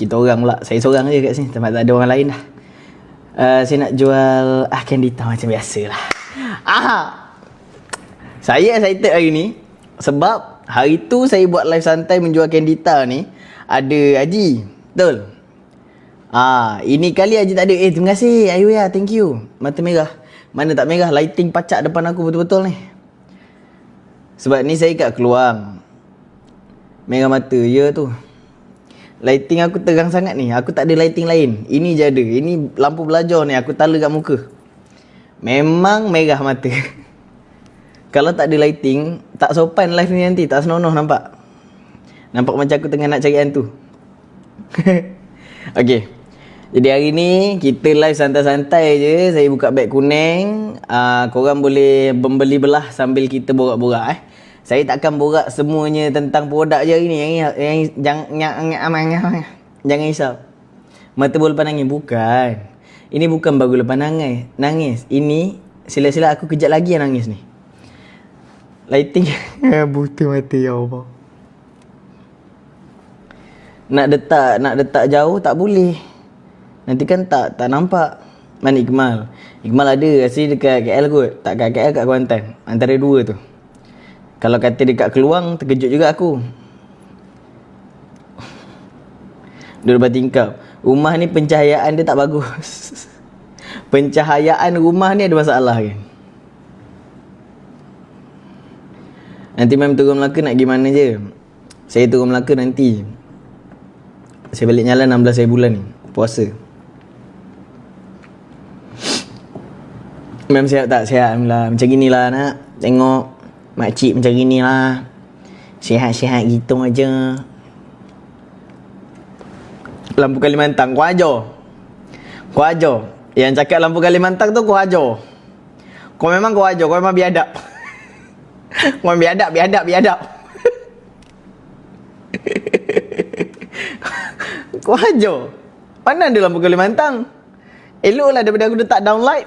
kita orang pula. Saya seorang je kat sini, tempat tak ada orang lain dah. Saya nak jual Candita macam biasa lah. Saya excited hari ni sebab hari tu saya buat live santai menjual Candita ni, ada Haji. Betul? Ini kali Haji tak ada. Terima kasih Ayuya, thank you. Mata merah. Mana tak merah, lighting pacak depan aku betul-betul ni. Sebab ni saya kat keluar. Merah mata, ya tu. Lighting aku terang sangat ni. Aku tak ada lighting lain. Ini je ada. Ini lampu belajar ni. Aku tala kat muka. Memang merah mata. Kalau tak ada lighting, tak sopan live ni nanti. Tak senonoh nampak. Nampak macam aku tengah nak cari hantu. Okay. Jadi hari ni kita live santai-santai je. Saya buka beg kuning. Korang boleh membeli belah sambil kita borak-borak Saya takkan borak semuanya tentang produk je hari ni. Jangan risau. Mata bola pandangan bukan. Ini bukan baru lepas nangis. Ini sila-sila aku kejap lagi yang nangis ni. Lighting buta mata, ya Allah. Nak detak jauh tak boleh. Nanti kan tak nampak. Mana Iqmal? Iqmal ada rasa dekat KL kot. Tak kat KL, kat Kuantan. Antara dua tu. Kalau kata dekat Keluang, terkejut juga aku. Duduk depan tingkap. Rumah ni pencahayaan dia tak bagus. Pencahayaan rumah ni ada masalah kan. Nanti Mem turun Melaka nak pergi mana je? Saya turun Melaka nanti. Saya balik nyala 16 hari bulan ni. Puasa. Mem sihat tak? Sihat Alhamdulillah. Macam ginilah nak. Tengok makcik macam gini lah. Sihat-sihat gitu aja. Lampu Kalimantan, kau ajar. Yang cakap lampu Kalimantan tu kau ajar. Kau memang kau memang biadab. Kau biadab. Kau ajar. Mana ada lampu Kalimantan? Eloklah daripada aku letak downlight.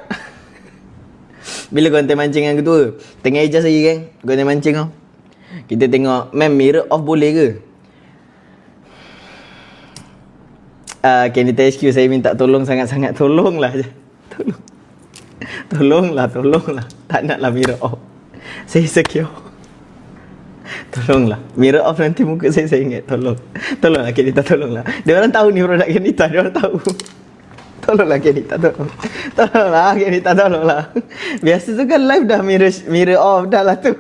Bila konten mancing yang ketua tengah ijaz lagi kan, konten mancing kau. Kita tengok, Mem, mirror off boleh ke? Candita HQ, saya minta tolong sangat-sangat. Tolonglah je. Tolonglah. Tak naklah mirror off. Saya secure. Tolonglah. Mirror off nanti muka saya ingat. Tolonglah Candita, tolonglah. Dia orang tahu ni produk Candita, dia orang tahu. Tolonglah Candita, tolonglah. Biasa tu kan live dah mirror off dah lah tu.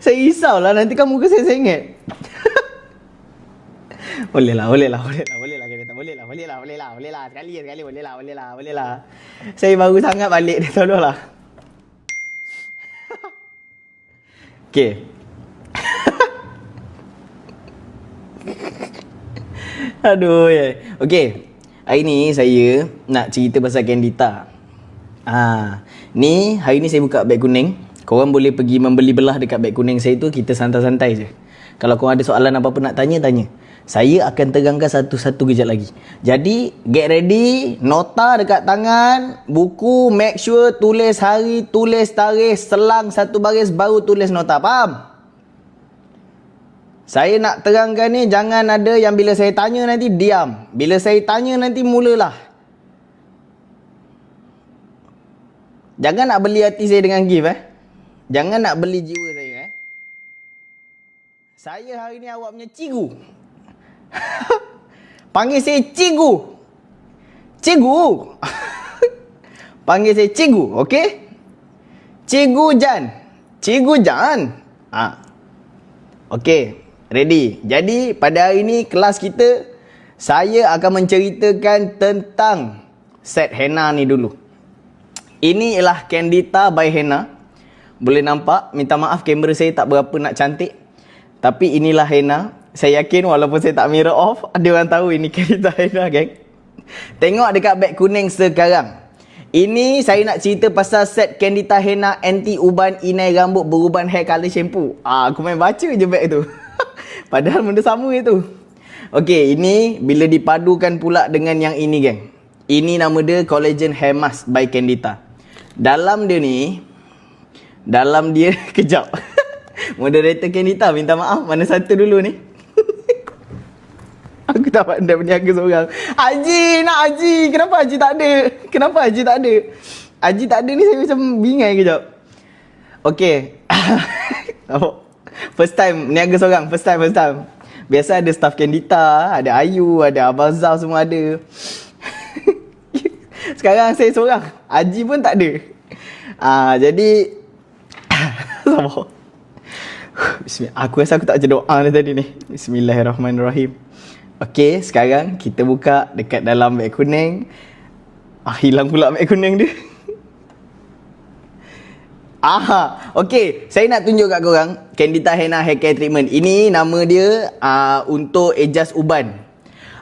Saya risau lah nanti kan muka saya ingat. Boleh lah Candita, boleh lah. Sekali boleh lah. Saya baru sangat balik dia, tolonglah. Okay. Aduh ya. Okay. Hari ni saya nak cerita pasal Candita. Ni hari ni saya buka beg kuning. Korang boleh pergi membeli belah dekat beg kuning saya tu. Kita santai-santai je. Kalau korang ada soalan apa-apa nak tanya. Saya akan terangkan satu-satu kejap lagi. Jadi get ready. Nota dekat tangan. Buku, make sure tulis hari, tulis tarikh. Selang satu baris baru tulis nota. Faham? Saya nak terangkan ni, jangan ada yang bila saya tanya nanti diam. Bila saya tanya nanti mulalah. Jangan nak beli hati saya dengan gift Jangan nak beli jiwa saya Saya hari ni awak punya cikgu. Panggil saya cikgu. Panggil saya cikgu, okey? Cikgu Jan. Okey. Ready. Jadi pada hari ni kelas kita, saya akan menceritakan tentang set henna ni dulu. Ini ialah Candita by Henna. Boleh nampak, minta maaf kamera saya tak berapa nak cantik. Tapi inilah henna. Saya yakin walaupun saya tak mirror off, ada orang tahu ini Candita henna, geng. Tengok dekat beg kuning sekarang. Ini saya nak cerita pasal set Candita henna anti uban inai rambut beruban hair color shampoo. Aku main baca je beg tu. Padahal benda sama itu. Okey, ini bila dipadukan pula dengan yang ini, geng. Ini nama dia Collagen Hair Mask by Candita. Dalam dia kejap. Moderator Candita minta maaf, mana satu dulu ni? Aku tak pandai berniaga seorang. Haji, nak Haji. Kenapa Haji tak ada? Kenapa Haji tak ada? Haji tak ada ni saya macam bingai kejap. Okay. First time niaga seorang. First time. Biasa ada staff Kendita, ada Ayu, ada Abang Zaf, semua ada. Sekarang saya seorang. Haji pun tak ada. Jadi sabar. Aku rasa aku tak baca doa ni tadi ni. Bismillahirrahmanirrahim. Okey, sekarang kita buka dekat dalam beg kuning. Hilang pula beg kuning dia. Okey, saya nak tunjuk kat korang Kendita Henna Hair Care Treatment. Ini nama dia untuk adjust uban.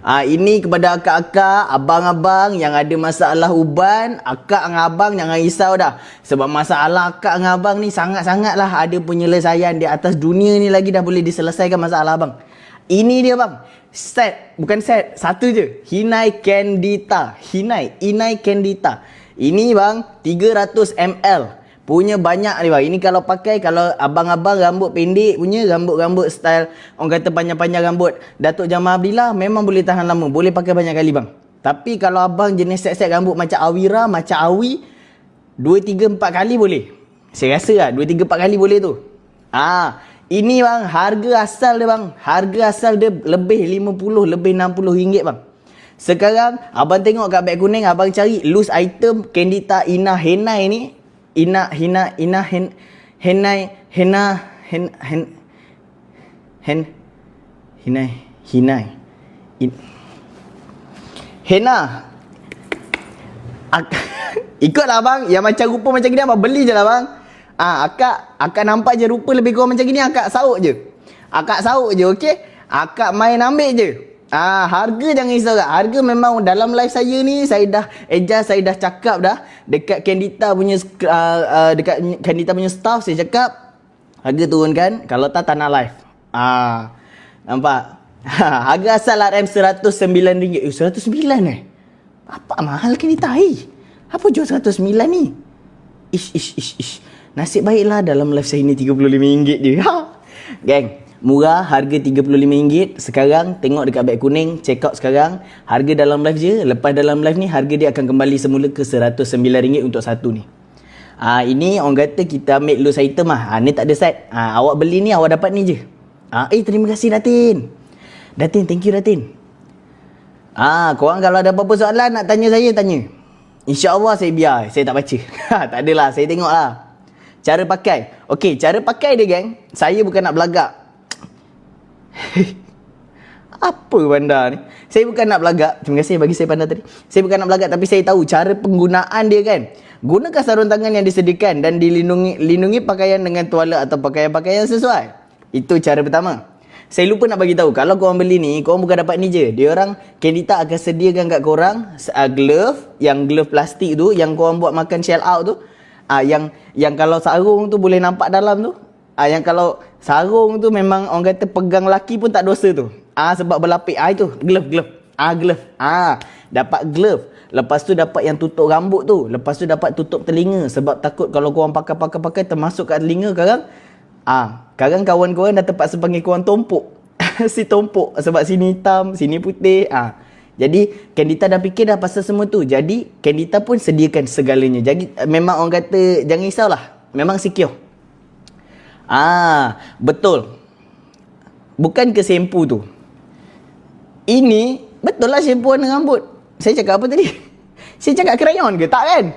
Ini kepada akak-akak, abang-abang yang ada masalah uban. Akak dengan abang jangan risau dah. Sebab masalah akak dengan abang ni sangat-sangatlah ada penyelesaian di atas dunia ni lagi dah boleh diselesaikan masalah abang. Ini dia bang. Set, bukan set, satu je. Inai Kendita. Inai Kendita. Ini bang 300 ml. Punya banyak ni bang. Ini kalau pakai, kalau abang-abang rambut pendek punya, rambut-rambut style orang kata panjang-panjang rambut Datuk Jamal Abdillah, memang boleh tahan lama. Boleh pakai banyak kali bang. Tapi kalau abang jenis set-set rambut macam Awira, macam Awi, 2, 3, 4 kali boleh. Saya rasa lah 2, 3, 4 kali boleh tu. Ini bang, harga asal dia bang. Harga asal dia lebih 50, lebih 60 ringgit bang. Sekarang abang tengok kat beg kuning, abang cari loose item Kendita Ina Henna ni. Henna ikutlah bang, yang macam rupa macam gini abang beli je lah bang. Akak nampak je rupa lebih kurang macam gini, akak sauk je. Okey. Akak main ambil je. Harga jangan risau kat. Harga memang dalam live saya ni saya dah adjust, saya dah cakap dah dekat Kendita punya dekat Kendita punya staff, saya cakap harga turunkan, kalau tak nak live. Nampak? Harga asal RM RM109. 109 Apa mahal Kendita Apa jual 109 ni? Ish. Nasib baiklah dalam live saya ni RM35 je. Geng, murah, harga RM35. Sekarang tengok dekat beg kuning, check out sekarang. Harga dalam live je. Lepas dalam live ni, harga dia akan kembali semula ke RM109 untuk satu ni. Ini orang kata kita ambil loose item lah. Ni tak ada set. Awak beli ni, awak dapat ni je. Terima kasih Datin. Thank you Datin. Korang kalau ada apa-apa soalan nak tanya saya, tanya. InsyaAllah saya biar. Saya tak baca. Tak adalah, saya tengok lah. Cara pakai. Okey, cara pakai dia geng. Saya bukan nak belagak. Apa bandar ni? Saya bukan nak belagak. Terima kasih bagi saya pandang tadi. Saya bukan nak belagak, tapi saya tahu cara penggunaan dia kan. Gunakan sarung tangan yang disediakan dan lindungi pakaian dengan tuala atau pakaian-pakaian sesuai. Itu cara pertama. Saya lupa nak bagi tahu, kalau korang beli ni, korang bukan dapat ni je. Dia orang Kendita akan sediakan kat korang glove, yang glove plastik tu, yang korang buat makan shell out tu. Yang kalau sarung tu boleh nampak dalam tu. Yang kalau sarung tu memang orang kata pegang laki pun tak dosa tu. Sebab berlapik. Itu glove. Dapat glove. Lepas tu dapat yang tutup rambut tu. Lepas tu dapat tutup telinga. Sebab takut kalau korang pakai termasuk kat telinga sekarang. Sekarang kawan-kawan dah terpaksa panggil korang tompok. Si tompok. Sebab sini hitam, sini putih. Jadi Kendita dah fikir dah pasal semua tu. Jadi Kendita pun sediakan segalanya. Jadi memang orang kata jangan risaulah. Memang secure. Betul. Bukan ke shampoo tu. Ini betul lah shampoo warna rambut. Saya cakap apa tadi? Saya cakap krayon ke? Tak kan?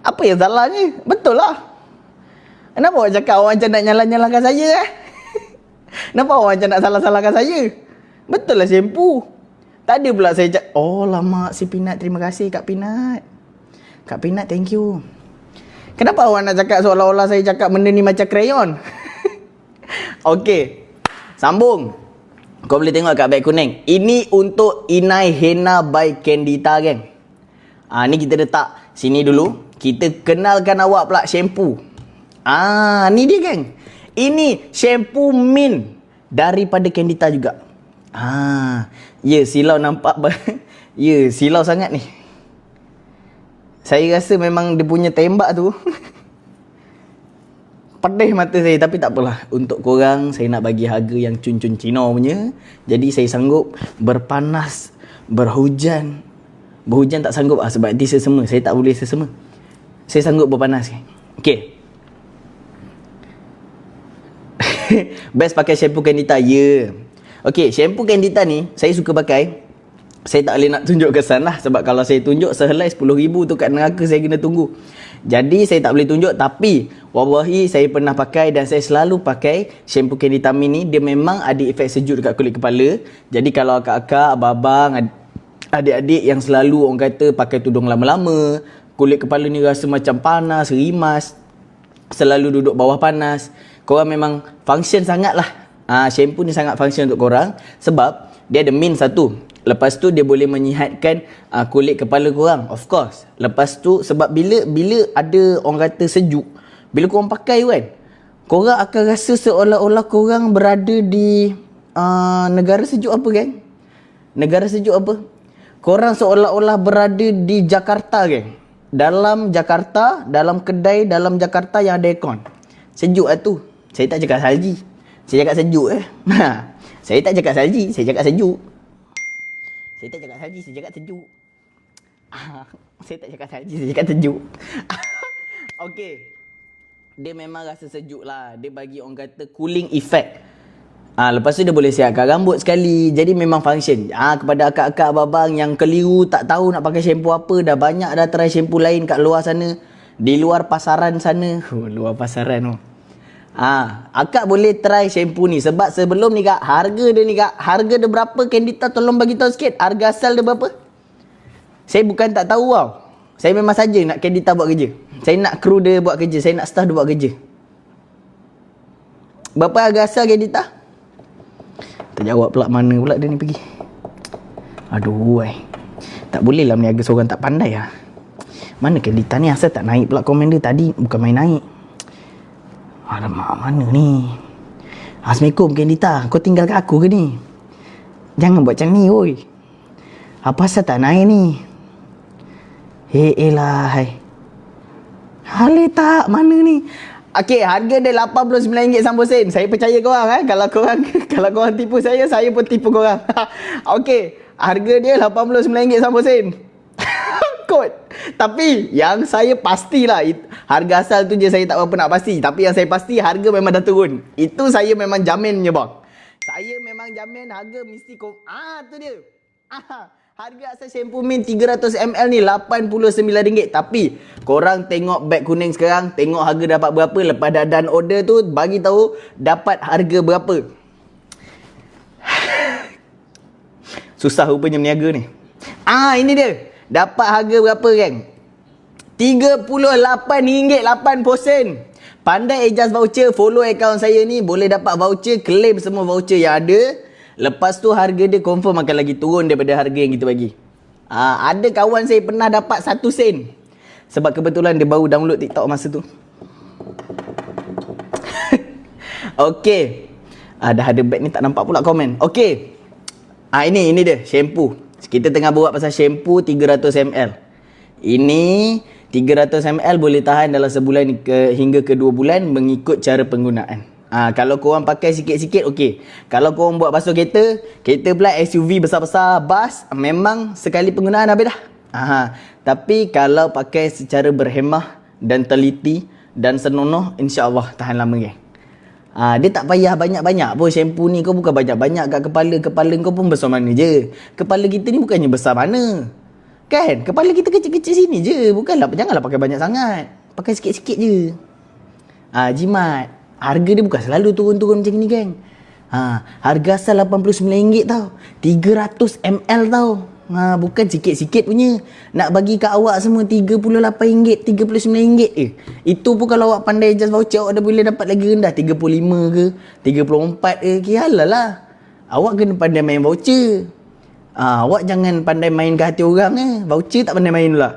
Apa yang salahnya? Betul lah. Kenapa awak cakap awak macam nak nyalah-nyalahkan saya Kenapa awak macam nak salah-salahkan saya? Betul lah shampoo. Tak ada pula saya cakap, lama si Pinat, terima kasih Kak Pinat. Kak Pinat, thank you. Kenapa awak nak cakap seolah-olah saya cakap benda ni macam krayon? Okey, sambung. Kau boleh tengok kat beg kuning. Ini untuk Inai Henna by Kendita geng. Ni kita letak sini dulu. Kita kenalkan awak pula shampoo. Ni dia geng. Ini shampoo mint daripada Kendita juga. Ya, silau nampak. Ya, silau sangat ni. Saya rasa memang dia punya tembak tu pedih mata saya. Tapi tak apalah. Untuk korang, saya nak bagi harga yang cun-cun Cina punya. Jadi saya sanggup berpanas, berhujan. Berhujan tak sanggup sebab dia sesama. Saya tak boleh sesama. Saya sanggup berpanas. Okay. Best pakai shampoo Candita. Ya. Okay, shampoo Candita ni saya suka pakai. Saya tak boleh nak tunjuk kesan lah. Sebab kalau saya tunjuk sehelai 10,000 tu kat neraka saya kena tunggu. Jadi saya tak boleh tunjuk. Tapi wallahi saya pernah pakai dan saya selalu pakai shampoo Candita ni. Dia memang ada efek sejuk dekat kulit kepala. Jadi kalau akak-akak, abang-abang, adik-adik yang selalu orang kata pakai tudung lama-lama, kulit kepala ni rasa macam panas, rimas, selalu duduk bawah panas, korang memang function sangat lah. Shampoo ni sangat function untuk korang. Sebab dia ada mint satu. Lepas tu dia boleh menyihatkan kulit kepala korang. Of course. Lepas tu sebab bila ada orang kata sejuk, bila korang pakai kan, korang akan rasa seolah-olah korang berada di negara sejuk apa kan? Negara sejuk apa? Korang seolah-olah berada di Jakarta kan? Dalam Jakarta, dalam kedai dalam Jakarta yang ada aircon. Sejuk lah tu. Saya tak cakap salji. Saya cakap sejuk Saya tak cakap salji, saya cakap sejuk. Saya tak cakap salji, saya cakap sejuk. Saya tak cakap salji, saya cakap sejuk. Okey. Dia memang rasa sejuk lah. Dia bagi orang kata cooling effect. Lepas tu dia boleh siapkan rambut sekali. Jadi memang function. Kepada akak-akak abang yang keliru, tak tahu nak pakai shampoo apa, dah banyak dah try shampoo lain kat luar sana. Di luar pasaran sana. Luar pasaran tu. Akak boleh try shampoo ni. Sebab sebelum ni kak, harga dia ni kak, harga dia berapa Candita? Tolong bagi tahu sikit. Harga asal dia berapa? Saya bukan tak tahu tau. Saya memang saja nak Candita buat kerja. Saya nak kru dia buat kerja. Saya nak staff dia buat kerja. Berapa harga asal Candita? Terjawab pula, mana pula dia ni pergi. Aduh tak boleh lah meniaga seorang tak pandai lah. Mana Candita ni asal tak naik pula komen dia tadi. Bukan main naik. Alamak, mana ni? Assalamualaikum Candita, kau tinggalkan aku ke ni? Jangan buat macam ni oi. Apa asal tak naik ni? Hai. Halih tak, mana ni? Okey, harga dia RM89 sambung sen. Saya percaya korang Kalau korang tipu saya pun tipu korang. Okey, harga dia RM89 sambung sen. Kod. Tapi yang saya pastilah harga asal tu je saya tak berapa nak pasti. Tapi yang saya pasti harga memang dah turun. Itu saya memang jaminnya bang. Saya memang jamin harga mesti tu dia. Harga asal shampoo mint 300ml ni RM89. Tapi korang tengok beg kuning sekarang, tengok harga dapat berapa. Lepas dah done order tu, bagi tahu dapat harga berapa. Susah rupanya meniaga ni. Ini dia. Dapat harga berapa kan? RM38.8. Pandai adjust voucher, follow account saya ni, boleh dapat voucher, claim semua voucher yang ada. Lepas tu harga dia confirm akan lagi turun daripada harga yang kita bagi. Ada kawan saya pernah dapat 1 sen. Sebab kebetulan dia baru download TikTok masa tu. Okey. Dah ada beg ni tak nampak pula komen. Okey. Ini dia shampoo. Kita tengah buat pasal shampoo 300ml. Ini 300ml boleh tahan dalam sebulan hingga ke 2 bulan mengikut cara penggunaan. Kalau korang pakai sikit-sikit okey. Kalau korang buat basuh kereta pula SUV besar-besar, bas, memang sekali penggunaan habis dah. Tapi kalau pakai secara berhemah dan teliti dan senonoh, insya-Allah tahan lama kan. Dia tak payah banyak-banyak pun shampoo ni. Kau bukan banyak-banyak kat kepala kau pun besar mana je. Kepala kita ni bukannya besar mana. Kan? Kepala kita kecil-kecil sini je. Janganlah pakai banyak sangat. Pakai sikit-sikit je. Jimat. Harga dia bukan selalu turun-turun macam ni kan. Harga asal RM89 tau. 300ml tau. Bukan sikit-sikit punya. Nak bagi kat awak semua RM38, RM39. Itu pun kalau awak pandai adjust voucher, awak dah boleh dapat lagi rendah. 35 ke, 34 ke. Halal lah. Awak kena pandai main voucher. Awak jangan pandai main ke hati orang. Voucher tak pandai main pula.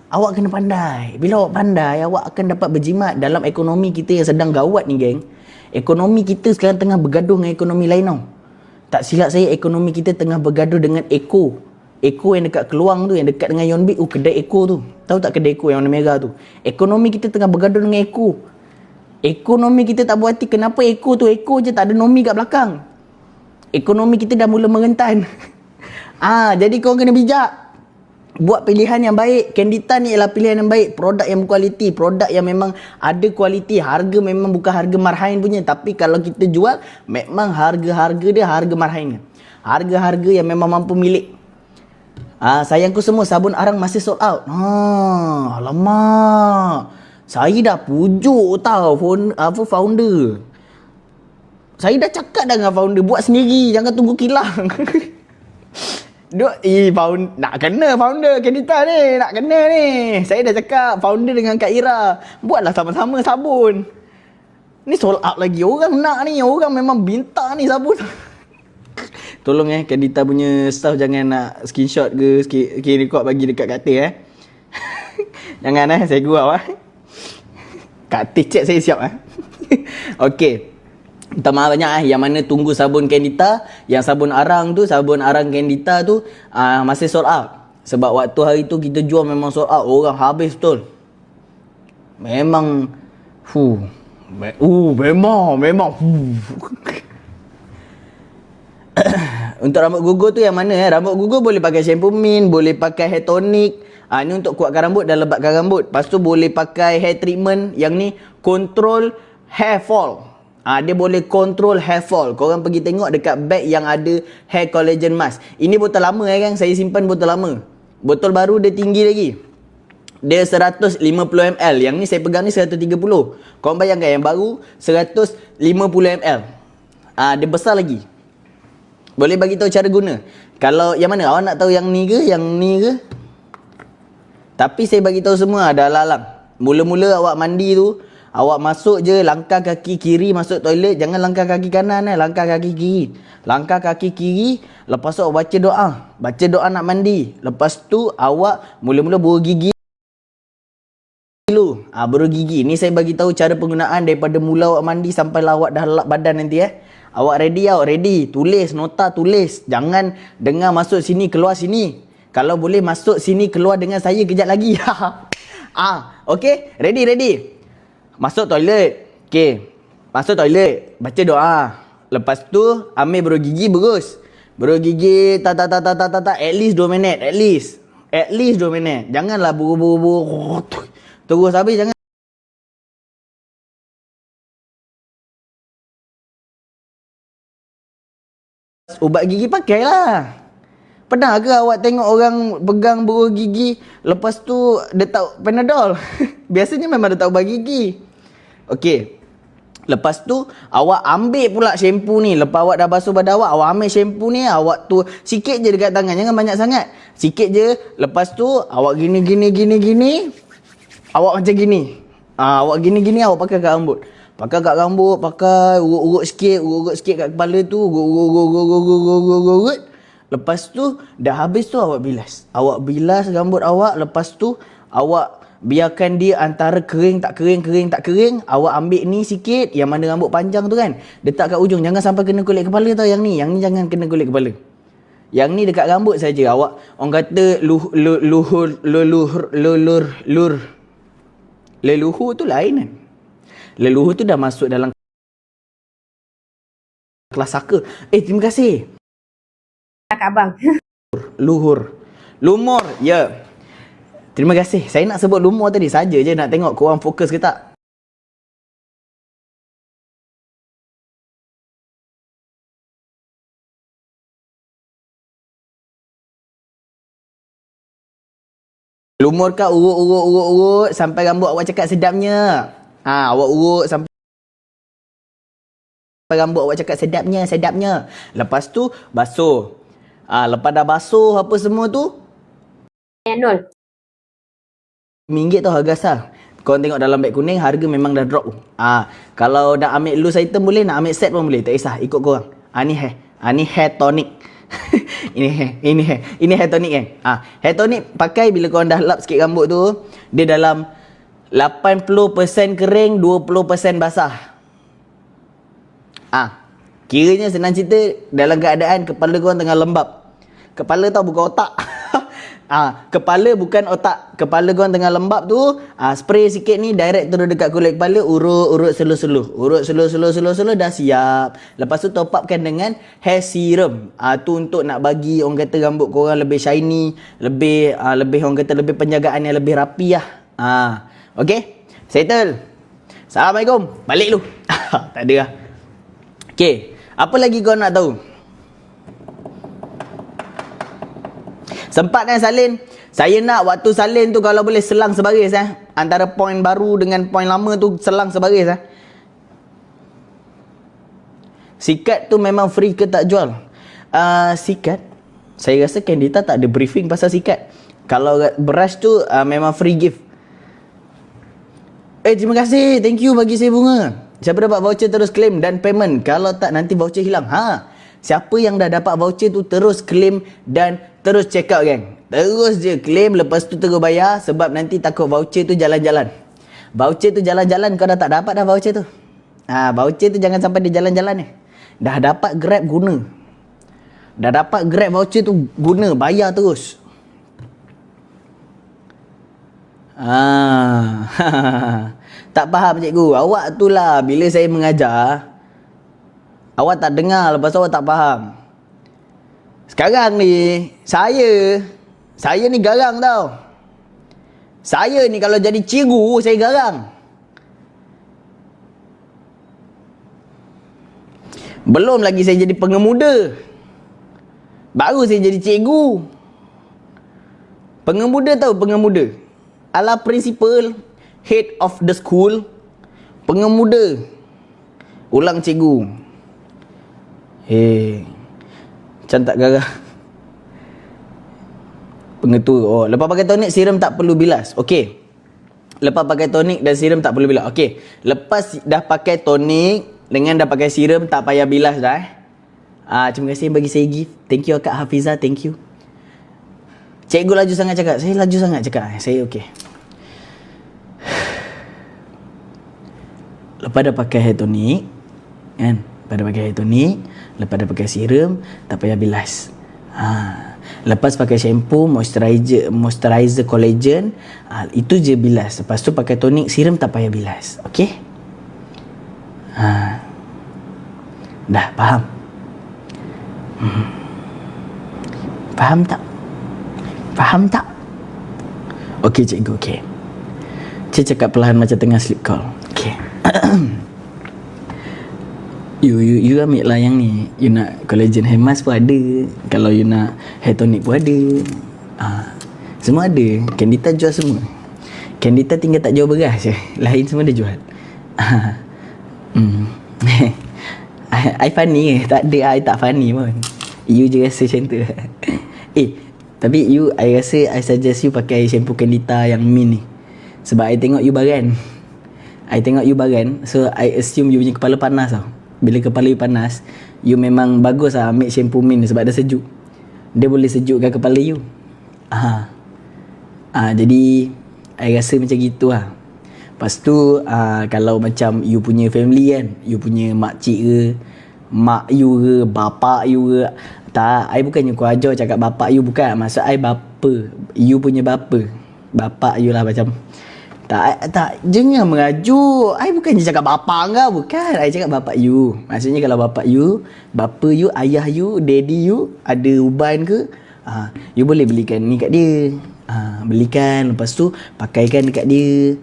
Awak kena pandai. Bila awak pandai, awak akan dapat berjimat. Dalam ekonomi kita yang sedang gawat ni geng, ekonomi kita sekarang tengah bergaduh dengan ekonomi lain tau. Tak silap saya, ekonomi kita tengah bergaduh dengan Eko yang dekat Keluang tu, yang dekat dengan Yonbit, kedai Eko tu. Tahu tak kedai Eko yang warna merah tu? Ekonomi kita tengah bergaduh dengan Eko. Ekonomi kita tak berhati. Kenapa Eko tu Eko je, tak ada Nomi kat belakang? Ekonomi kita dah mula merentan. Jadi korang kena bijak. Buat pilihan yang baik. Candita ni ialah pilihan yang baik. Produk yang berkualiti, produk yang memang ada kualiti. Harga memang bukan harga marhain punya, tapi kalau kita jual, memang harga-harga dia harga marhain. Harga-harga yang memang mampu milik. Sayangku semua, sabun arang masih sold out. Alamak, saya dah pujuk tau founder. Saya dah cakap dah dengan founder, buat sendiri, jangan tunggu kilang. Nak kena founder Candita ni, nak kena ni. Saya dah cakap founder dengan Kak Ira, buatlah sama-sama sabun. Ni sold out lagi, orang nak ni, orang memang bintang ni sabun. Tolong Candita punya staff jangan nak screenshot ke record bagi dekat Kak Teh Jangan saya gurau Kak Teh cek saya siap Okey. Minta maaf banyak yang mana tunggu sabun Candita. Yang sabun arang Candita tu masih sold out. Sebab waktu hari tu kita jual memang sold out. Orang habis betul. Memang memang Untuk rambut gugur tu yang mana Rambut gugur boleh pakai shampoo mint, boleh pakai hair tonic. Ni untuk kuatkan rambut dan lebatkan rambut. Lepas tu boleh pakai hair treatment. Yang ni control hair fall. Dia boleh control hair fall. Korang pergi tengok dekat bag yang ada hair collagen mask. Ini botol lama kan, saya simpan botol lama. Botol baru dia tinggi lagi. Dia 150 ml. Yang ni saya pegang ni 130. Korang bayangkan yang baru 150 ml. Dia besar lagi. Boleh bagi tahu cara guna. Kalau yang mana awak nak tahu, yang ni ke, yang ni ke? Tapi saya bagi tahu semua ada alang. Mula-mula awak mandi tu, awak masuk je, langkah kaki kiri masuk toilet. Jangan langkah kaki kanan langkah kaki kiri. Langkah kaki kiri, lepas tu awak baca doa. Baca doa nak mandi. Lepas tu awak mula-mula buruh gigi dulu. Buruh gigi. Ni saya bagi tahu cara penggunaan daripada mula awak mandi sampai awak dah lap badan nanti Awak ready. Tulis, nota tulis. Jangan dengar masuk sini, keluar sini. Kalau boleh masuk sini, keluar dengan saya kejap lagi. Okey, ready. Masuk toilet. Okey. Masuk toilet, baca doa. Lepas tu ambil buruh gigi, berus. Buruh gigi at least 2 minit, at least 2 minit. Janganlah buru-buru terus habis, jangan. Ubat gigi pakailah. Pernah ke awak tengok orang pegang buruh gigi, lepas tu letak Panadol? Biasanya memang letak ubat gigi. Okey. Lepas tu awak ambil pula shampoo ni. Lepas awak dah basuh badan awak ambil shampoo ni, awak tu sikit je dekat tangan, jangan banyak sangat. Sikit je. Lepas tu awak gini. Awak macam gini. Awak gini, awak pakai kat rambut. Pakai urut-urut sikit kat kepala tu, urut. Lepas tu dah habis tu awak bilas. Awak bilas rambut awak, lepas tu awak biarkan dia antara kering tak kering. Awak ambil ni sikit, yang mana rambut panjang tu kan, letak kat ujung, jangan sampai kena kulit kepala tau. Yang ni jangan kena kulit kepala. Yang ni dekat rambut saja. Awak orang kata leluhur tu lain kan. Leluhur tu dah masuk dalam kelas saka. Terima kasih. Kak Abang. Lumur. Ya. Terima kasih. Saya nak sebut lumur tadi saja je, nak tengok korang fokus ke tak. Lumur kau urut sampai rambut awak cakap sedapnya. Awak urut sampai rambut awak cakap sedapnya. Lepas tu basuh. Lepas dah basuh apa semua tu, Nol. RM5 tau harga asal. Korang tengok dalam beg kuning, harga memang dah drop. Kalau nak ambil loose item boleh, nak ambil set pun boleh, tak kisah, ikut korang. Ni hair. Ni hair tonic. Ini hair tonic kan. Hair tonic pakai bila korang dah lap sikit rambut tu, dia dalam 80% kering, 20% basah. Kiranya senang cerita, dalam keadaan kepala korang tengah lembab. Kepala tau bukan otak. Kepala bukan otak. Kepala korang tengah lembab tu, spray sikit ni direct terus dekat kulit kepala, urut slow-slow. Urut slow-slow dah siap. Lepas tu top upkan dengan hair serum. Tu untuk nak bagi orang kata rambut korang lebih shiny, lebih orang kata lebih penjagaan yang lebih rapi lah. Okay? Settle. Assalamualaikum. Balik lu. Tak ada lah. Okay. Apa lagi kau nak tahu? Sempat kan salin? Saya nak waktu salin tu kalau boleh selang sebaris antara poin baru dengan poin lama tu selang sebaris Sikat tu memang free ke tak jual? Sikat, saya rasa Candita tak ada briefing pasal sikat. Kalau brush tu memang free gift. Terima kasih. Thank you bagi saya bunga. Siapa dapat voucher terus claim dan payment. Kalau tak nanti voucher hilang. Siapa yang dah dapat voucher tu terus claim dan terus check out gang. Terus je claim, lepas tu terus bayar. Sebab nanti takut voucher tu jalan-jalan. Voucher tu jalan-jalan, kau dah tak dapat dah voucher tu. Voucher tu jangan sampai dia jalan-jalan ni. Dah dapat Grab guna. Dah dapat Grab voucher tu guna, bayar terus. Tak faham cikgu. Awak tu lah bila saya mengajar, awak tak dengar, lepas tu awak tak faham. Sekarang ni saya ni garang tau. Saya ni kalau jadi cikgu, saya garang. Belum lagi saya jadi pengemuda, baru saya jadi cikgu. Pengemuda tahu pengemuda? Ala principal, head of the school, pengemuda, ulang cikgu. Macam tak garah. Pengetua. Lepas pakai tonik, serum tak perlu bilas. Okey. Lepas pakai tonik dan serum tak perlu bilas. Okey. Lepas dah pakai tonik dengan dah pakai serum, tak payah bilas dah. Terima kasih bagi saya gift. Thank you Kak Hafizah. Thank you. Cikgu laju sangat cakap. Saya laju sangat cakap. Saya okey. Lepas dah pakai hair tonic, kan? Lepas dah pakai hair tonic, lepas dah pakai serum, tak payah bilas. Lepas pakai shampoo, moisturizer collagen, itu je bilas. Lepas tu pakai tonic, serum tak payah bilas. Okey? Dah faham? Faham tak? Faham tak? Okey cikgu, okey. Cik cakap perlahan macam tengah sleep call. Okey. You ambil lah yang ni. You nak collagen hair mask pun ada. Kalau you nak hair tonic pun ada. Semua ada. Candita jual semua. Candita tinggal tak jual beras je. Lain semua dia jual. I funny ke? Tak ada. I tak funny pun. You je rasa macam tu. Tapi you, I rasa I suggest you pakai shampoo Candita yang mint ni. Sebab I tengok you baran. So I assume you punya kepala panas tau. Bila kepala you panas, you memang bagus lah ambil shampoo mint sebab dah sejuk. Dia boleh sejukkan kepala you. Jadi I rasa macam gitu lah. Lepas tu kalau macam you punya family kan, you punya makcik ke, mak you ke, bapak you ke. Tak, I bukannya kau ajar cakap bapak you, bukan. Maksud I bapa. You punya bapa. Bapak you lah macam. Tak, jangan mengajuk. I bukannya cakap bapa kau, bukan. I cakap bapak you. Maksudnya kalau bapak you, bapa you, ayah you, daddy you ada uban ke, you boleh belikan ni kat dia. Belikan, lepas tu pakaikan dekat dia.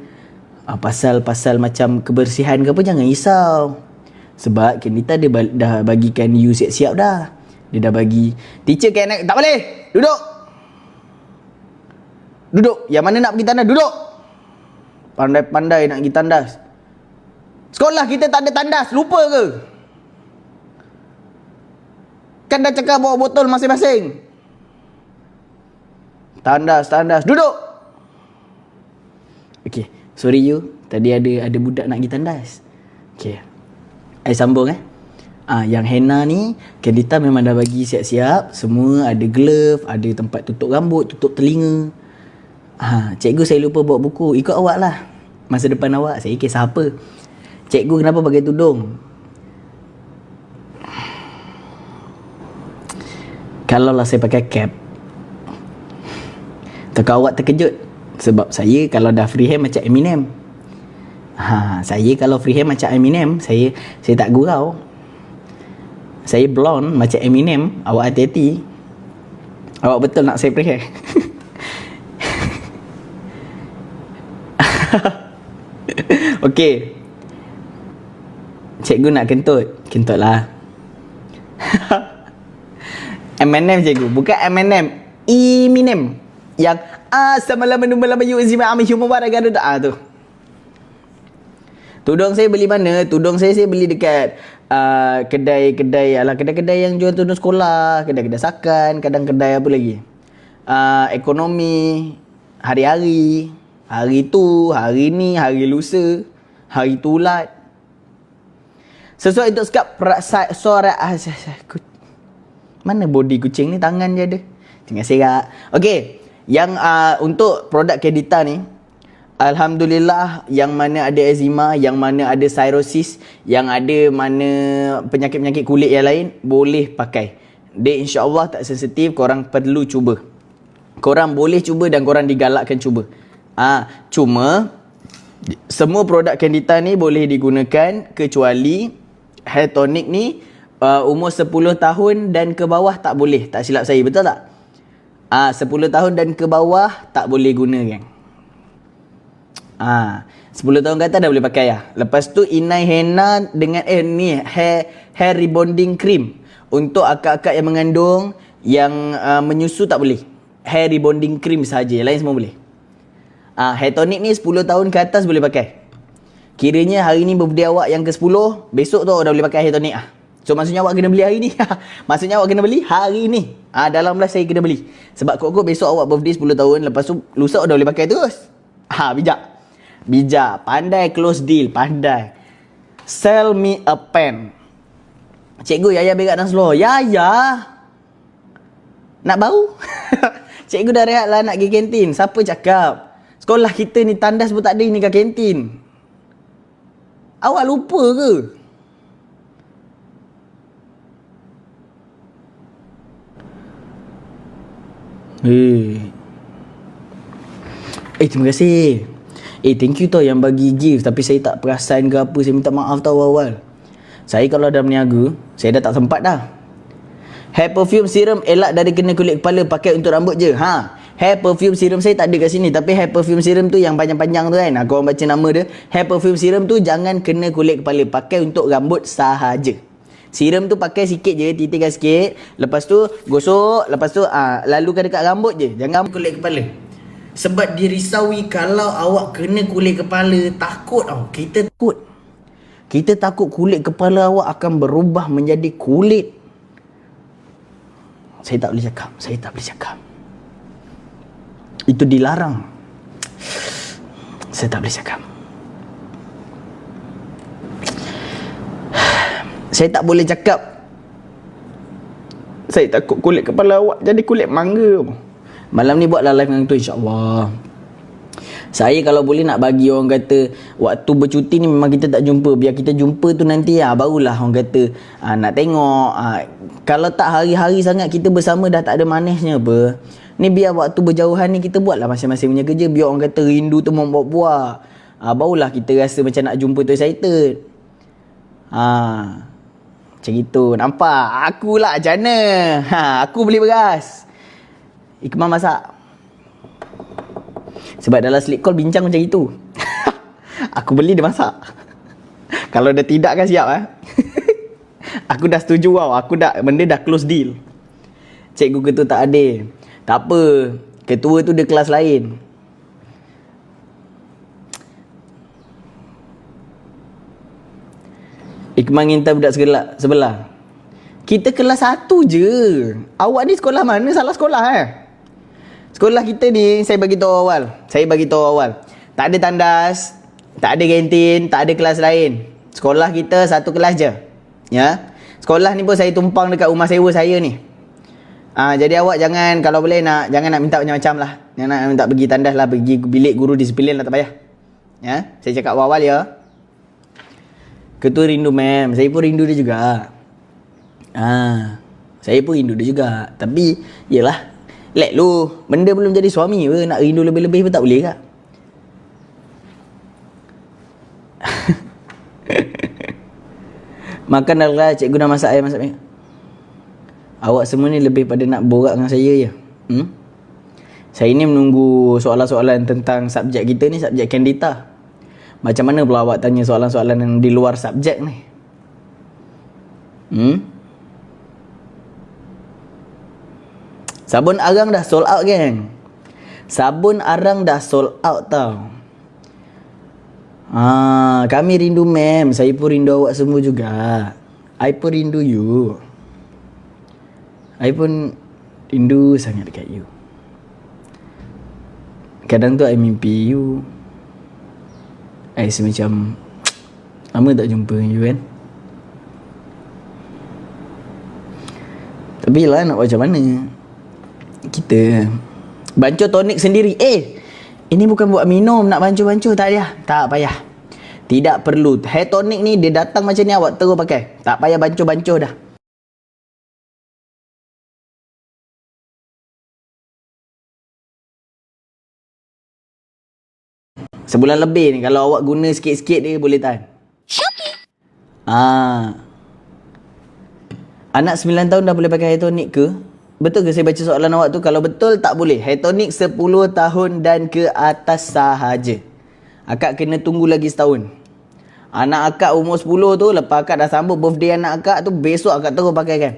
Pasal macam kebersihan ke apa, jangan risau. Sebab Candita dia dah bagikan you siap-siap dah. Dia dah bagi. Teacher tak boleh. Duduk. Yang mana nak pergi tandas, duduk. Pandai-pandai nak pergi tandas. Sekolah kita tak ada tandas, lupa ke? Kan dah cakap bawa botol masing-masing. Tandas, duduk. Okay, sorry you. Tadi ada budak nak pergi tandas. Okay, I sambung yang henna ni Candita memang dah bagi siap-siap. Semua ada glove, ada tempat tutup rambut, tutup telinga. Cikgu saya lupa bawa buku. Ikut awak lah, masa depan awak. Saya kisah apa. Cikgu kenapa pakai tudung? Kalau lah saya pakai cap, Takut awak terkejut. Sebab saya kalau dah free hand macam Eminem. Saya kalau free hand macam Eminem, saya tak gurau. Saya blonde macam Eminem. Awak hati-hati. Awak betul nak saya free hand? Okey. Cikgu nak kentut. Kentutlah. Eminem cikgu, bukan Eminem. Eminem. Yang samalam malam yuzima ami human waragadu tu. Tudung saya beli mana? Tudung saya beli dekat kedai-kedai yang jual tudung sekolah, kedai-kedai sakan, kadang kedai apa lagi? Ekonomi, hari-hari, hari tu, hari ni, hari lusa, hari tulat. Sesuai untuk skap suara mana body kucing ni, tangan je ada. Tengah serak. Okey, yang untuk produk Candita ni, alhamdulillah, yang mana ada eczema, yang mana ada cirrhosis, yang ada mana penyakit-penyakit kulit yang lain, boleh pakai. Dia insya-Allah tak sensitif, korang perlu cuba. Korang boleh cuba dan korang digalakkan cuba. Cuma semua produk Candita ni boleh digunakan kecuali hair tonic ni umur 10 tahun dan ke bawah tak boleh. Tak silap saya, betul tak? 10 tahun dan ke bawah tak boleh guna, geng. 10 tahun kata dah boleh pakai lah. Lepas tu inai henna dengan ni hair rebonding cream. Untuk akak-akak yang mengandung, yang menyusu tak boleh. Hair rebonding cream saja, lain semua boleh. Hair tonic ni 10 tahun ke atas boleh pakai. Kiranya hari ni birthday awak yang ke-10, besok tu awak dah boleh pakai hair tonic . So maksudnya awak kena beli hari ni. Maksudnya awak kena beli hari ni. Dalam belas saya kena beli. Sebab kok besok awak birthday 10 tahun, lepas tu lusa awak dah boleh pakai terus. Bijak. Pandai close deal. Pandai. Sell me a pen. Cikgu, Yaya berak dan slow. Yaya. Nak bau? Cikgu dah rehat lah nak pergi kantin. Siapa cakap? Sekolah kita ni tandas pun tak ada ni kat kantin. Awak lupa ke? Terima kasih. Thank you tau yang bagi gift. Tapi saya tak perasan ke apa. Saya minta maaf tau awal. Saya kalau dah berniaga, saya dah tak sempat dah. Hair perfume serum elak dari kena kulit kepala, pakai untuk rambut je. Hair perfume serum saya tak ada kat sini. Tapi hair perfume serum tu yang panjang-panjang tu kan, korang baca nama dia. Hair perfume serum tu jangan kena kulit kepala, pakai untuk rambut sahaja. Serum tu pakai sikit je, titikkan sikit. Lepas tu gosok, lepas tu lalukan dekat rambut je. Jangan kulit kepala. Sebab dirisaui kalau awak kena kulit kepala, takut tau. Kita takut kulit kepala awak akan berubah menjadi kulit. Saya tak boleh cakap. Itu dilarang. Saya tak boleh cakap. Saya tak boleh cakap. Saya takut kulit kepala awak jadi kulit mangga. Malam ni buatlah live dengan tu, insyaAllah. Saya kalau boleh nak bagi orang kata waktu bercuti ni memang kita tak jumpa. Biar kita jumpa tu nanti barulah orang kata nak tengok. Kalau tak hari-hari sangat kita bersama dah tak ada manisnya apa. Ni biar waktu berjauhan ni kita buatlah masing-masing punya kerja. Biar orang kata rindu tu membuat-buat. Barulah kita rasa macam nak jumpa tu excited. Macam itu. Nampak? Akulah macam mana? Aku beli beras. Ikmal masak. Sebab dalam sleep call bincang macam itu. Aku beli dia masak. Kalau dia tidak kan siap Aku dah setuju benda dah close deal. Cikgu ketua tak adil. Tak apa. Ketua tu dia kelas lain. Ikmal ngintai budak sebelah. Kita kelas 1 je. Awak ni sekolah mana? Salah sekolah Sekolah kita ni, saya bagi tahu awal. Tak ada tandas, tak ada kantin, tak ada kelas lain. Sekolah kita satu kelas je. Ya. Sekolah ni pun saya tumpang dekat rumah sewa saya ni. Jadi awak jangan, kalau boleh jangan nak minta macam-macam lah. Jangan nak minta pergi tandas lah, pergi bilik guru disiplin lah, tak payah. Ya. Saya cakap awal ya. Ketua rindu ma'am. Saya pun rindu dia juga. Saya pun rindu dia juga. Tapi, yelah. Let lu, benda belum jadi suami pun nak rindu lebih-lebih pun tak boleh kak. Makan dah lah, cikgu dah masak air masak minyak. Awak semua ni lebih pada nak borak dengan saya je. Saya ni menunggu soalan-soalan tentang subjek kita ni, subjek Candida. Macam mana pula awak tanya soalan-soalan yang di luar subjek ni? Sabun arang dah sold out geng. Sabun arang dah sold out tau. Kami rindu ma'am. Saya pun rindu awak semua juga. I pun rindu you. I pun rindu sangat dekat you. Kadang tu I mimpi you. I semacam lama tak jumpa you kan. Tapi lah nak macam mana, kita bancuh tonik sendiri. Ini bukan buat minum, nak bancuh-bancuh tak payah. Tak payah. Tidak perlu. Hair tonic ni dia datang macam ni, awak terus pakai. Tak payah bancuh-bancuh dah. Sebulan lebih ni, kalau awak guna sikit-sikit dia boleh tahan. Anak 9 tahun dah boleh pakai hair tonic ke? Betul ke saya baca soalan awak tu? Kalau betul, tak boleh. Hair tonic 10 tahun dan ke atas sahaja. Akak kena tunggu lagi setahun. Anak akak umur 10 tu, lepas akak dah sambut birthday anak akak tu, besok akak terus pakai kan?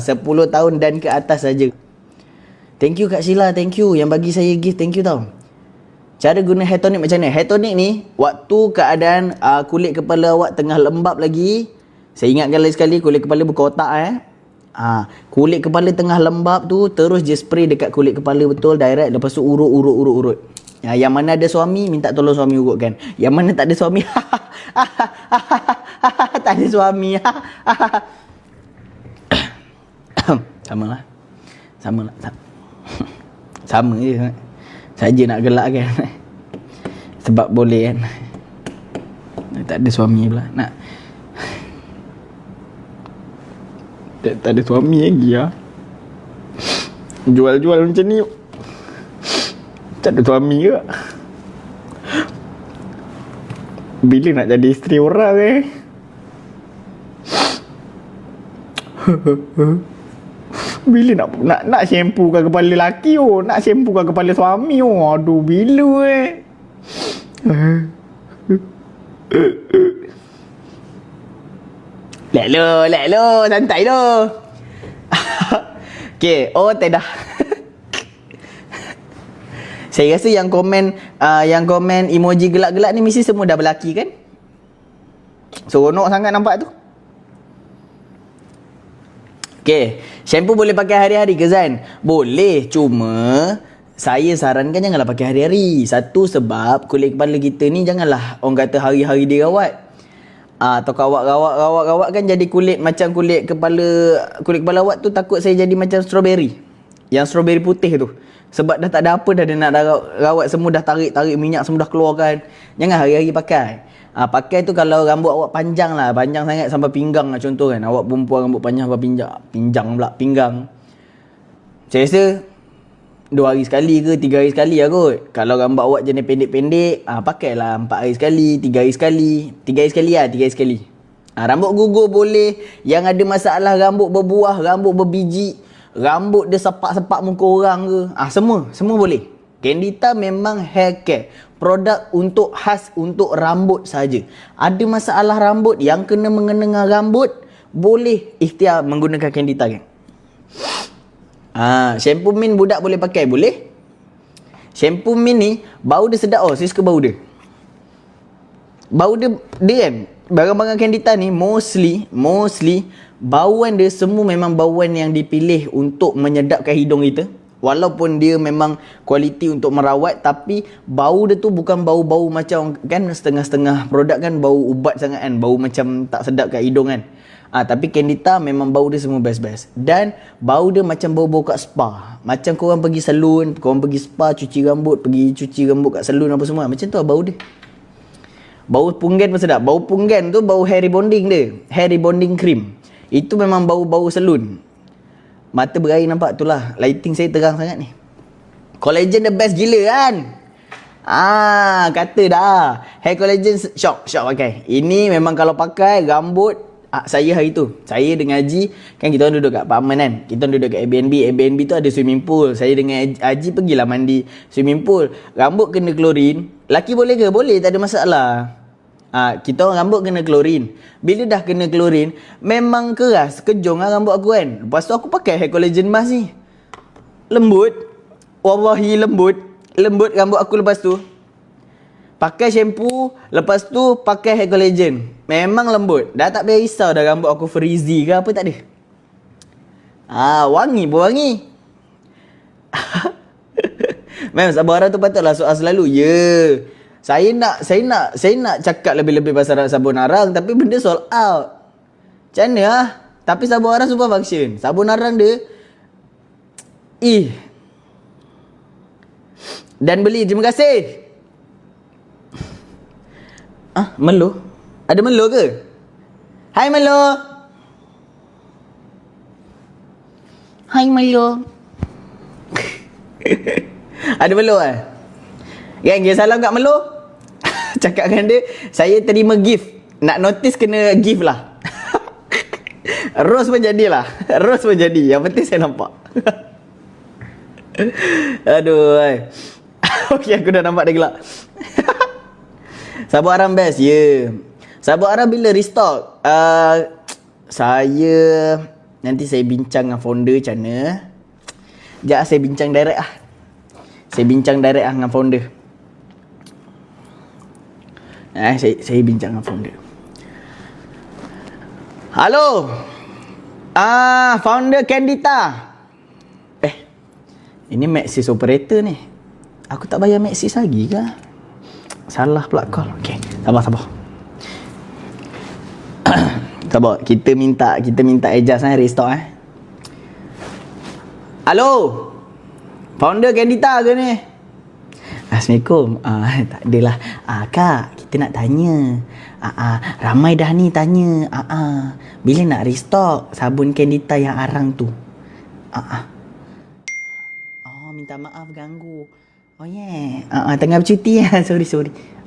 10 tahun dan ke atas saja. Thank you Kak Sheila, thank you. Yang bagi saya gift, thank you tau. Cara guna hair tonic macam mana? Hair tonic ni, waktu keadaan kulit kepala awak tengah lembab lagi. Saya ingatkan lagi sekali, kulit kepala berkotak kulit kepala tengah lembab tu, terus je spray dekat kulit kepala betul, direct. Lepas tu urut. Yang mana ada suami, minta tolong suami urutkan. Yang mana tak ada suami, tak ada suami. Sama lah. Sama je. Saja nak gelak kan. Sebab boleh kan. Tak ada suami pula. Tak ada suami lagi lah. Jual-jual macam ni. Tak ada suami ke? Bila nak jadi isteri orang Bila nak shampookan kepala lelaki nak shampookan kepala suami aduh bila Lek lo, santai lo. Okay, tak dah. Saya rasa yang komen emoji gelak-gelak ni mesti semua dah berlaki kan? Seronok sangat nampak tu. Okay, shampoo boleh pakai hari-hari ke Zan? Boleh, cuma saya sarankan janganlah pakai hari-hari. Satu, sebab kulit kepala kita ni janganlah orang kata hari-hari dirawat. Atau rawat kan jadi kulit macam kulit kepala awak tu, takut saya jadi macam strawberry. Yang strawberry putih tu. Sebab dah tak ada apa dah dia nak rawat, semua dah tarik minyak, semua dah keluarkan. Jangan hari-hari pakai. Pakai tu kalau rambut awak panjang sangat sampai pinggang lah contoh kan. Awak perempuan rambut panjang sampai pinggang. Saya rasa 2 hari sekali ke 3 hari sekali lah kot. Kalau rambut awak jenis pendek-pendek, pakailah 4 hari sekali, 3 hari sekali. 3 hari sekali. Rambut gugur boleh. Yang ada masalah rambut berbuah, rambut berbiji, rambut dia sepak-sepak muka orang ke, semua boleh. Candida memang hair care, produk khas untuk rambut saja. Ada masalah rambut yang kena mengenai rambut, boleh ikhtiar menggunakan Candida kan. Shampoo mint budak boleh pakai? Boleh. Shampoo mint ni bau dia sedap. Saya suka bau dia. Bau dia kan, barang-barang Candida ni mostly bauan dia semua memang bauan yang dipilih untuk menyedapkan hidung kita. Walaupun dia memang kualiti untuk merawat, tapi bau dia tu bukan bau-bau macam kan setengah-setengah produk kan bau ubat sangat kan, bau macam tak sedap kat hidung kan. Tapi Candida memang bau dia semua best-best. Dan bau dia macam bau-bau kat spa. Macam korang pergi salon, korang pergi spa, cuci rambut kat salon apa semua. Macam tu lah bau dia. Bau punggen pun sedap. Bau punggen tu bau hair rebonding dia. Hair rebonding cream. Itu memang bau-bau salon. Mata berair nampak tu lah. Lighting saya terang sangat ni. Collagen the best gila kan? Kata dah. Hair collagen shock pakai. Ini memang kalau pakai rambut saya hari tu. Saya dengan Haji, kan kita orang duduk kat apartment kan. Kita orang duduk kat Airbnb. Airbnb tu ada swimming pool. Saya dengan Haji pergilah mandi swimming pool. Rambut kena klorin. Laki boleh ke? Boleh, tak ada masalah. Kita orang rambut kena klorin. Bila dah kena klorin, memang keras, kejong lah rambut aku kan. Lepas tu aku pakai hair collagen mask ni. Lembut. Wallahi lembut. Lembut rambut aku lepas tu. Pakai shampoo, lepas tu pakai hair collagen. Memang lembut. Dah tak payah risau dah rambut aku frizzy ke apa, tak ada. Wangi pun wangi. Memang Sabun Arang tu patutlah soal selalu. Saya nak cakap lebih-lebih pasal Sabun Arang, tapi benda sold out. Macam mana lah? Tapi Sabun Arang super function. Sabun Arang dia dan beli. Terima kasih. Melo? Ada Melo ke? Hai Melo. Hai Melo. Ada Melo Gang, dia salam kat Melo. Cakap dengan dia, saya terima gift. Nak notice kena gift lah. Rose pun jadilah. Rose pun jadi. Yang penting saya nampak. Aduh. Okey, aku dah nampak dia gelak. Sabun Arang best. Sabun Arang bila restock? Nanti saya bincang dengan founder macam mana. Sekejap saya bincang direct lah. Saya bincang direct lah dengan founder. Saya bincang dengan founder. Halo. Founder Candita. Ini Maxis operator ni. Aku tak bayar Maxis lagi ke? Salah pula call. Okey, sabar. Sabar. Kita minta adjust restock Halo. Founder Candita ke ni? Assalamualaikum. Tak adalah. Kak, kita nak tanya. Ramai dah ni tanya. Bila nak restock sabun Candita yang arang tu? Minta maaf ganggu. Tengah bercuti ya. Sorry.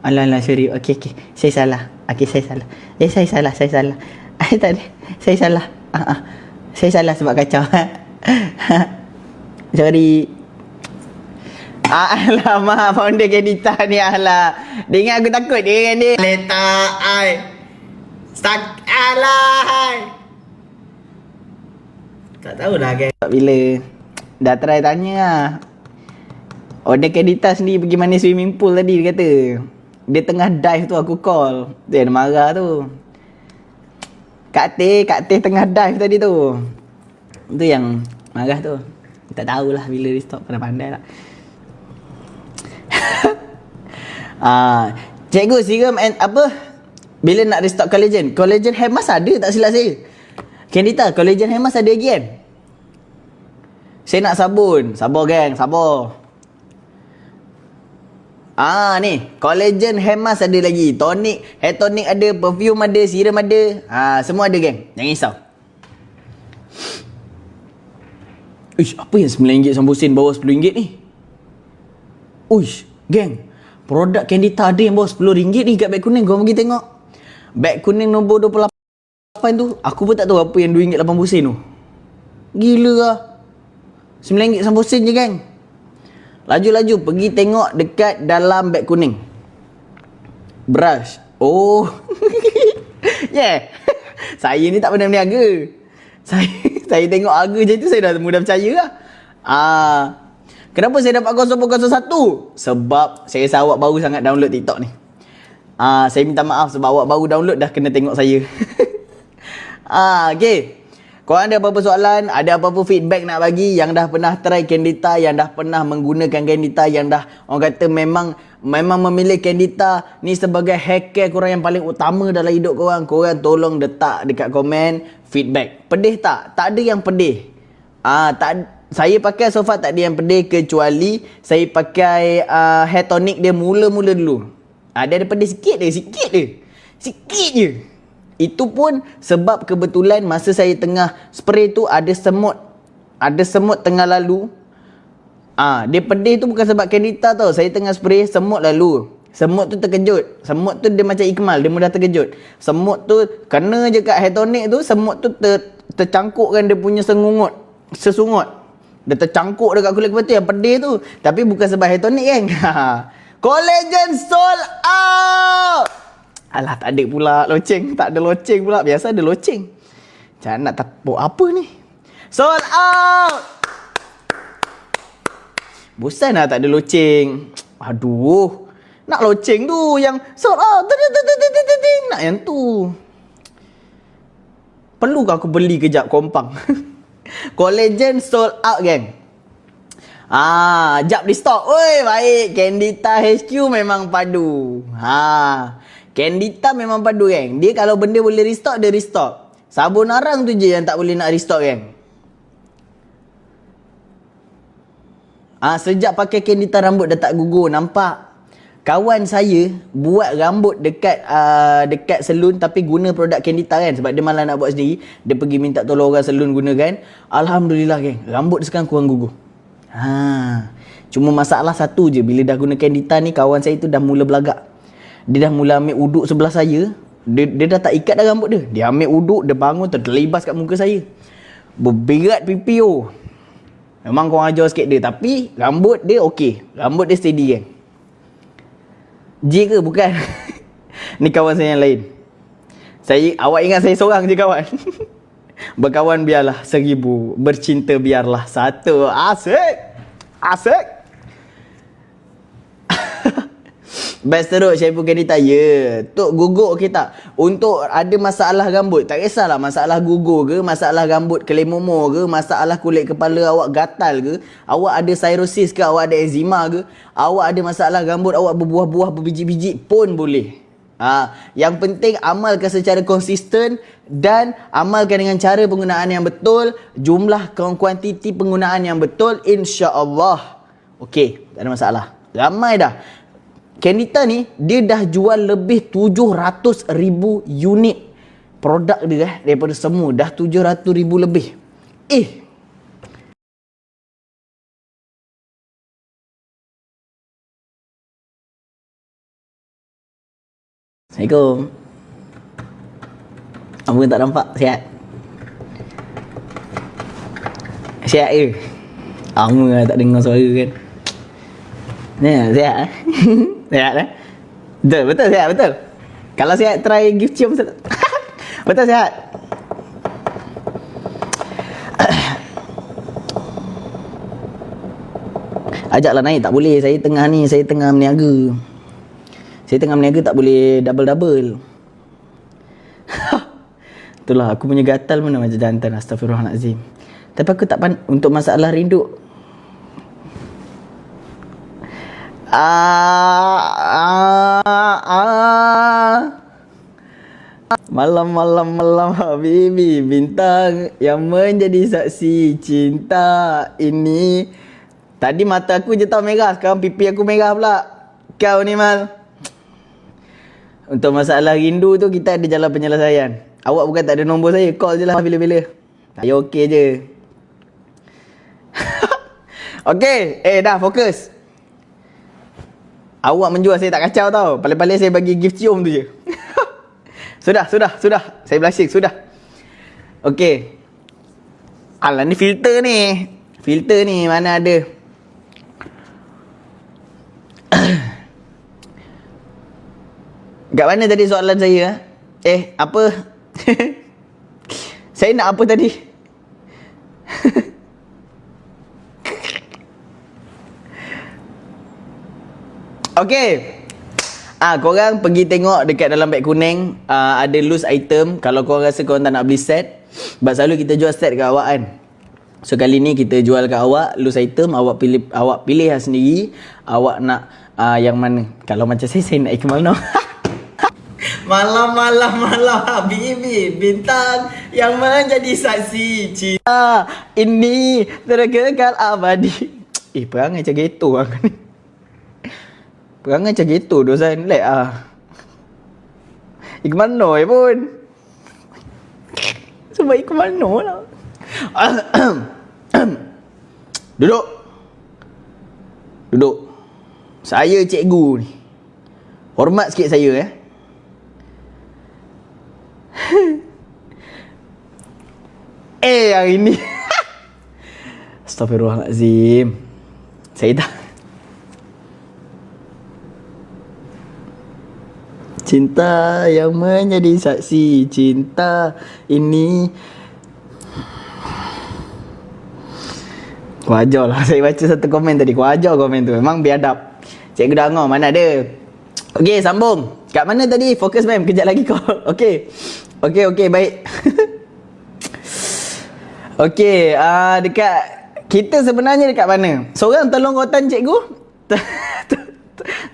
Alah, sorry. Okey. Saya salah. Saya salah. Saya salah. Tak ada. Saya salah. Saya salah sebab kacau. Sorry. Alamak, founder Candita ni dia ingat aku takut dia dengan dia. Letak tak tahulah kan. Bila dah try tanya lah. Founder Candita sendiri pergi mana swimming pool tadi, dia kata. Dia tengah dive tu aku call. Dia marah tu. Kak Teh tengah dive tadi tu. Itu yang marah tu. Tak tahulah bila restock, pandai-pandai lah. Cikgu serum and apa? Bila nak restock collagen hair mask ada tak silap saya? Candita, collagen hair mask ada lagi kan? Saya nak sabun. Sabar gang, sabar. Ni collagen hair mask ada lagi. Tonic, hair tonic ada, perfume ada, serum ada. Semua ada gang. Jangan risau. Apa yang RM9 sampai sen bawah RM10 ni? Gang, produk Candita ada yang bawah RM10 ni kat beg kuning. Korang pergi tengok. Beg kuning nombor 28 tu. Aku pun tak tahu apa yang RM2.80 tu. Gila lah. RM9 sampai sen je gang. Laju pergi tengok dekat dalam beg kuning. Brush. Saya ni tak pernah berniaga. Saya tengok harga macam tu, saya dah mudah percaya lah. Kenapa saya dapat 0.01? Sebab saya rasa awak baru sangat download TikTok ni. Saya minta maaf sebab awak baru download dah kena tengok saya. Okay. Korang ada apa-apa soalan, ada apa-apa feedback nak bagi, yang dah pernah try Candita, yang dah pernah menggunakan Candita, yang dah orang kata memang memilih Candita ni sebagai hair care korang yang paling utama dalam hidup korang, tolong letak dekat komen feedback. Pedih tak? Tak ada yang pedih. Saya pakai so far tak ada yang pedih, kecuali saya pakai hair tonic dia mula-mula dulu. Dia ada pedih sikit je. Itu pun sebab kebetulan masa saya tengah spray tu ada semut. ada semut tengah lalu. Dia pedih tu bukan sebab Candida tau. Saya tengah spray, semut lalu. Semut tu terkejut. Semut tu dia macam Ikmal, dia mudah terkejut. Semut tu kena je kat hair tonic tu, semut tu tercangkukkan dia punya sesungut. Dia tercangkuk dekat kulit kepala tu yang pedih tu. Tapi bukan sebab hair tonic kan. Collagen sold out. Alah, tak ada pula loceng. Tak ada loceng pula. Biasa ada loceng. Macam nak tepuk apa ni? Sold out. Bosan lah tak ada loceng. Aduh. Nak loceng tu yang sold out. Nak yang tu. Perlu ke aku beli kejap kompang? Collagen sold out, geng. Jap di stok. Oi, baik. Candida HQ memang padu. Candida memang padu, geng. Dia kalau benda boleh restock, dia restock. Sabun arang tu je yang tak boleh nak restock, geng. Sejak pakai Candida rambut dah tak gugur. Nampak? Kawan saya buat rambut dekat salon tapi guna produk Candida kan. Sebab dia malah nak buat sendiri. Dia pergi minta tolong orang salon gunakan. Alhamdulillah, geng. Rambut dia sekarang kurang gugur. Cuma masalah satu je. Bila dah guna Candida ni, kawan saya tu dah mula belagak. Dia dah mula ambil uduk sebelah saya. Dia dah tak ikat dah rambut dia. Dia ambil uduk, dia bangun, terlibas kat muka saya. Berberat PPO. Memang korang ajar sikit dia. Tapi rambut dia okey. Rambut dia steady, kan. J ke bukan? Ni kawan saya yang lain. Awak ingat saya seorang je kawan. Berkawan biarlah 1000. Bercinta biarlah 1. Asyik. Best teruk shampoo Candida. Tok gugur okey tak? Untuk ada masalah rambut, tak kisahlah masalah gugur ke, masalah rambut kelemomo ke, masalah kulit kepala awak gatal ke, awak ada cirrhosis ke, awak ada eczema ke, awak ada masalah rambut awak berbuah-buah, berbiji-biji pun boleh. Yang penting amalkan secara konsisten dan amalkan dengan cara penggunaan yang betul, jumlah kuantiti penggunaan yang betul, insya-Allah. Okey, tak ada masalah. Ramai dah. Candida ni dia dah jual lebih 700,000 unit produk dia daripada semua. Dah 700,000 lebih. Assalamualaikum. Apa tak nampak? Sihat? Sihat ke? Lama tak dengar suara kan? Sihat? Sihat eh? Betul sihat, betul. Kalau sihat, try give cium. Betul sihat? Ajaklah naik, tak boleh. Saya tengah meniaga. Tak boleh double-double. Itulah, aku punya gatal mana macam jantan. Astaghfirullahaladzim. Tapi aku tak untuk masalah rindu. Malam Habibi, bintang yang menjadi saksi cinta ini. Tadi mata aku je tau merah, sekarang pipi aku merah pula. Kau ni Mal. Untuk masalah rindu tu kita ada jalan penyelesaian. Awak bukan tak ada nombor saya, call je lah bila-bila. Saya okey je. Okey, dah fokus. Awak menjual, saya tak kacau tau. Paling-paling saya bagi gift cium tu je. Sudah. Saya blushing, sudah. Okey. Alah, ni filter ni. Filter ni mana ada. Kat mana tadi soalan saya? Apa? Saya nak apa tadi? Okey. Korang pergi tengok dekat dalam beg kuning, ada loose item. Kalau korang rasa korang tak nak beli set, sebab selalu kita jual set kat awak kan. So kali ni kita jual kat awak loose item. Awak pilih lah sendiri. Awak nak yang mana. Kalau macam saya nak Ikmal no. Malam Habibi, bintang yang menjadi saksi cinta ini terkekal abadi. Perangai macam ghetto lah ni. Perangai macam ghetto dosa ni Ikmal no pun. Sebab Ikmal no lah. Duduk. Duduk. Saya cikgu ni. Hormat sikit saya hari ni. Astaghfirullahalazim. Saya tak. Cinta yang menjadi saksi cinta ini. Kau ajar lah. Saya baca satu komen tadi. Kau ajar komen tu. Memang biadab. Cikgu dah ngomong. Mana ada. Okey, sambung. Kat mana tadi? Fokus ma'am. Kejap lagi kau. Okey. Okey, baik. Okey, dekat kita sebenarnya dekat mana? Seorang tolong rotan cikgu.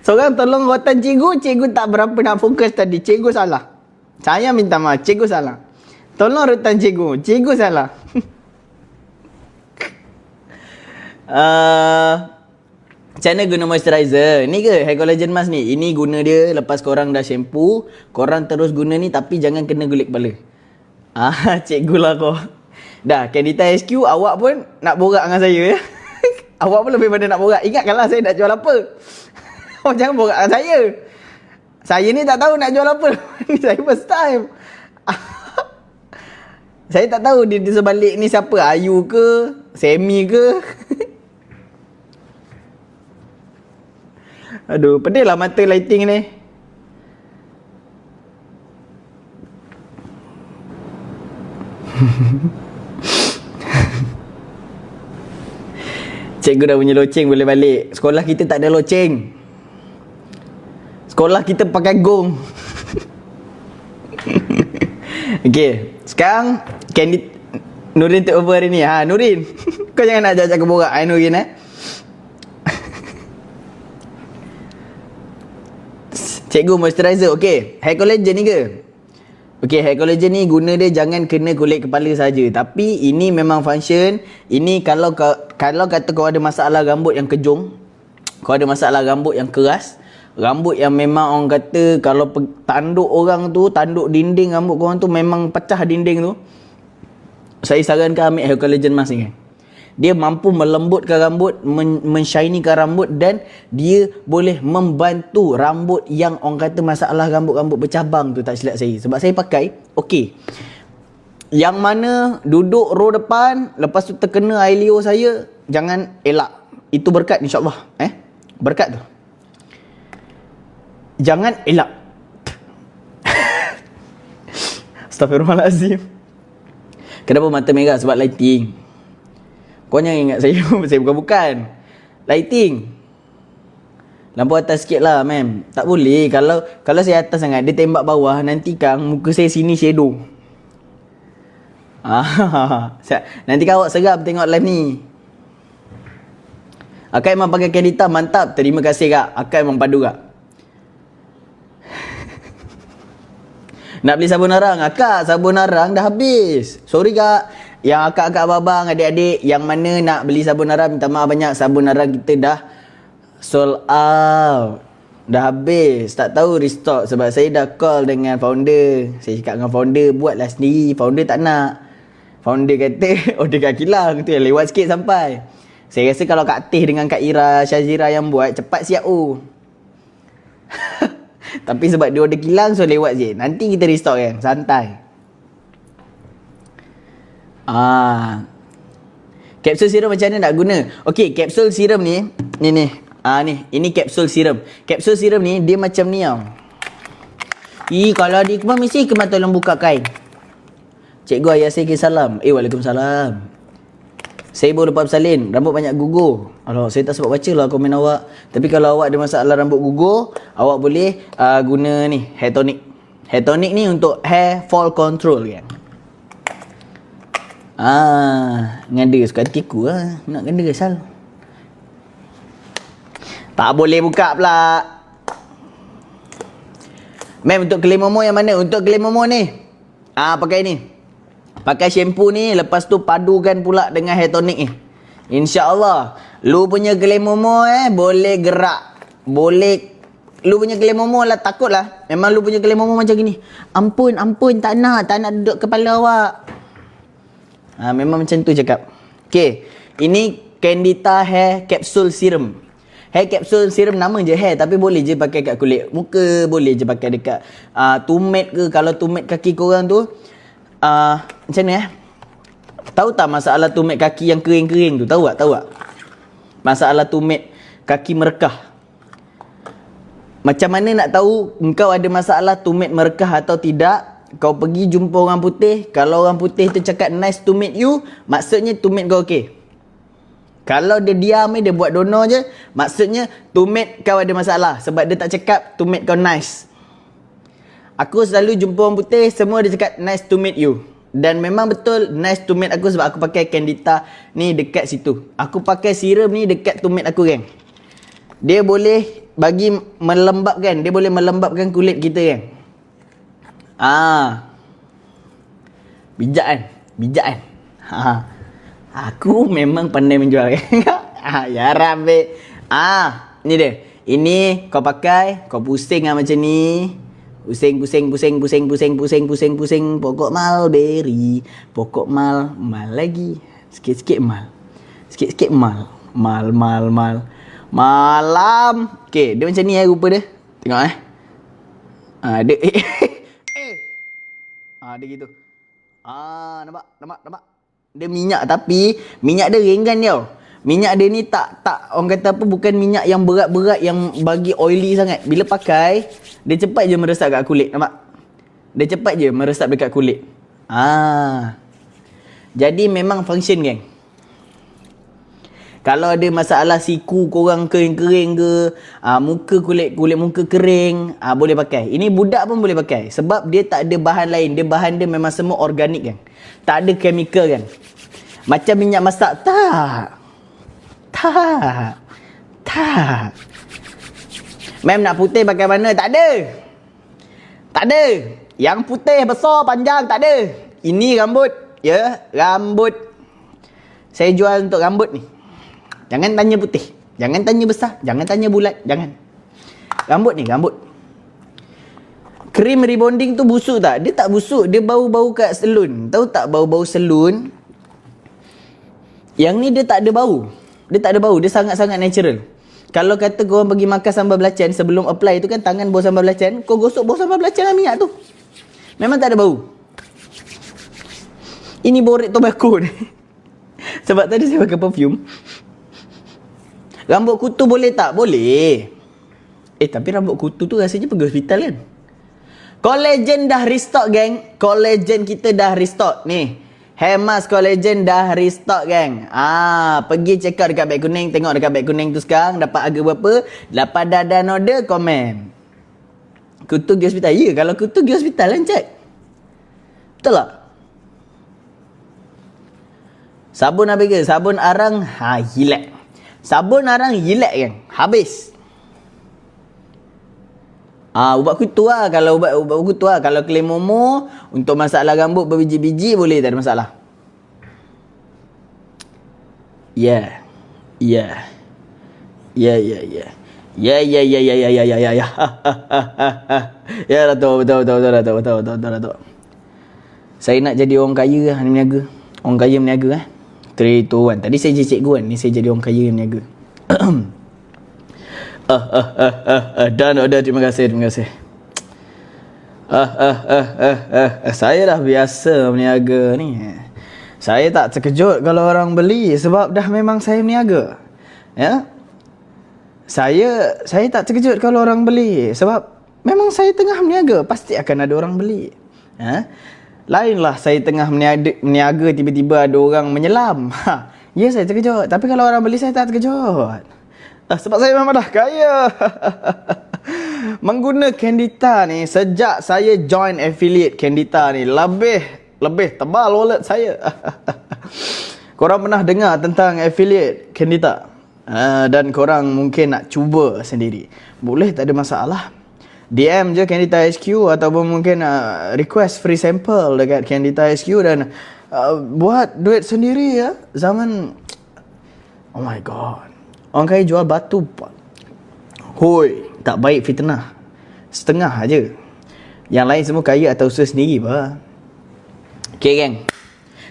Seorang tolong rotan cikgu. Cikgu tak berapa nak fokus tadi. Cikgu salah. Saya minta maaf. Cikgu salah. Tolong rotan cikgu. Cikgu salah. Macam mana guna moisturizer? Ni ke hair collagen mask ni? Ini guna dia lepas korang dah shampoo. Korang terus guna ni tapi jangan kena gulik kepala. Cikgu lah kau. Dah, Candita SQ, awak pun nak borak dengan saya. Awak pun lebih pada nak borak. Ingatkanlah saya nak jual apa. Awak jangan borak dengan saya. Saya ni tak tahu nak jual apa. Ni saya first time. Saya tak tahu di sebalik ni siapa. Ayu ke? Semi ke? Aduh, pedih lah mata lighting ni. Cikgu dah punya loceng boleh balik. Sekolah kita tak ada loceng. Sekolah kita pakai gong. Okey, sekarang Nurin take over hari ni. Nurin. Kau jangan nak ajak aku borak. Nurin Cikgu moisturizer. Okey, hair collagen ni ke? Okey, hair collagen ni guna dia jangan kena kulit kepala saja. Tapi ini memang function. Ini kalau kata kau ada masalah rambut yang kejung, kau ada masalah rambut yang keras, rambut yang memang orang kata kalau tanduk orang tu, tanduk dinding rambut korang tu memang pecah dinding tu, saya sarankan ambil hair collagen mask ni. Dia mampu melembutkan rambut, menshinykan rambut, dan dia boleh membantu rambut yang orang kata masalah rambut-rambut bercabang tu, tak silap saya. Sebab saya pakai, okey, yang mana duduk row depan, lepas tu terkena air liur saya, jangan elak. Itu berkat insyaAllah. Berkat tu. Jangan elak. Astaghfirullahalazim. Kenapa mata merah? Sebab lighting. Kau jangan ingat saya. Saya bukan-bukan. Lighting. Lampu atas sikit lah, ma'am. Tak boleh. Kalau saya atas sangat, dia tembak bawah, nanti kan muka saya sini shadow. Nanti kan awak seram tengok live ni. Akak memang pakai Candita, mantap. Terima kasih kak. Akak memang padu kak. Nak beli sabun arang? Akak, sabun arang dah habis. Sorry kak. Yang akak-akak, abang, adik-adik yang mana nak beli sabun arang, minta maaf banyak. Sabun arang kita dah sold out. Dah habis. Tak tahu restock sebab saya dah call dengan founder. Saya cakap dengan founder, buatlah sendiri. Founder tak nak. Founder kata, order kat kilang. Tu yang lewat sikit sampai. Saya rasa kalau Kak Teh dengan Kak Ira, Syazira yang buat, cepat siap Tapi sebab dia order kilang, so lewat je. Nanti kita restock kan. Santai. Kapsul serum macam mana nak guna? Okey, kapsul serum ni, ni. Ini kapsul serum. Kapsul serum ni dia macam ni tau. Kalau di kemah mesti kemah tolong buka kain. Cikgu ayah saya salam. Waalaikumsalam. Saya baru lepas bersalin, rambut banyak gugur. Alah, saya tak sempat baca lah komen awak. Tapi kalau awak ada masalah rambut gugur, awak boleh guna ni, hair tonic. Hair tonic ni untuk hair fall control kan. Ngada suka hati aku lah. Nak ganda sal. Tak boleh buka pula. Ma'am, untuk clay momo yang mana? Untuk clay momo ni, pakai ni. Pakai shampoo ni, lepas tu padukan pula dengan hair tonic ni. InsyaAllah lu punya clay momo boleh gerak. Boleh. Lu punya clay momo lah, takut lah. Memang lu punya clay momo macam gini. Ampun, tak nak duduk kepala awak. Memang macam tu cakap. Okay, ini Candida Hair Capsule Serum. Hair Capsule Serum nama je hair, tapi boleh je pakai kat kulit muka, boleh je pakai dekat tumit ke. Kalau tumit kaki korang tu macam ni tahu tak masalah tumit kaki yang kering-kering tu? Tahu tak? Masalah tumit kaki merekah. Macam mana nak tahu engkau ada masalah tumit merekah atau tidak? Kau pergi jumpa orang putih. Kalau orang putih tu cakap nice to meet you, maksudnya tumit kau okey. Kalau dia diam dia buat donor je, maksudnya tumit kau ada masalah. Sebab dia tak cakap tumit kau nice. Aku selalu jumpa orang putih, semua dia cakap nice to meet you. Dan memang betul nice to meet aku sebab aku pakai Candida ni dekat situ. Aku pakai serum ni dekat tumit aku kan. Dia boleh bagi melembabkan, dia boleh melembabkan kulit kita kan. Bijak kan? Aku memang pandai menjual kan. Ya Rabbi. Ni dia. Ini kau pakai, kau pusing macam ni. Pusing. Pokok mulberry. Pokok mal lagi. Sikit-sikit mal. Mal. Malam. Okey, dia macam ni rupa dia. Tengok dia dia gitu. Nampak. Dia minyak tapi minyak dia ringan tau. Minyak dia ni tak orang kata apa, bukan minyak yang berat-berat yang bagi oily sangat. Bila pakai, dia cepat je meresap kat kulit. Nampak? Dia cepat je meresap dekat kulit. Jadi memang function geng. Kalau ada masalah siku korang kering-kering ke, kulit muka kering, boleh pakai. Ini budak pun boleh pakai sebab dia tak ada bahan lain. Bahan dia memang semua organik kan. Tak ada chemical kan. Macam minyak masak tak. Mem nak putih pakai mana? Tak ada. Yang putih besar panjang tak ada. Ini rambut. Ya, rambut. Saya jual untuk rambut ni. Jangan tanya putih. Jangan tanya besar. Jangan tanya bulat. Jangan. Rambut ni, rambut. Krim rebonding tu busuk tak? Dia tak busuk. Dia bau-bau kat salon. Tahu tak bau-bau salon? Yang ni dia tak ada bau. Dia sangat-sangat natural. Kalau kata korang pergi makan sambal belacan, sebelum apply tu kan tangan bau sambal belacan, kau gosok bau sambal belacan lah minyak tu. Memang tak ada bau. Ini borek tobacco ni. Sebab tadi saya pakai perfume. Rambut kutu boleh tak? Boleh. Tapi rambut kutu tu rasanya pergi hospital kan? Collagen dah restock geng. Collagen kita dah restock. Ni. Hair mask collagen dah restock geng. Pergi check out dekat beg kuning. Tengok dekat beg kuning tu sekarang. Dapat harga berapa? Dapat dan order, komen. Kutu pergi hospital. Ya, kalau kutu pergi hospital kan cek. Betul tak? Sabun apa ke? Sabun arang. Hilak. Sabun arang hilak kan? Habis. Ubat kutu lah. Kalau ubat kutu lah. Kalau claim Momo untuk masalah rambut berbiji-biji boleh, tak ada masalah. Ya. Ya, Dato'. Saya nak jadi orang kaya lah, meniaga. Orang kaya meniaga 3, 2, 1. Tadi saya je cikgu kan. Ni saya jadi orang kaya meniaga. Dan order, terima kasih. Saya dah biasa meniaga ni. Saya tak terkejut kalau orang beli sebab dah memang saya meniaga. Ya. Saya tak terkejut kalau orang beli sebab memang saya tengah meniaga, pasti akan ada orang beli. Lainlah saya tengah meniaga tiba-tiba ada orang menyelam. Ya, saya terkejut. Tapi kalau orang beli saya tak terkejut. Sebab saya memang dah kaya. Mengguna Candida ni, sejak saya join affiliate Candida ni, lebih tebal wallet saya. Korang pernah dengar tentang affiliate Candida? Dan korang mungkin nak cuba sendiri. Boleh, tak ada masalah. DM je Candida HQ ataupun mungkin request free sample dekat Candida HQ dan buat duit sendiri ya. Zaman, oh my god, orang kaya jual batu. Hoi, tak baik fitnah. Setengah aja. Yang lain semua kaya atau usaha sendiri bah. Okay geng,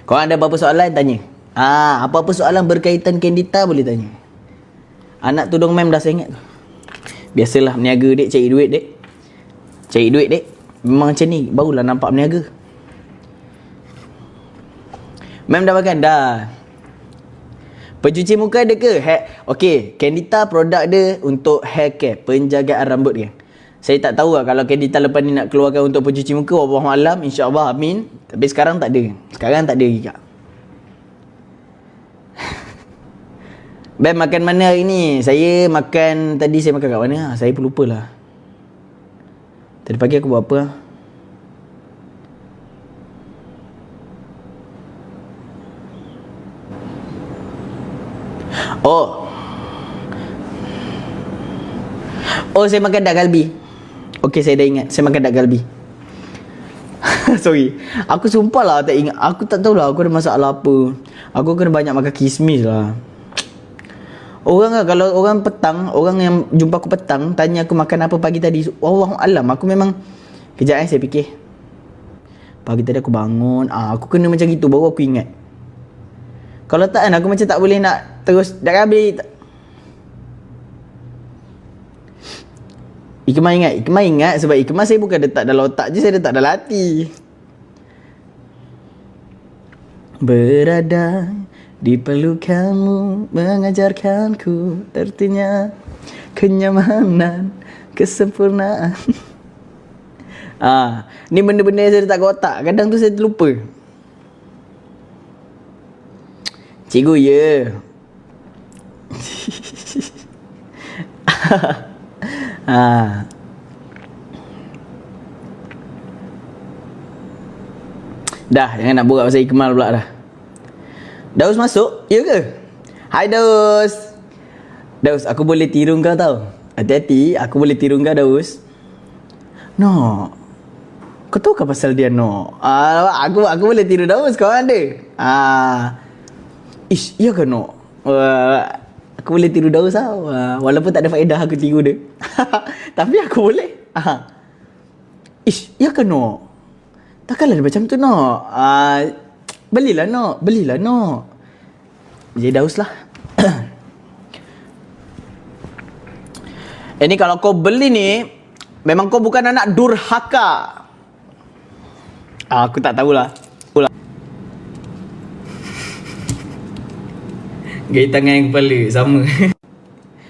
korang ada apa-apa soalan tanya. Apa-apa soalan berkaitan Candita boleh tanya. Anak tudung mem dah saya ingat tu. Biasalah berniaga dek, cari duit dek. Cari duit dek. Memang macam ni barulah nampak berniaga. Mem dah makan dah. Pencuci muka ada ke? Okey, Candita produk dia untuk hair care, penjagaan rambut kan. Saya tak tahu lah kalau Candita lepas ni nak keluarkan untuk pencuci muka, wallahu alam, insya-Allah amin. Tapi sekarang tak ada. Sekarang tak ada lagi kak. Ben makan mana hari ni? Saya makan, tadi saya makan kat mana? Saya pun lupa lah. Tadi pagi aku buat apa? Oh, saya makan dak galbi. Okey, saya dah ingat. Saya makan dak galbi. Sorry. Aku sumpah lah tak ingat. Aku tak tahulah aku ada masalah apa. Aku kena banyak makan kismis lah. Orang lah, kalau orang petang, orang yang jumpa aku petang, tanya aku makan apa pagi tadi. Wallahu alam, aku memang kejap saya fikir. Pagi tadi aku bangun, aku kena macam gitu baru aku ingat. Kalau tak kan aku macam tak boleh nak terus dak habis. Ikmah ingat sebab Ikmah saya bukan letak dalam otak je, saya letak dalam hati. Berada di pelukanmu mengajarkanku artinya kenyamanan, kesempurnaan. Ni benda-benda yang saya letak ke otak. Kadang tu saya terlupa. Cikgu ya. Dah, jangan nak borak pasal Ikmal pula dah. Daus masuk? Ya ke? Hai Daus. Daus, aku boleh tiru kau tau. Hati-hati, aku boleh tiru kau Daus. No. Kau tahu ke pasal dia no? Aku boleh tiru Daus, kau ada. Ish, ya ke no? Aku boleh tiru Daus tau. Walaupun tak ada faedah aku tiru dia. Tapi aku boleh. Ish, ya ke no? Takkanlah dia macam tu no. Belilah no. Jadi Daus lah. Ini kalau kau beli ni, memang kau bukan anak durhaka. Aku tak tahulah. Gaya tangan yang kepala sama.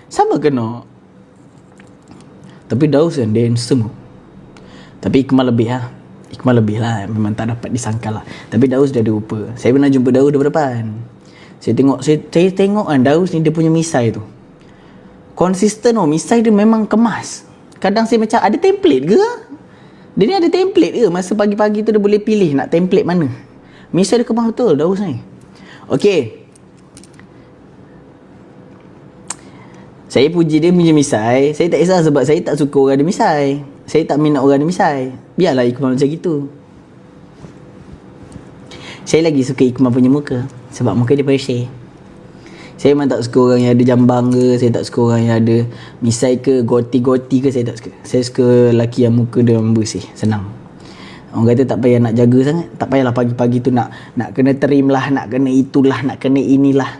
Sama ke no? Tapi Daus kan dia handsome. Tapi Ikmal lebih lah. Ikmal lebih lah. Memang tak dapat disangkal lah. Tapi Daus dia ada rupa. Saya pernah jumpa Daus daripada depan. Saya tengok kan Daus ni dia punya misai tu. Konsisten misai dia memang kemas. Kadang saya macam ada template ke? Dia ni ada template ke? Masa pagi-pagi tu dia boleh pilih nak template mana. Misai dia kemas betul Daus ni. Okey. Saya puji dia punya misai. Saya tak kisah sebab saya tak suka orang ada misai. Saya tak minat orang ada misai. Biarlah Ikmal macam gitu. Saya lagi suka Ikmal punya muka. Sebab muka dia bersih. Saya memang tak suka orang yang ada jambang ke. Saya tak suka orang yang ada misai ke, goti-goti ke. Saya tak suka. Saya suka lelaki yang muka dia bersih. Senang. Orang kata tak payah nak jaga sangat. Tak payahlah pagi-pagi tu nak kena trim lah, nak kena itulah, nak kena inilah.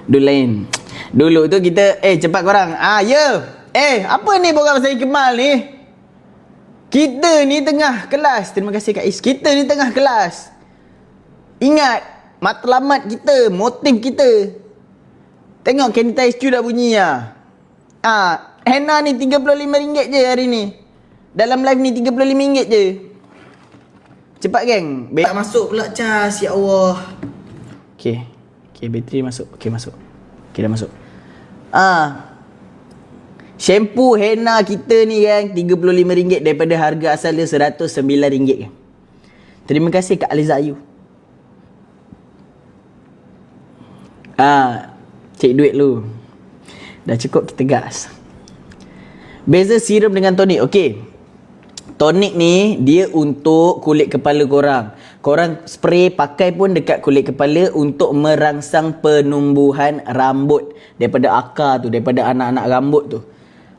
Dulu lain. Dulu tu kita cepat korang. Ya. Apa ni borak pasal Ikmal ni? Kita ni tengah kelas. Terima kasih Kak Is. Kita ni tengah kelas. Ingat matlamat kita, motif kita. Tengok Candita SQ dah bunyi lah. Henna ni RM35 je hari ni. Dalam live ni RM35 je. Cepat geng. Tak masuk pula cas, ya Allah. Okay, bateri masuk. Okay, masuk. Okay, dah masuk. Shampoo henna kita ni kan RM35 daripada harga asal dia RM109 kan. Terima kasih Kak Aliza Ayu. Cek duit lu. Dah cukup kita gas. Beza serum dengan tonik. Okey. Tonik ni dia untuk kulit kepala korang. Korang spray pakai pun dekat kulit kepala untuk merangsang penumbuhan rambut daripada akar tu, daripada anak-anak rambut tu.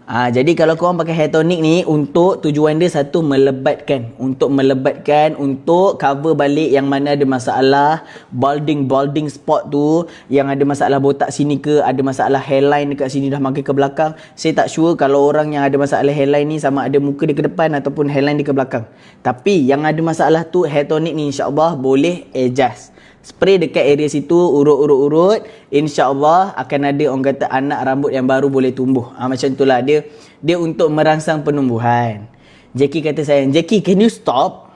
Jadi kalau korang pakai hair tonic ni, untuk tujuan dia satu, melebatkan. Untuk melebatkan, untuk cover balik yang mana ada masalah balding spot tu, yang ada masalah botak sini ke, ada masalah hairline dekat sini dah makin ke belakang. Saya tak sure kalau orang yang ada masalah hairline ni sama ada muka dia ke depan ataupun hairline dia ke belakang. Tapi yang ada masalah tu, hair tonic ni insya-Allah boleh adjust. Spray dekat area situ, urut-urut-urut, insya-Allah akan ada orang kata anak rambut yang baru boleh tumbuh. Macam itulah dia untuk merangsang penumbuhan. Jackie kata saya, "Jackie, can you stop?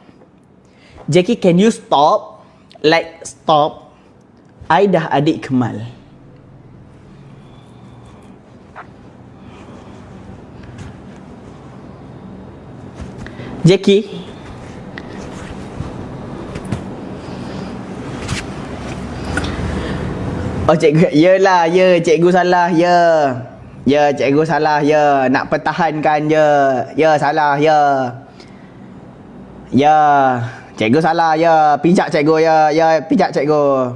Jackie, can you stop? Like stop. I dah adik Kemal." Jackie, oh cikgu, yelah, ya cikgu salah, ya. Ya cikgu salah, ya. Nak pertahankan, ya. Ya salah, ya. Ya, cikgu salah, ya. Pijak cikgu, ya. Ya, pijak cikgu.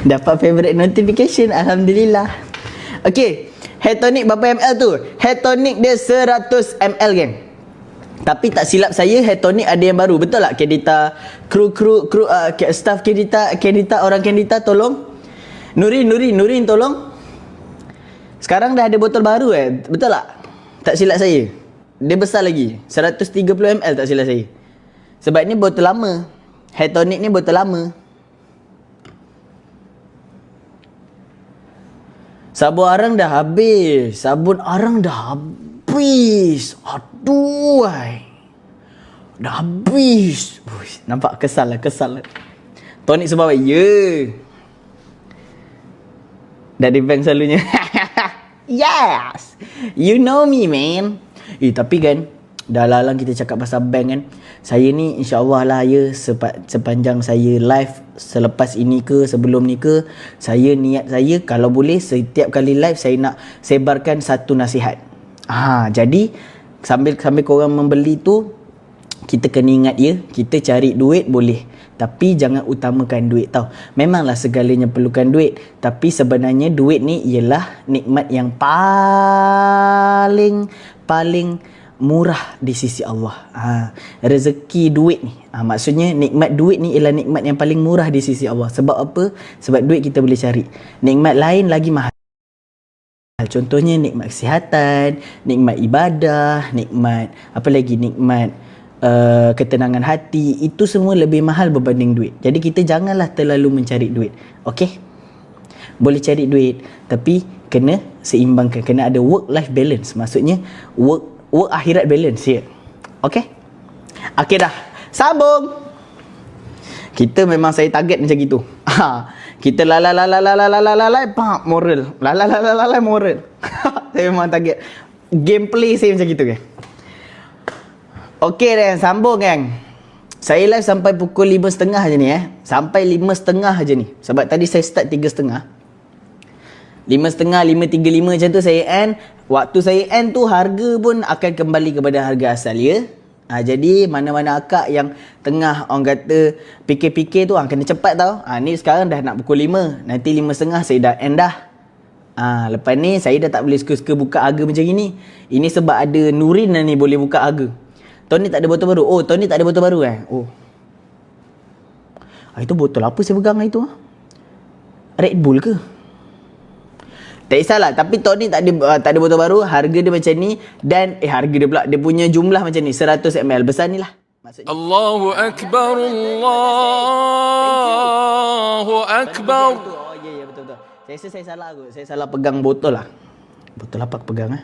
Dapat favorite notification, alhamdulillah. Okey. Hair tonic berapa ml tu? Hair tonic dia 100 ml geng. Tapi tak silap saya, hair tonic ada yang baru. Betul tak Kendita? Kru staff Kendita, orang Kendita tolong. Nurin tolong. Sekarang dah ada botol baru betul tak? Tak silap saya. Dia besar lagi. 130 ml tak silap saya. Sebab ni botol lama. Hair tonic ni botol lama. Sabun arang dah habis. Aduh. Dah habis. Uish, nampak kesal lah. Tonic sebab ya. Dari bank selalunya. Yes. You know me, man. Tapi kan, dah lalang kita cakap pasal bank kan. Saya ni insya-Allah lah ya, sepanjang saya live selepas ini ke sebelum ni ke, saya niat saya kalau boleh setiap kali live saya nak sebarkan satu nasihat. Jadi sambil korang membeli tu, kita kena ingat ya, kita cari duit boleh, tapi jangan utamakan duit tau. Memanglah segalanya perlukan duit, tapi sebenarnya duit ni ialah nikmat yang paling murah di sisi Allah. Rezeki duit ni, maksudnya nikmat duit ni ialah nikmat yang paling murah di sisi Allah. Sebab apa? Sebab duit kita boleh cari. Nikmat lain lagi mahal. Contohnya nikmat kesihatan, nikmat ibadah, nikmat apa lagi? Nikmat ketenangan hati. Itu semua lebih mahal berbanding duit. Jadi kita janganlah terlalu mencari duit. Okey? Boleh cari duit, tapi kena seimbangkan. Kena ada work-life balance. Maksudnya work akhirat balance ya. Okey dah. Sambung. Kita memang saya target macam gitu. Kita pak moral. Moral. Saya memang target. Gameplay saya macam gitu kan. Okey dah, sambung kan. Saya live sampai pukul 5.30 je ni Sampai 5.30 je ni. Sebab tadi saya start 3.30. 5.30, 5.35 macam tu saya end. Waktu saya end tu harga pun akan kembali kepada harga asal ya. Jadi mana-mana akak yang tengah orang kata fikir-fikir tu kena cepat tau. Ni sekarang dah nak pukul 5. Nanti 5.30 saya dah end dah. Lepas ni saya dah tak boleh suka-suka buka harga macam ini. Ini sebab ada Nurin ni boleh buka harga. Tahun ni tak ada botol baru. Tahun ni tak ada botol baru itu botol apa saya pegang itu? Red Bull ke? Tak kisahlah, tapi tahun ni tak ada botol baru, harga dia macam ni dan harga dia pula, dia punya jumlah macam ni, 100 ml, besar ni lah. Maksudnya Allahu Akbar, Allahu Akbar. Ya betul. Saya rasa saya salah kot, saya salah pegang botol lah. Botol apa aku pegang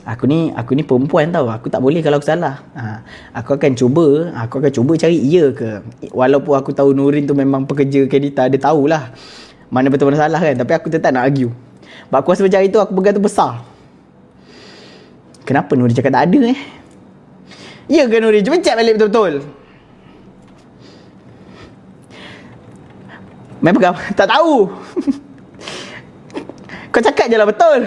Aku ni perempuan tau, aku tak boleh kalau aku salah. Aku akan cuba cari ya ke. Walaupun aku tahu Nurin tu memang pekerja Kendita, dia tahulah mana betul mana salah kan. Tapi aku tetap nak argue. Sebab aku rasa macam itu aku pegang tu besar. Kenapa Nurin cakap tak ada Ya ke Nurin? Cuba check balik betul-betul. Main pegang? Tak tahu. Kau cakap je lah betul.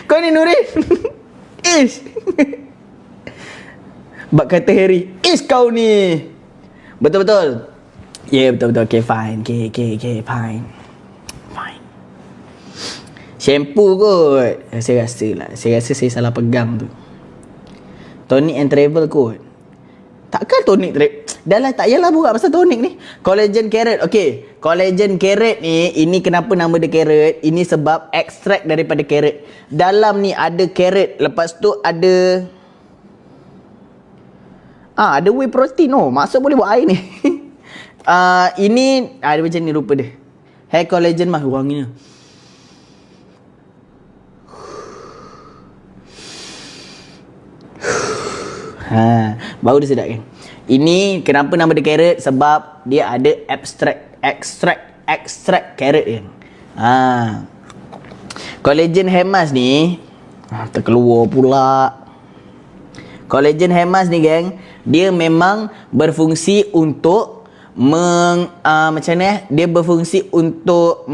Kau ni Nurin. Ish. Bak kata Harry, kau ni. Betul-betul. Ya, yeah, betul-betul. Okay, fine. Okay, fine. Shampoo kot. Saya rasa saya salah pegang tu. Tonic and travel kot. Takkan tonic dah lah, tak yalah buat pasal tonic ni. Collagen carrot. Okay, collagen carrot ni, ini kenapa nama dia carrot? Ini sebab ekstrak daripada carrot. Dalam ni ada carrot, lepas tu ada ada whey protein. Maksud boleh buat air ni. Ini dia macam ni rupa dia. Hair collagen mah wanginya. Baru dia sedap kan. Ini kenapa nama dia carrot? Sebab dia ada ekstrak carrot kan. Collagen hair mask ni terkeluar pula. Collagen hair mask ni geng, dia memang berfungsi untuk macam ni dia berfungsi untuk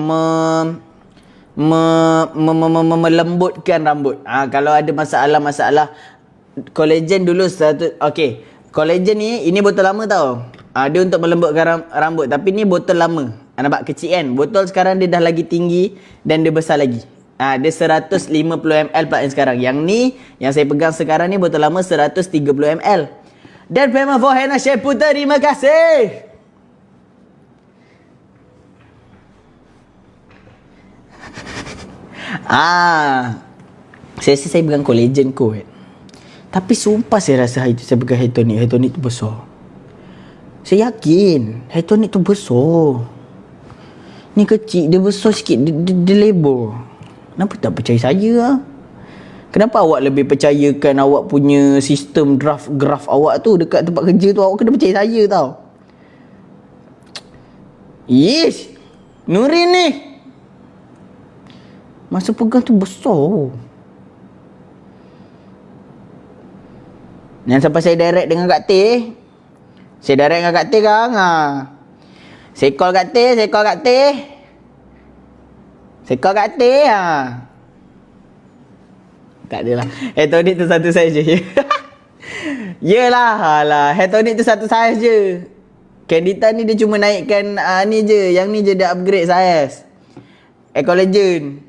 melembutkan rambut. Kalau ada masalah collagen dulu satu. Okay, collagen ni, ini botol lama tau. Dia untuk melembutkan rambut. Tapi ni botol lama. Nampak kecil kan? Botol sekarang dia dah lagi tinggi dan dia besar lagi. Dia 150 ml pula yang sekarang. Yang ni, yang saya pegang sekarang ni botol lama 130 ml. Dan memang for henna shampoo, terima kasih. Saya rasa saya pegang collagen kot. Tapi sumpah saya rasa saya pegang hair tonic. Hair tonic tu besar. Saya yakin hair tonic tu besar. Ni kecil, dia besar sikit. Dia lebar. Kenapa tak percaya saya lah? Kenapa awak lebih percayakan awak punya sistem graf awak tu dekat tempat kerja tu? Awak kena percaya saya tau. Ish, Nurin ni masa pegang tu besar. Yang sampai saya direct dengan Kak T. Saya direct dengan Kak T kan. Saya call Kak T. Tak adalah. Hair tonic tu satu saiz je. Yelah, hair tonic tu satu saiz je. Candita ni dia cuma naikkan ni je. Yang ni je dia upgrade saiz. Collagen.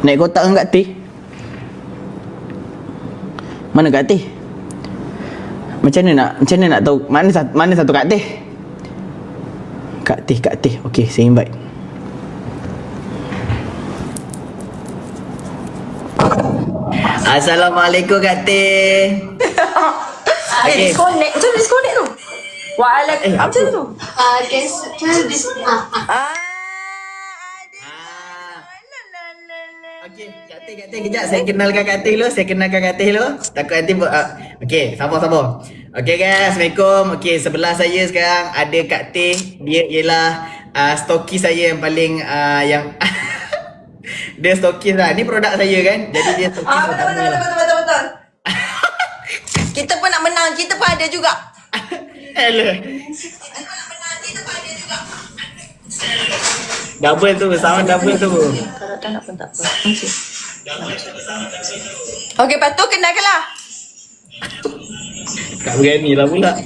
Naik kotak dengan Kak T. Mana Kak T? Macam mana nak tahu mana satu Kak T? Kak T. Okey, saya invite. Assalamualaikum Kak T. Okay. Disconnect. Macam mana disconnect tu? Waalaikumsalam. Macam tu? Okey, Kak T, kejap. Saya kenalkan Kak T dulu. Takut nanti okey, sabar. Okey guys, Assalamualaikum. Okey, sebelah saya sekarang ada Kak T. Dia ialah stokis saya yang paling yang dia stokis lah. Ni produk saya kan. Jadi dia stokis Betul. Kita pun nak menang. Kita pun ada juga. Hello. Double tu, sound double tu. Kalau tak nak pun tak apa. Okey, lepas tu kenalkanlah. Tak berani lah pula.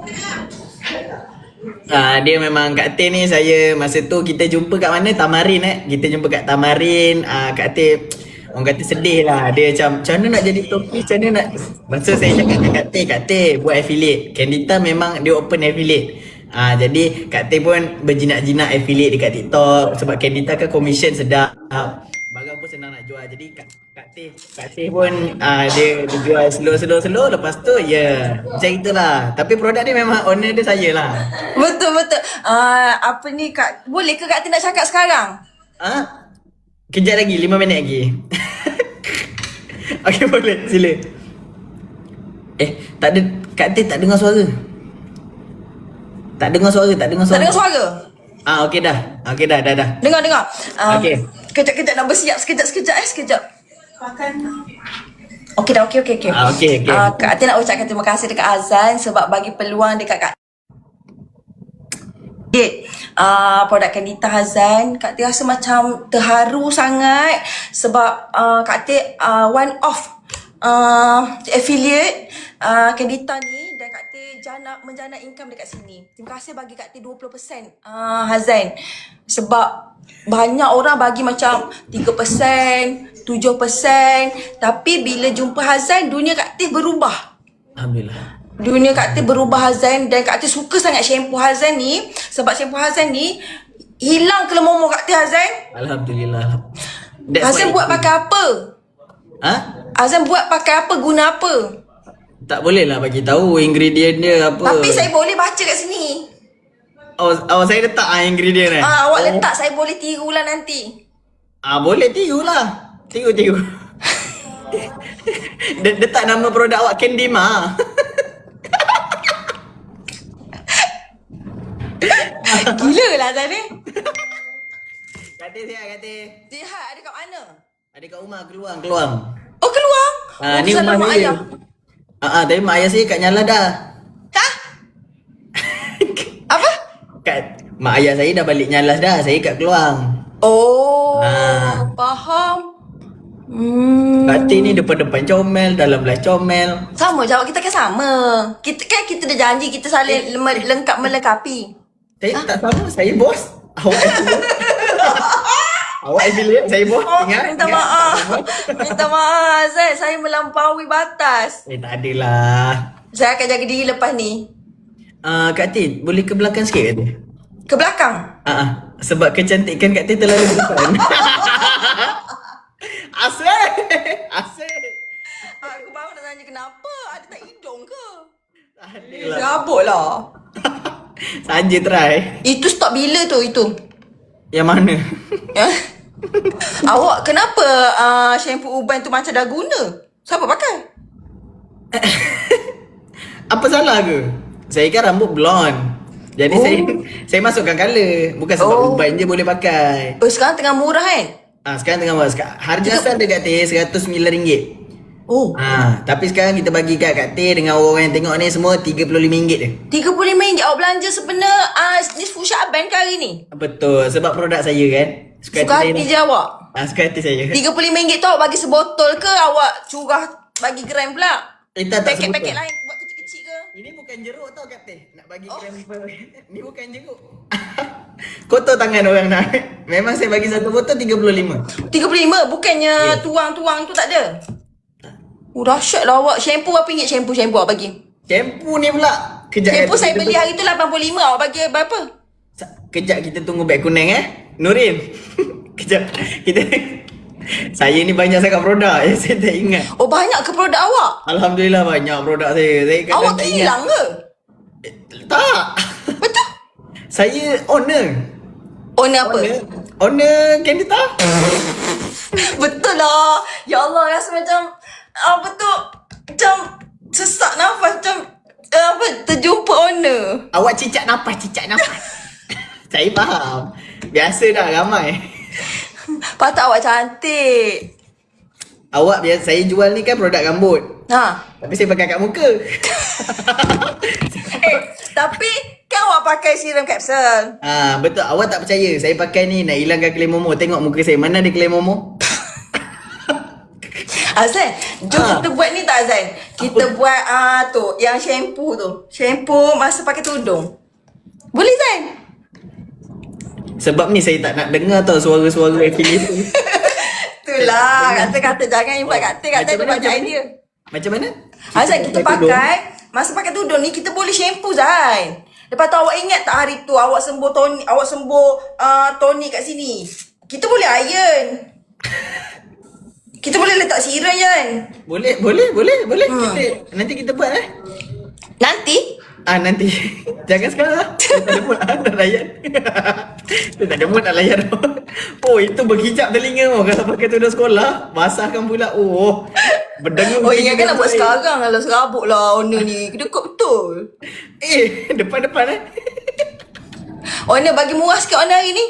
Dia memang Kak T ni, saya masa tu kita jumpa kat mana? Tamarin Kita jumpa kat Tamarin. Kak T, orang kata sedih lah. Dia macam mana nak jadi topis, macam mana nak. Masa saya cakap kat Kak T buat affiliate. Candita memang dia open affiliate. Jadi Kak T pun berjinak-jinak affiliate dekat TikTok. Sebab Candita kan commission sedap. Barang pun senang nak jual. Jadi Kak T pun dia jual slow. Lepas tu macam itulah. Tapi produk ni memang owner dia saya lah. Betul. Apa ni Kak? Boleh ke Kak T nak cakap sekarang? Kejap lagi, 5 minit lagi. Okey, boleh, sila. Tak ada, Kak T tak dengar suara. Tak dengar suara. Okey dah. Dengar. Okey. Kejap nak bersiap sekejap. Makan. Okey dah, okey. Okey. Kak Atin nak ucapkan terima kasih dekat Azan sebab bagi peluang dekat Kak produk Candita Hazan. Kak Atin rasa macam terharu sangat sebab Kak Atin one of affiliate Candita ni dan Kak Atin menjana income dekat sini. Terima kasih bagi Kak Atin 20% Hazan. Sebab banyak orang bagi macam 3%, 7%, tapi bila jumpa Hazan, dunia Kak Atin berubah. Alhamdulillah. Dunia Kak Atin berubah Hazan dan Kak Atin suka sangat shampoo Hazan ni sebab shampoo Hazan ni hilang kelemomor Kak Atin Hazan. Alhamdulillah. Hazan buat pakai apa? Ha? Hazan buat pakai apa? Guna apa? Tak boleh lah bagi tahu ingredient dia apa. Tapi saya boleh baca kat sini. Oh, saya letak ingredient Awak letak, saya boleh tiru lah nanti. Boleh tiru lah. Tiru. Letak nama produk awak Candima. Gila lah Hazan ni. Kata sihat kata. Sihat, ada kat mana? Ada kat rumah keluang. Oh, keluar? Ni rumah mak saya. ayah. Tapi mak ayah saya kat Nyala dah. Hah? Apa? Mak ayah saya dah balik Nyalas dah. Saya kat Keluang. Oh, Ah. faham. Kata ni depan-depan comel, dalam belah comel. Sama jawab kita kan sama. Kita dah janji kita saling melengkapi. Saya tak sama, saya bos. Awak affiliate. Awak affiliate, saya bos. Ingat? Minta maaf. Minta maaf Azan, saya melampaui batas. Tak adalah. Saya akan jaga diri lepas ni. Kak Tin, boleh ke belakang sikit Kak Tin? Ke belakang. Sebab kecantikan Kak Tin terlalu depan. Asyik. Aku baru nak tanya kenapa? Ada tak hidung ke? Adalah. Serabut lah. Saja try. Itu stok bila tu itu? Yang mana? Awak kenapa shampoo uban tu macam dah guna? Siapa pakai? Apa salah ke? Saya kan rambut blonde. Jadi saya masukkan colour. Bukan sebab uban je boleh pakai. Oh, sekarang tengah murah kan? Sekarang tengah buat harga asal dekat RM109. Oh, Tapi sekarang kita bagi kat Kak Teh dengan orang yang tengok ni semua RM35 je. RM35 awak belanja sebenar ni full Syaban ke hari ni? Betul, sebab produk saya kan. Suka hati je awak. Suka hati saya. RM35 tu awak bagi sebotol ke awak curah bagi gram pula? Tak Paket-paket sebotol. lain buat kecil-kecil ke? Ini bukan jeruk tau Kak Teh. Nak bagi krem. Ni bukan jeruk. Kotor tangan orang nak. Memang saya bagi satu botol RM35. RM35 bukannya tuang-tuang tu tak ada? Dahsyat lah awak. Shampoo berapa ringgit shampoo awak bagi? Shampoo ni pula. Kejap Shampoo saya kita beli hari tu RM85 awak bagi berapa? Kejap kita tunggu beg kuning Nurin. Kejap. Saya ni banyak sangat produk saya tak ingat. Oh, banyak ke produk awak? Alhamdulillah banyak produk saya. Saya kadang Awak tak kilang ke? Tak. Betul? Saya owner. Owner apa? Owner Candita. Betul lah. Ya Allah, rasa macam apa tu? Macam sesak nafas, macam terjumpa owner. Awak cicak nafas. Saya faham. Biasa dah ramai. Patut awak cantik. Awak biasa saya jual ni kan produk rambut. Tapi saya pakai kat muka. Tapi kan awak pakai serum kapsul. Betul. Awak tak percaya. Saya pakai ni nak hilangkan clay momo. Tengok muka saya. Mana ada clay momo? Azan, jom kita buat ni tak Azan? Kita buat tu, yang shampoo tu. Shampoo masa pakai tudung. Boleh Zan? Sebab ni saya tak nak dengar tau suara-suara affiliate tu. Itulah, kata-kata jangan invite kata ada banyak idea. Macam mana? Azan, kita pakai, masa pakai tudung ni kita boleh shampoo Zan. Lepas tu awak ingat tak hari tu awak sembuh toni kat sini. Kita boleh iron. Kita boleh letak siram Jan. Boleh. Nanti kita buat Nanti? Nanti. Jangan sekarang lah. Saya tak ada mood nak layan. Saya tak ada mood nak layan. Oh, itu berhijab telinga tau. Kalau pakai tudung sekolah, basahkan pula. Oh, berdengung. Oh, ingatkan nak buat sekarang. Kalau serabut lah owner ni. Kedekut betul. Depan-depan Owner bagi murah sikit owner hari ni.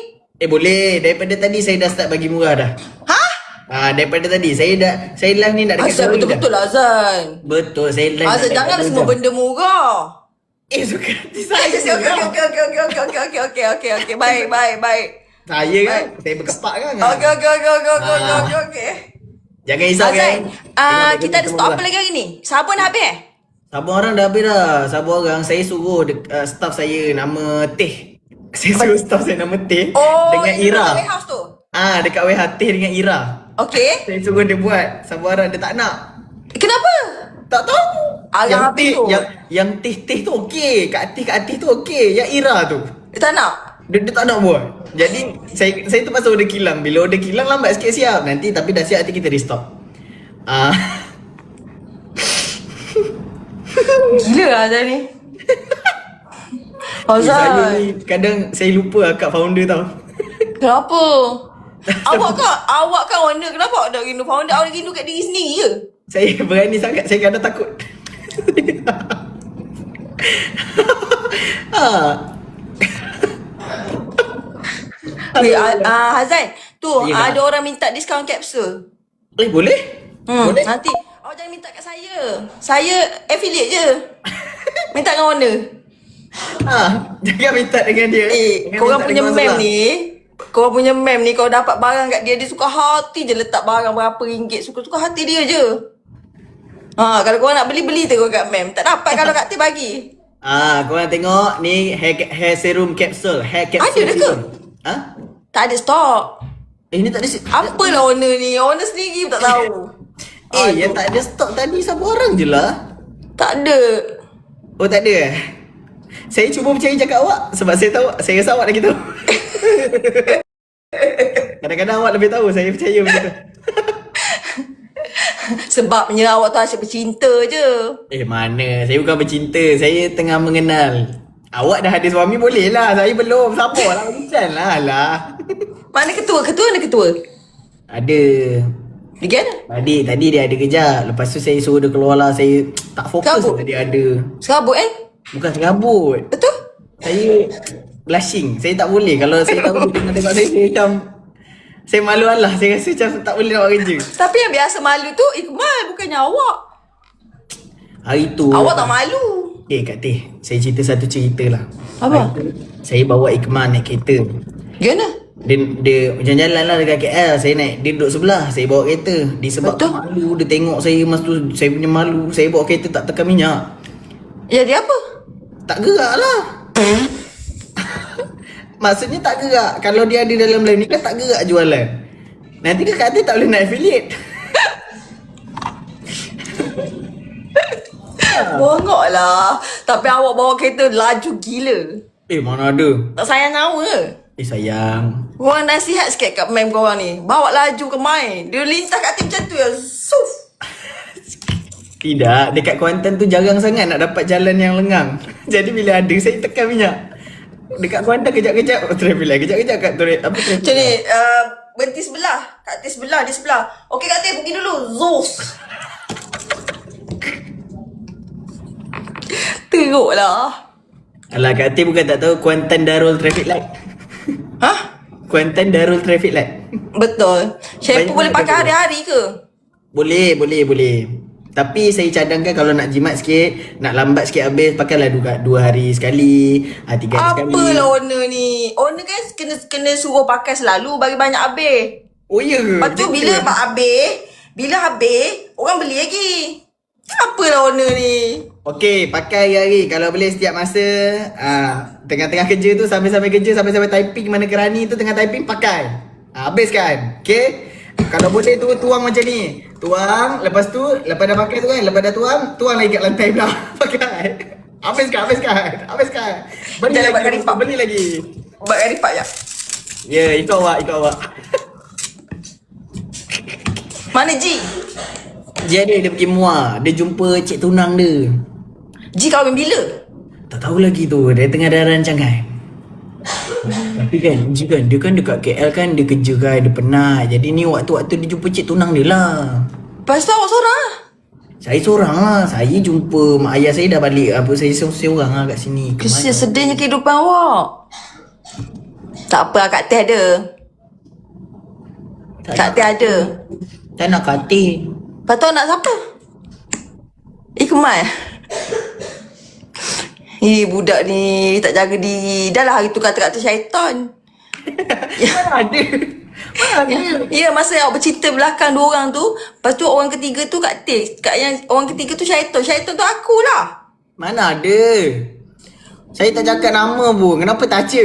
Boleh. Daripada tadi saya dah start bagi murah dah. Hah? Daripada tadi saya live ni nak dekat Azan story betul-betul dah. lah Azan. Betul, saya live. Azan janganlah semua benda murah. Suka hati saya. Okey. Baik. Saya kan, saya berkepak kan. Okey. Jangan risau kan. Azan, kita ada stok apa lagi hari ni? Sabun dah habis? Sabun orang dah habis dah. Sabun orang, saya suruh staff saya nama Teh. Saya suruh staff saya nama Teh dengan ini Ira. dekat warehouse tu. Dekat warehouse Teh dengan Ira. Okey. Saya suruh dia buat sabun orang, dia tak nak. Kenapa? Tak tahu. Yang habis Teh, tu. yang Teh tu okey. Kak Teh tu okey. Yang Ira tu, Dia tak nak? dia tak nak buat. Jadi saya terpaksa order kilang. Bila order kilang lambat sikit siap. Nanti tapi dah siap, nanti kita restock. Gila lah Azan ni. Saya Azan, ni kadang saya lupa akak founder tau. kenapa? Awak kan owner. Kenapa awak tak rindu founder? Awak rindu kat diri sendiri je. Saya berani sangat. Saya kadang takut. Hazan, tu Ya. ada orang minta diskaun kapsul. Boleh? Boleh? Nanti awak jangan minta kat saya. Saya affiliate je. Minta dengan owner. Jangan minta dengan dia. Jangan Korang minta punya dengan mem Mazlan. ni, korang punya mem ni, kau dapat barang kat dia, dia suka hati je letak barang berapa ringgit. Suka-suka hati dia je. Kalau korang nak beli terus kat mem. Tak dapat kalau Kak Teh bagi. Korang tengok ni hair serum capsule. Hair capsule. Ada dah ke? serum. Tak ada stok. Ni tak ada. Apalah owner ni? Owner sendiri pun tak tahu. Yang tak ada stok tadi sabun orang je lah. Tak ada. Oh, tak ada. Saya cuba percaya cakap awak sebab saya tahu, saya rasa awak lagi tahu. Kadang-kadang awak lebih tahu, saya percaya begitu. Sebabnya awak tu asyik bercinta je. Mana, saya bukan bercinta, saya tengah mengenal. Awak dah ada suami boleh lah, saya belum. Sabarlah, macam lah. Mana ketua? Ketua mana ketua? Ada. Pergi mana? Tadi dia ada kejap. Lepas tu saya suruh dia keluar lah. Saya tak fokus Serabut? lah dia ada. Serabut kan? Bukan serabut. Betul? Saya blushing. Saya tak boleh. Kalau saya tahu dia tengah tengok saya macam, saya malu Allah. Saya rasa macam tak boleh nak buat kerja. Tapi yang biasa malu tu Iqmal, bukannya awak. Hari tu Awak tak malu. Kak Teh, saya cerita satu cerita lah. Apa? Hari tu, saya bawa Iqmal naik kereta. Gimana? Dia jalan-jalan lah dekat KL. Saya naik, dia duduk sebelah. Saya bawa kereta. Disebabkan Betul. malu, dia tengok saya masa tu, saya punya malu. Saya bawa kereta tak tekan minyak. Jadi apa? Tak gerak lah. Maksudnya tak gerak. Kalau dia ada dalam live ni kan tak gerak jualan. Nanti dia kata tak boleh nak affiliate. Bongok lah. Tapi awak bawa kereta laju gila. Mana ada. Tak sayang nyawa. Sayang. Korang nasihat sikit kat mem korang ni. Bawa laju ke main. Dia lintas kat tim macam tu ya. Suf. Tidak, dekat Kuantan tu jarang sangat nak dapat jalan yang lengang. Jadi bila ada, saya tekan minyak. Dekat Kuantan kejap-kejap traffic light, kejap-kejap kat traffic Macam ni, berhenti sebelah. Kat Teh sebelah, di sebelah. Okey Kak Teh, pergi dulu. Zuf. Teruk lah. Alah, Kak Teh bukan tak tahu Kuantan Darul Traffic Light. Hah? Kuantan Darul Traffic Light. Betul. Shampoo Banyak boleh pakai benda. hari-hari ke? Boleh. Tapi saya cadangkan kalau nak jimat sikit, nak lambat sikit habis, pakailah 2 hari sekali, 3 hari sekali. Apalah owner ni? Owner kan kena suruh pakai selalu bagi banyak habis. Oh ya ke? Lepas tu bila habis, orang beli lagi. Apalah owner ni? Okey, pakai hari-hari. Kalau boleh setiap masa, tengah-tengah kerja tu, sambil-sambil kerja, sambil-sambil typing mana kerani tu, tengah typing pakai. Habiskan. Okey? Kalau boleh tu tuang macam ni. Tuang, lepas tu lepas dah pakai tu kan, lepas dah tuang lagi kat lantai pula. Pakai. Habiskan. Beli Jangan lagi, buat kari pak. beli lagi. Buat kari pak je. Ya, ikut awak. Mana Ji? Dia pergi muar, dia jumpa cik tunang dia. Ji kahwin bila? Tak tahu lagi tu, dia tengah ada rancangan. Tapi kan, dia kan dekat KL kan, dia kerja kan, dia penat. Jadi ni waktu-waktu dia jumpa cik tunang dia lah. Lepas tu awak seorang lah. Saya seorang lah. Saya jumpa mak ayah saya dah balik. Saya seorang lah kat sini. Kesian sedihnya kehidupan awak. Tak apa, Kak Teh ada. Kak Teh ada. Tak nak Kati. Lepas tu anak siapa? Ikmal. Budak ni tak jaga diri. Dah lah hari tu kata-kata syaitan. Mana ada? Ya, masa awak bercerita belakang dua orang tu, lepas tu orang ketiga tu Kak Teh. Yang orang ketiga tu syaitan. Syaitan tu akulah. Mana ada? Saya tak cakap nama pun. Kenapa taca?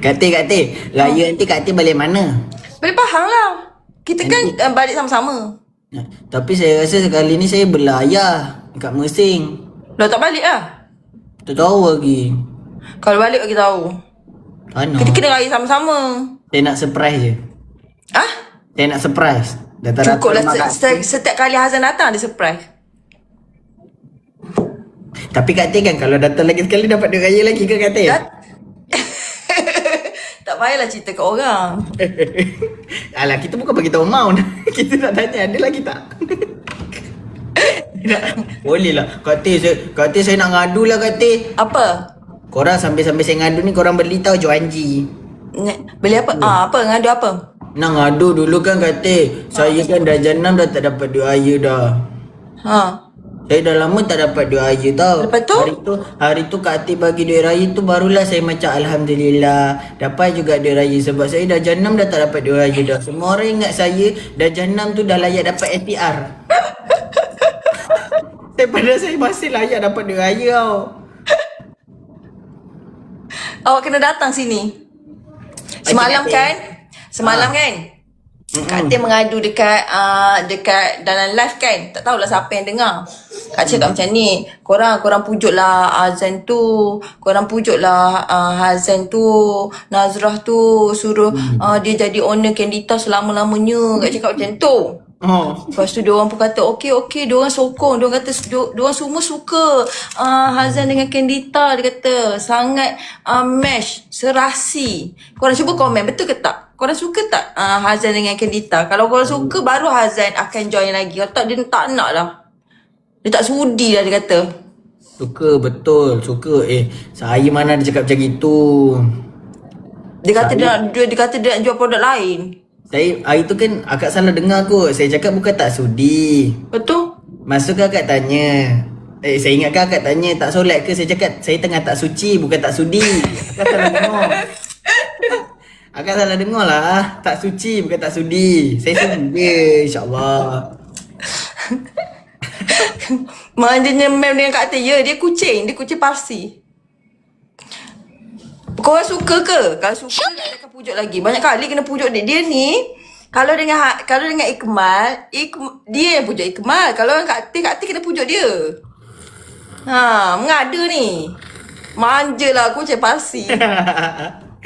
Kati, raya nanti Kati balik mana? Boleh faham lah. Kita kan balik sama-sama. Tapi saya rasa sekali ni saya belayar dekat Mersing. Dah tak balik lah. Tak tahu lagi. Kalau balik bagi tahu. Mana? Kita kena raya sama-sama. Saya nak surprise je. Ah? Saya nak surprise. Cukup lah setiap kali Hazan datang ada surprise. Tapi Kak Teh kan kalau datang lagi sekali dapat duit raya lagi ke Kak Teh? Tak payahlah cerita kat orang. Alah, kita bukan bagi tahu maun. Kita nak tanya ada lagi tak? Boleh lah. Kak Teh saya nak ngadu lah Kak Teh. Apa? Korang sambil-sambil saya ngadu ni korang beli tau Joanji. Beli apa? Apa? Ngadu apa? Nak ngadu dulu kan Kak Teh. Saya kan dah jenam dah tak dapat duit raya dah. Ha. Saya dah lama tak dapat duit raya tau. Lepas tu? Hari tu Kak Teh bagi duit raya tu barulah saya macam Alhamdulillah dapat juga duit raya. Sebab saya dah jenam dah tak dapat duit raya dah. Semua orang ingat saya dah jenam tu dah layak dapat SPR. Padahal saya masih layak dapat duit raya tau. Awak kena datang sini. Semalam kan? Semalam kan? Kak Teh mengadu dekat dalam live kan. Tak tahulah siapa yang dengar. Kak cakap macam ni, korang pujuklah Azan tu, korang pujuklah Hazan tu, Nazrah tu, suruh dia jadi owner Candita selama-lamanya. Kak cakap macam tu. Lepas tu diorang pun kata okey, diorang sokong, diorang kata diorang semua suka Hazan dengan Candita. Dia kata sangat match, serasi. Korang cuba komen, betul ke tak? Korang suka tak Hazan dengan Candita? Kalau korang suka baru Hazan akan join lagi. Kalau tak, dia tak nak lah. Dia tak sudi lah dia kata. Suka, betul, suka. Saya mana dia cakap macam gitu. Dia kata dia kata dia nak jual produk lain. Saya hari tu kan akak salah dengar kot. Saya cakap bukan tak sudi. Betul? Masuk akak tanya. Saya ingat kan akak tanya tak solat ke? Saya cakap saya tengah tak suci, bukan tak sudi. Akak salah dengar. Akak salah dengar lah. Tak suci, bukan tak sudi. Saya sudi je, insyaAllah. Manjanya mem dengan Kak Teh. Ya, dia kucing Parsi. Korang suka ke? Kalau suka nak akan pujuk lagi. Banyak kali kena pujuk dia. Dia ni kalau dengan Ikmal, dia yang pujuk Ikmal. Kalau dengan Kak Teh kena pujuk dia. Mengada ni. Manja lah kucing Parsi.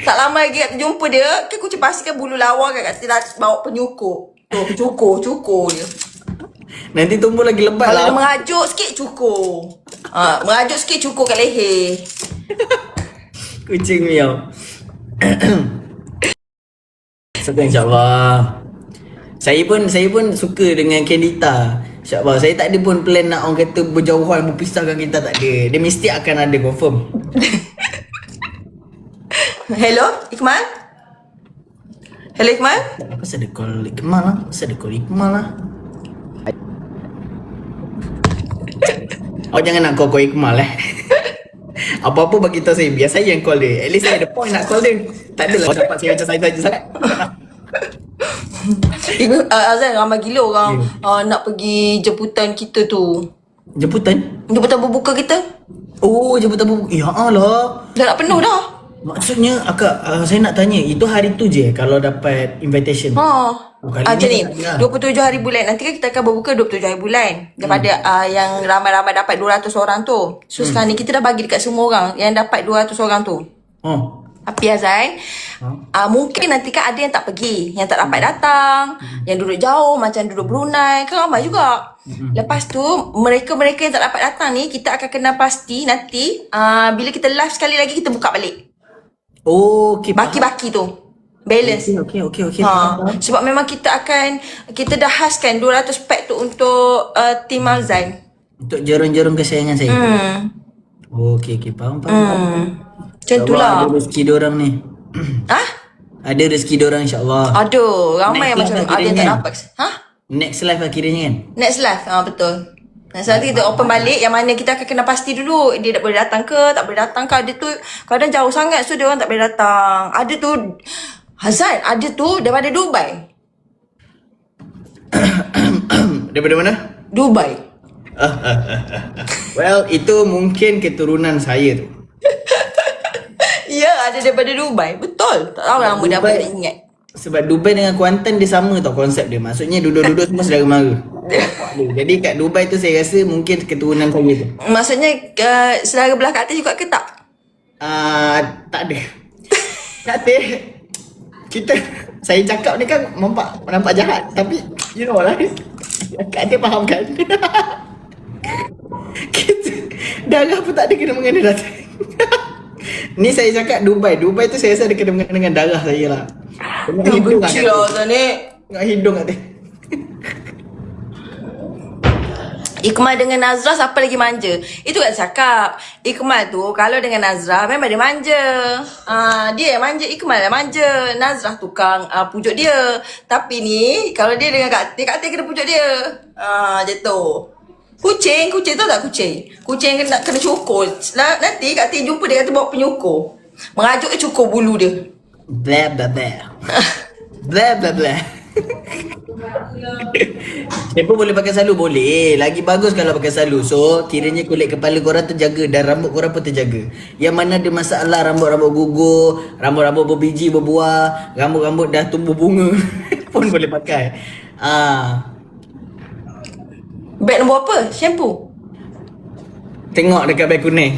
Tak lama lagi Kak Teh jumpa dia. Kan kucing Parsi kan bulu lawa kan. Kak Teh bawa penyukur. Cukur dia. Nanti tumbuh lagi lebat Kalau lah. dia merajuk sikit cukur. Merajuk sikit cukur kat leher. Kucing miau. Suka insyaAllah. Saya pun suka dengan Candita. InsyaAllah. Saya tak ada pun plan nak orang kata berjauhan, berpisahkan kita, tak ada. Dia mesti akan ada confirm. Hello, Ikmal? Hello, Ikmal? Pasal ada call Ikmal lah. Awak jangan nak call Ikmal Apa-apa bagi tahu saya. Biar saya yang call dia. At least saya ada point nak call dia. Tak adalah dapat saya macam saya saja sangat. Azan, ramai gila orang nak pergi jemputan kita tu. Jemputan Berbuka kita. Oh, jemputan berbuka. Ya Allah. Dah nak penuh dah. Maksudnya akak, saya nak tanya, itu hari tu je kalau dapat invitation? Macam ni, 27 hari bulan. Nanti kan kita akan berbuka 27 hari bulan. Daripada yang ramai-ramai dapat 200 orang tu. So sekarang ni kita dah bagi dekat semua orang yang dapat 200 orang tu. Tapi Azan, mungkin nanti kan ada yang tak pergi, yang tak dapat datang, yang duduk jauh macam duduk Brunei, kan ramai juga. Lepas tu mereka-mereka yang tak dapat datang ni, kita akan kena pasti nanti bila kita live sekali lagi kita buka balik. Okay, baki-baki tu balance. Okay. Sebab memang kita dah haskan 200 pack tu untuk tim Azan. Untuk jerung-jerung kesayangan saya. Okay, faham. Macam tu lah. Ada rezeki diorang ni. Ada rezeki diorang insyaAllah. Aduh, ramai yang Next macam life lah ada yang tak kiranya. dapat. Ha? Next life lah kiranya kan. Next live. Betul. Next live kita open balik yang mana kita akan kena pasti dulu dia tak boleh datang ke, tak boleh datang ke. Ada tu kadang jauh sangat so dia orang tak boleh datang. Ada tu Hazan, ada tu daripada Dubai. Daripada mana? Dubai. Well, itu mungkin keturunan saya tu. Ya, ada daripada Dubai. Betul. Tak tahu nama dia apa, Dubai. tak ingat. Sebab Dubai dengan Kuantan dia sama tau konsep dia. Maksudnya duduk-duduk semua saudara mara. Jadi kat Dubai tu saya rasa mungkin keturunan saya tu. Maksudnya saudara belah kat atas juga ke tak? Tak ada. Kata kita saya cakap ni kan nampak jahat tapi you know lah. Kak dia faham kan. Kita darah pun tak ada kena mengena datang. Ni saya cakap Dubai. Dubai tu saya rasa ada kena mengena dengan darah saya lah. Tengok hidung Benci lah Hazan ni. Tengok hidung kat dia. Ikmal dengan Nazrah siapa lagi manja? Itu kan cakap. Ikmal tu kalau dengan Nazrah memang dia manja. Dia yang manja, Ikmal yang manja. Nazrah tukang pujuk dia. Tapi ni kalau dia dengan Kak Teh kena pujuk dia. Macam tu. Kucing tahu tak kucing? Kucing kena cukur. Nanti Kak Teh jumpa dia kata bawa penyukur. Merajuk dia cukur bulu dia. Blah blah blah. Blah blah blah. Shampoo boleh pakai selalu? Boleh. Lagi bagus kalau pakai selalu. So kiranya kulit kepala korang terjaga dan rambut korang pun terjaga. Yang mana ada masalah rambut-rambut gugur, rambut-rambut berbiji, berbuah, rambut-rambut dah tumbuh bunga pun boleh pakai. Beg nombor apa? Shampoo? Tengok dekat beg kuning.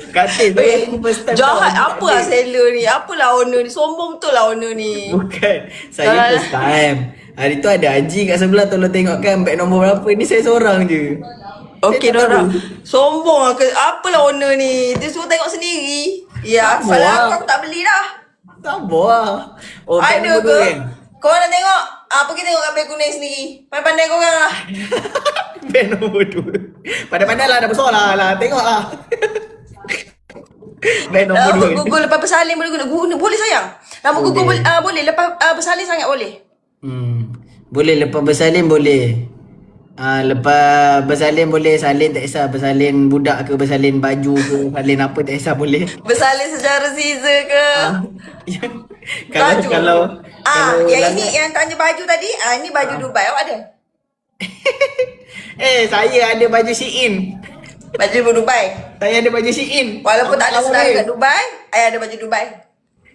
Katil tu aku first time Jahat tahu. apa lah seller ni? Apalah owner ni? Sombong betul lah owner ni. Bukan. Saya first time. Hari tu ada Haji kat sebelah, tolong tengokkan beg nombor berapa. Ni saya seorang je. Okey Saya tak Dora. tahu. Sombong lah ke? Apalah owner ni? Dia suruh tengok sendiri. Ya, Sabar. salah aku tak beli dah. Sabar lah. Oh, beg Ada nombor dua ke? kan? Kau nak tengok? Pergi tengok kat beg kuning sendiri. Pandai-pandai korang lah. Beg nombor 2. Pandai-pandai lah, dah besar lah. Tengok lah. Beg nombor 2. Gugur lepas bersalin boleh guna. Boleh sayang. Rambut gugur boleh. Lepas bersalin sangat boleh. Boleh lepas bersalin boleh. Lepas bersalin boleh, salin tak kisah. Bersalin budak ke, bersalin baju ke, salin apa tak kisah boleh. Bersalin secara Caesar ke? Kalau Baju. kalau Yang langgar- ini yang tanya baju tadi. Ini baju Dubai. Awak ada? saya ada baju Shein. Baju Dubai. Saya ada baju Shein. Walaupun tak ada Awak saudara ada? kat Dubai, I ada baju Dubai.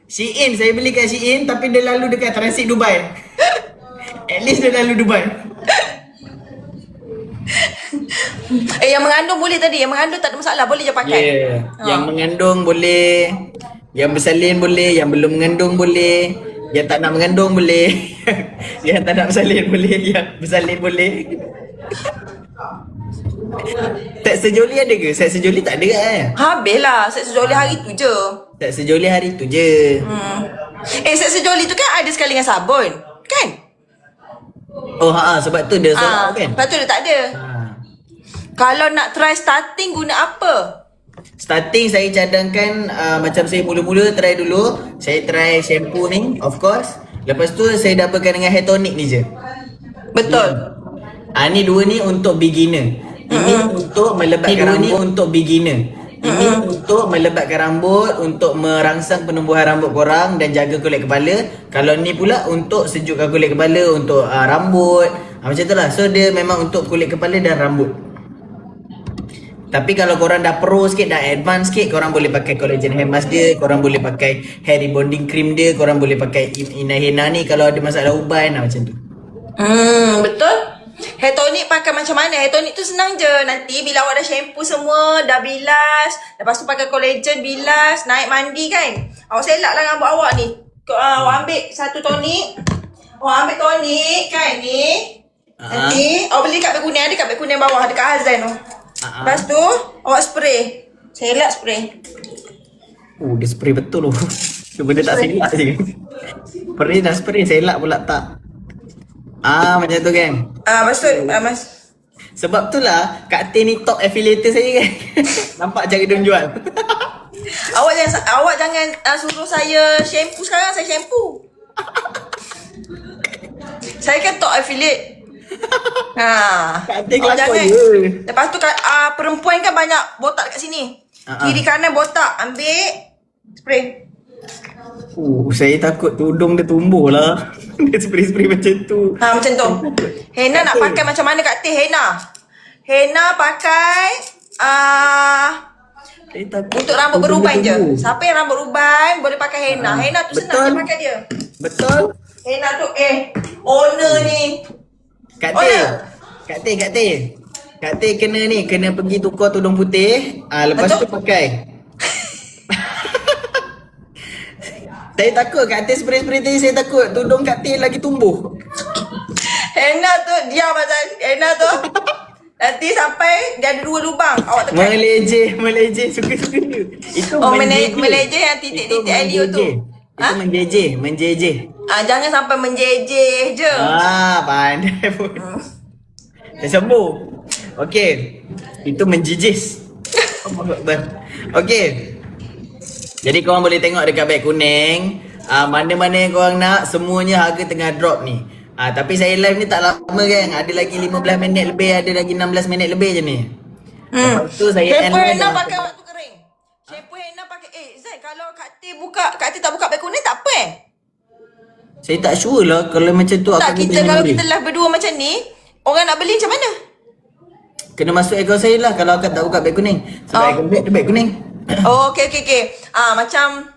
Shein, saya beli kat Shein tapi dia lalu dekat transit Dubai. At least dia lalu Dubai. Yang mengandung boleh tadi. Yang mengandung tak ada masalah. Boleh je pakai. Yeah. Yang mengandung boleh. Yang bersalin boleh. Yang belum mengandung boleh. Yang tak nak mengandung boleh. Yang tak nak bersalin boleh. Yang bersalin boleh. Set sejoli ada ke? Set sejoli tak ada kan? Habislah. Set sejoli hari tu je. Set sejoli hari tu je. Set sejoli tu kan ada sekali dengan sabun. Kan? Oh sebab tu dia solat kan? Lepas tu dia tak ada. Kalau nak try starting guna apa? Starting saya cadangkan macam saya mula-mula try dulu. Saya try shampoo ni of course. Lepas tu saya double dengan hair tonic ni je. Betul. Ni dua ni untuk beginner. Ini untuk melebatkan rambut. Ini untuk beginner. Ini untuk melebatkan rambut, untuk merangsang penumbuhan rambut korang dan jaga kulit kepala. Kalau ni pula untuk sejukkan kulit kepala, untuk rambut. Macam tu lah. So dia memang untuk kulit kepala dan rambut. Tapi kalau korang dah pro sikit, dah advance sikit, korang boleh pakai collagen hair mask dia, korang boleh pakai hair rebonding cream dia, korang boleh pakai inai henna ni kalau ada masalah uban macam tu. Betul. Hair tonic pakai macam mana? Hair tonic tu senang je. Nanti bila awak dah shampoo semua, dah bilas, lepas tu pakai collagen, bilas, naik mandi kan. Awak selak lah rambut awak ni. Awak ambil satu tonik. Awak ambil tonik kan ni. Nanti awak beli kat beg kuning, ada kat beg kuning bawah, dekat Hazan tu. Lepas tu awak spray. Selak spray. Dia spray betul loh. Cuma dia tak selak je. Spray dah spray, selak pula tak. Macam tu kan. Lepas tu mas. Sebab tu lah Kak Tin ni top affiliator saya kan. Nampak cara dia jual. Awak jangan suruh saya shampoo sekarang, saya shampoo. Saya kan top affiliate. Katil Awak kelakar jangan. je. Lepas tu perempuan kan banyak botak dekat sini. Kiri kanan botak. Ambil spray. Saya takut tudung dia tumbuh lah. Dia spray-spray macam tu. Macam tu. Henna nak pakai macam mana Kak Teh? Henna pakai Saya takut untuk rambut tudung beruban dia je. tumbuh. Siapa yang rambut beruban boleh pakai henna. Henna tu senang Betul. je pakai dia. Betul? Henna tu owner ni. Kak Oh, Teh. ya? Kak Teh kena pergi tukar tudung putih. Lepas Betul. tu pakai. Saya takut Kak Teh spray-spray tadi, saya takut tudung Kak Teh lagi tumbuh. Henna tu diam Azan. Henna tu nanti sampai dia ada 2 lubang. Awak tekan. Melejeh suka-suka dia. Itu Melejeh yang titik-titik Elio tu. Itu menjejeh. Jangan sampai menjejeh je. Pandai pun. Tersembur. Okey. Itu menjijis. Okey. Jadi korang boleh tengok dekat beg kuning. Mana-mana yang korang nak, semuanya harga tengah drop ni. Tapi saya live ni tak lama kan. Ada lagi 15 minit lebih, ada lagi 16 minit lebih je ni. Lepas tu saya end Shampoo live henna dalam- pakai waktu kering. Shampoo henna pakai Zain, kalau Kak Teh tak buka beg kuning tak apa Saya tak sure lah kalau macam tu Tak, akan kita beli kalau memory. kita live berdua macam ni, orang nak beli macam mana? Kena masuk akaun saya lah kalau akak tak buka beg kuning. Sebab akaun beg tu beg kuning. Okey. Macam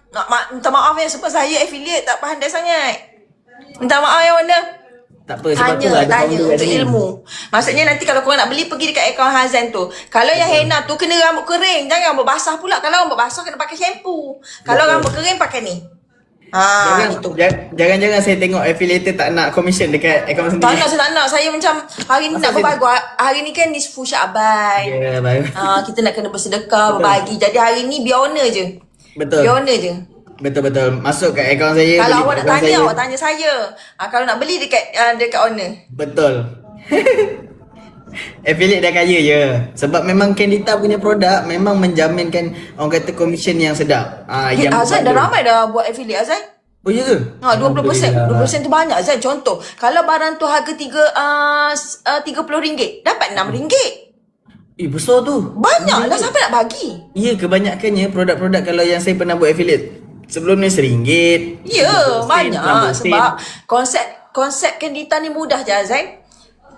minta maaf ya sebab saya affiliate tak pandai sangat. Minta maaf ya Wanda. Tak apa, sebab tu lah ada Tanya founder kat untuk sini. ilmu. Maksudnya nanti kalau korang nak beli, pergi dekat akaun Hazan tu. Kalau yang henna tu kena rambut kering, jangan rambut basah pula. Kalau rambut basah kena pakai shampoo. Kalau rambut kering pakai ni. Itu. Jangan saya tengok affiliator tak nak commission dekat akaun sendiri. Tak nak, saya tak nak. Saya macam hari ni nak berbagus. Hari ni kan nisfu Syaban. Ya, baik. Kita nak kena bersedekah, berbagi. Jadi hari ni biar honor je. Betul. Biar honor je. Betul. Masuk kat akaun saya. Kalau beli awak kat nak akaun tanya, saya. awak tanya saya. Kalau nak beli dekat owner. Betul. Affiliate dah kaya je. Sebab memang Candita punya produk memang menjaminkan orang kata commission yang sedap. Azan dah ramai dah buat affiliate Azan. Oh ya ke? 20%. 20% tu banyak Azan. Contoh, kalau barang tu harga RM30, dapat RM6. Besar tu. Banyak lah, siapa nak bagi? Ya, kebanyakannya produk-produk kalau yang saya pernah buat affiliate sebelum ni RM1. Ya, banyak. 60 sen. Sebab konsep Candita ni mudah je Azan.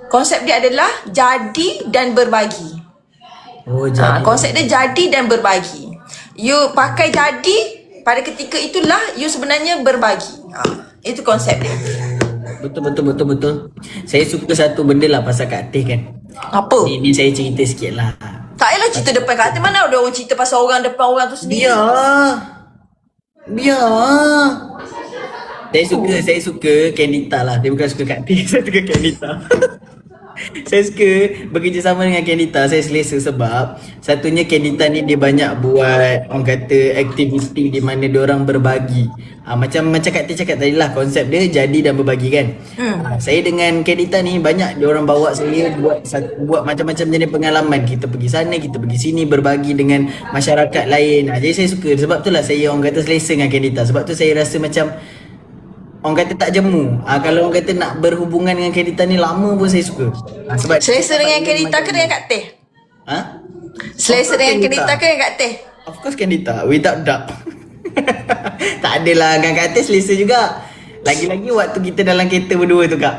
Konsep dia adalah jadi dan berbagi. Oh, jadi. Konsep dia jadi dan berbagi. You pakai jadi, pada ketika itulah you sebenarnya berbagi. Itu konsep dia. Betul. Saya suka satu benda lah pasal Kak Teh kan. Apa? Ni saya cerita sikit lah. Tak payahlah cerita depan Kak Teh. Mana ada orang cerita pasal orang depan orang tu sendiri. Biar. Saya suka Candita lah. Dia bukan suka Kak Teh. Saya suka Candita. Saya suka bekerjasama dengan Candita. Saya selesa sebab satunya Candita ni dia banyak buat orang kata aktiviti di mana diorang berbagi. Macam Kak Teh cakap tadi lah, konsep dia jadi dan berbagi kan. Saya dengan Candita ni banyak diorang bawa saya buat macam-macam jenis pengalaman. Kita pergi sana, kita pergi sini, berbagi dengan masyarakat lain. Jadi saya suka. Sebab tu lah saya orang kata selesa dengan Candita. Sebab tu saya rasa macam orang kata tak jemu. Kalau orang kata nak berhubungan dengan Candita ni lama pun saya suka. Sebab Selesa dengan Candita ke dengan Kak Teh? Selesa dengan Candita ke dengan Kak Teh? Of course Candita, without doubt. Tak adalah, dengan Kak Teh selesa juga. Lagi-lagi waktu kita dalam kereta berdua tu Kak.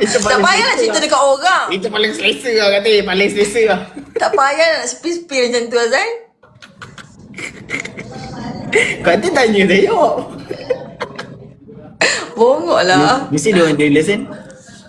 Tak payahlah cerita dekat orang. Itu paling selesa lah Kak Teh, paling selesa lah. Tak payah nak sepi-sepi macam tu Azan. Kak Teh tanya saya jawab. Bongok lah. Mesti diorang jealous kan?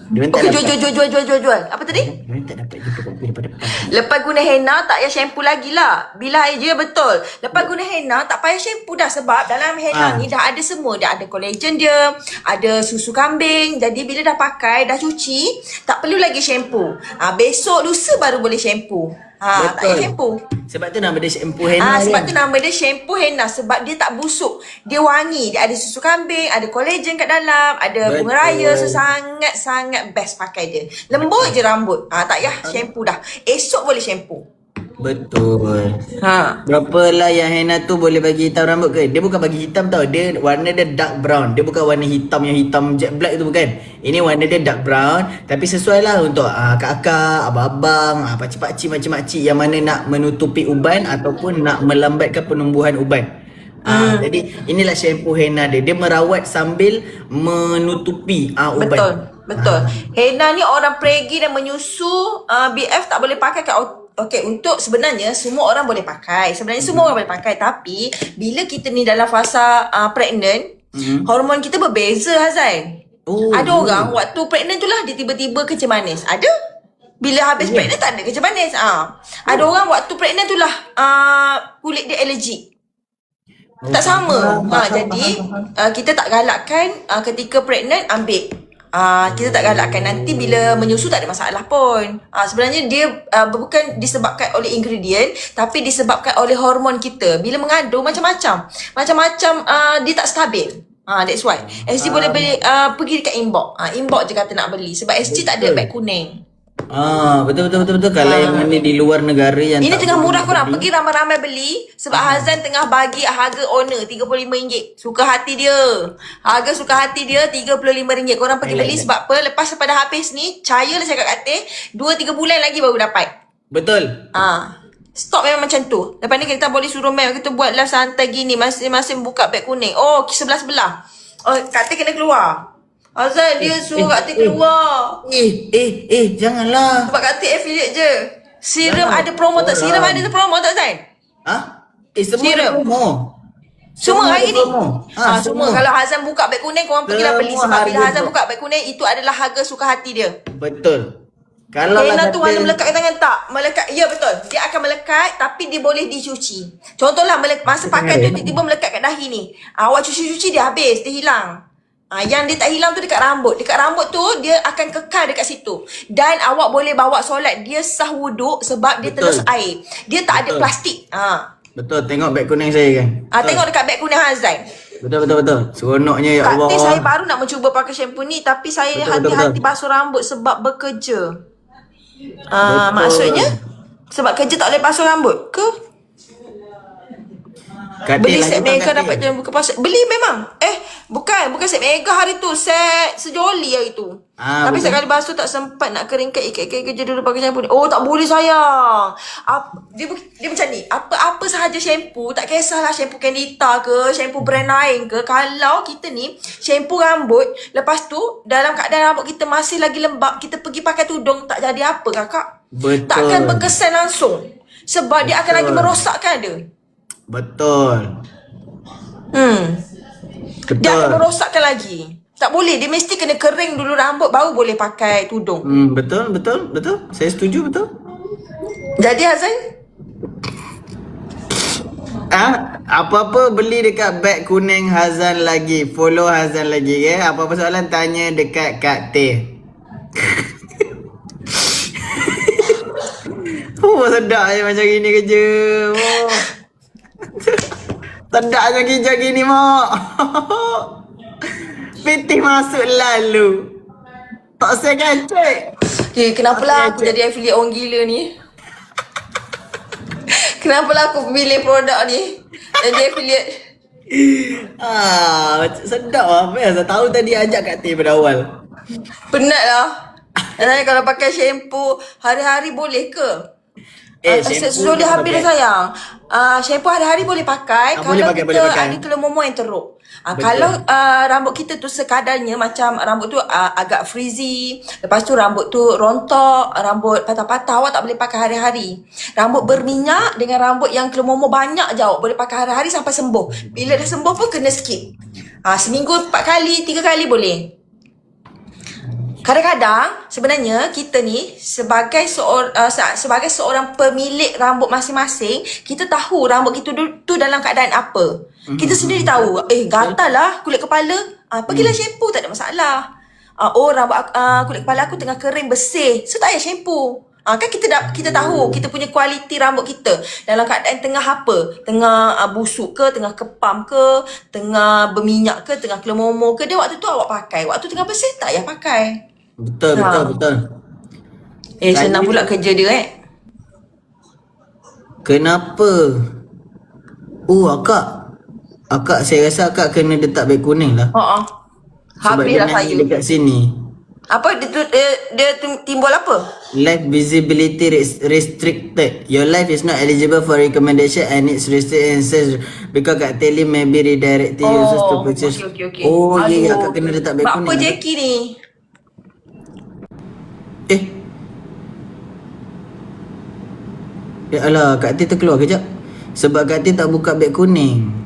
Diorang tak Okey, jual. Apa tadi? Diorang tak dapat jumpa kopi daripada depan. Lepas guna henna tak payah shampoo lagi lah. Bila je betul. Lepas guna henna tak payah shampoo dah. Sebab dalam henna ni dah ada semua. Dia ada collagen dia, ada susu kambing. Jadi bila dah pakai, dah cuci, tak perlu lagi shampoo. Besok lusa baru boleh shampoo. Tak payah shampoo. Sebab tu nama dia shampoo henna Sebab kan? tu nama dia shampoo henna. Sebab dia tak busuk. Dia wangi. Dia ada susu kambing, ada collagen kat dalam, ada bunga raya. So sangat-sangat best pakai dia. Lembut je rambut. Tak payah shampoo dah. Esok boleh shampoo. Betul. Ha. Berapa lah yang henna tu boleh bagi hitam rambut ke? Dia bukan bagi hitam tau. Dia warna dia dark brown. Dia bukan warna hitam yang hitam jet black tu bukan. Ini warna dia dark brown. Tapi sesuai lah untuk kakak, abang-abang, pakcik-pakcik, makcik-makcik yang mana nak menutupi uban ataupun nak melambatkan penumbuhan uban. Jadi inilah shampoo henna dia. Dia merawat sambil menutupi uban. Betul. Betul. Henna ni orang pregi dan menyusu, BF tak boleh pakai kat okey, untuk sebenarnya semua orang boleh pakai. Sebenarnya semua orang boleh pakai, tapi bila kita ni dalam fasa pregnant, hormon kita berbeza, Hazan. Ada orang waktu pregnant tu lah dia tiba-tiba kencing manis. Ada. Bila habis pregnant tak ada kencing manis. Ada orang waktu pregnant tu lah kulit dia allergic. Tak sama. Jadi kita tak galakkan ketika pregnant ambil. Kita tak galakkan. Nanti bila menyusu tak ada masalah pun. Sebenarnya dia bukan disebabkan oleh ingredient, tapi disebabkan oleh hormon kita. Bila mengandung macam-macam. Macam-macam dia tak stabil. That's why SG boleh beli, pergi dekat inbox. Inbox je kata nak beli. Sebab SG tak ada beg kuning. Betul. Kalau yang mana di luar negara yang ini tak tengah boleh murah, korang beli. pergi ramai-ramai beli. Sebab Hazan tengah bagi harga owner RM35. Suka hati dia. Harga suka hati dia RM35. Korang pergi beli sebab apa? Lepas pada habis ni, percayalah saya kat katil, 2-3 bulan lagi baru dapat. Betul. Stok memang macam tu. Lepas ni kita boleh suruh mem, kita buat live santai gini, masing-masing buka beg kuning. Sebelah-sebelah. Katil kena keluar. Hazan dia suruh Katil keluar. Janganlah. Sebab Katil affiliate je. Serum ada promo tak? Serum ada promo tak, Zan? Semua Serum. ada promo. Semua hari ni. promo. Semua. Kalau Hazan buka beg kuning, korang pergilah beli. Semua Sebab bila harga Hazan tu. buka beg kuning, itu adalah harga suka hati dia. Betul. Kalau Henna tu warna melekat kat tangan tak? Melekat. Ya, betul. Dia akan melekat, tapi dia boleh dicuci. Contohlah, masa pakai tu, tiba-tiba melekat kat dahi ni. Awak cuci-cuci, dia habis. Dia hilang. Yang dia tak hilang tu dekat rambut. Dekat rambut tu, dia akan kekal dekat situ. Dan awak boleh bawa solat. Dia sah wuduk sebab dia Betul. telus air. Dia tak ada plastik. Betul, tengok beg kuning saya kan. Tengok dekat beg kuning Hazan. Betul. Seronoknya ya Allah. Katil saya baru nak mencuba pakai shampoo ni, tapi saya hati-hati basuh rambut sebab bekerja. Maksudnya sebab kerja tak boleh basuh rambut ke? Beli set mega dapat jalan buka puasa. Beli memang. Bukan set mega hari tu, set sejoli hari tu. Tapi sekali basuh tak sempat nak keringkan, ikat-ikat kerja dulu pakai shampoo ni. Tak boleh sayang. Dia macam ni, apa-apa sahaja shampoo, tak kisahlah shampoo Candita ke, shampoo brand lain ke, kalau kita ni shampoo rambut, lepas tu dalam keadaan rambut kita masih lagi lembab, kita pergi pakai tudung, tak jadi apa kakak. Betul. Takkan berkesan langsung. Sebab dia akan lagi merosakkan dia. Betul. Dia akan merosakkan lagi. Tak boleh, dia mesti kena kering dulu rambut baru boleh pakai tudung. Betul. Saya setuju, betul. Jadi Hazan, apa-apa beli dekat beg kuning Hazan lagi. Follow Hazan lagi ya. Apa-apa soalan tanya dekat Kak Teh. Sedap je macam gini kerja. Sedapnya kerja gini mak. Pitih masuk lalu. Tak saya kancik. kenapalah aku jadi affiliate orang gila ni? Kenapalah aku pilih produk ni jadi affiliate? Sedap lah. Saya tahu tadi ajak Kak Teh pada awal. Penat lah. Dan kalau pakai shampoo hari-hari boleh ke? Shampoo Sudah boleh habis pakai. dah sayang. Shampoo hari-hari boleh pakai kalau boleh pakai, kita boleh pakai. ada kelomomo yang teruk. Kalau rambut kita tu sekadarnya macam rambut tu agak frizzy, lepas tu rambut tu rontok, rambut patah-patah, awak tak boleh pakai hari-hari. Rambut berminyak dengan rambut yang kelomomo banyak je awak boleh pakai hari-hari sampai sembuh. Bila dah sembuh pun kena skip. Seminggu 4 kali, 3 kali boleh. Kadang-kadang sebenarnya kita ni sebagai seorang pemilik rambut masing-masing, kita tahu rambut kita tu dalam keadaan apa. Kita sendiri tahu, gatal lah kulit kepala, pergilah shampoo, tak ada masalah. Rambut kulit kepala aku tengah kering bersih, so tak payah shampoo. Kan kita tahu kita punya kualiti rambut kita dalam keadaan tengah apa, tengah busuk ke, tengah kepam ke, tengah berminyak ke, tengah kelomomo ke, dia waktu tu awak pakai, waktu tengah bersih tak payah pakai. Betul. Senang pula kerja dia Kenapa? Akak saya rasa akak kena letak beg kuning lah. Sebab Habis dia lah nyanyi saya. dekat sini. Apa dia timbul apa? Life visibility restricted. Your life is not eligible for recommendation and it's restricted because Kak Telly may be redirecting users to purchase. Okay. Oh ya, akak kena letak beg Buat kuning. apa Jackie ni? Ya Allah, Kak Teh terkeluar kejap. Sebab Kak Teh tak buka beg kuning.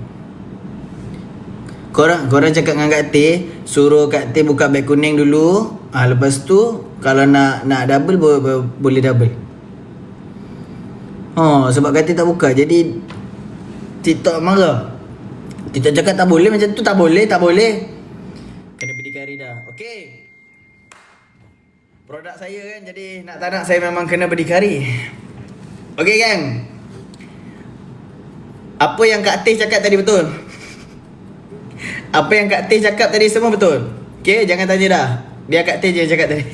Korang cakap dengan Kak Teh, suruh Kak Teh buka beg kuning dulu. Lepas tu kalau nak double boleh double. Sebab Kak Teh tak buka. Jadi TikTok marah. TikTok cakap tak boleh macam tu, tak boleh. Kena berdikari dah. Okey. Produk saya kan, jadi nak tak nak saya memang kena berdikari. Okey gang. Apa yang Kak Teh cakap tadi betul? Apa yang Kak Teh cakap tadi semua betul? Okey, jangan tanya dah. Biar Kak Teh je yang cakap tadi.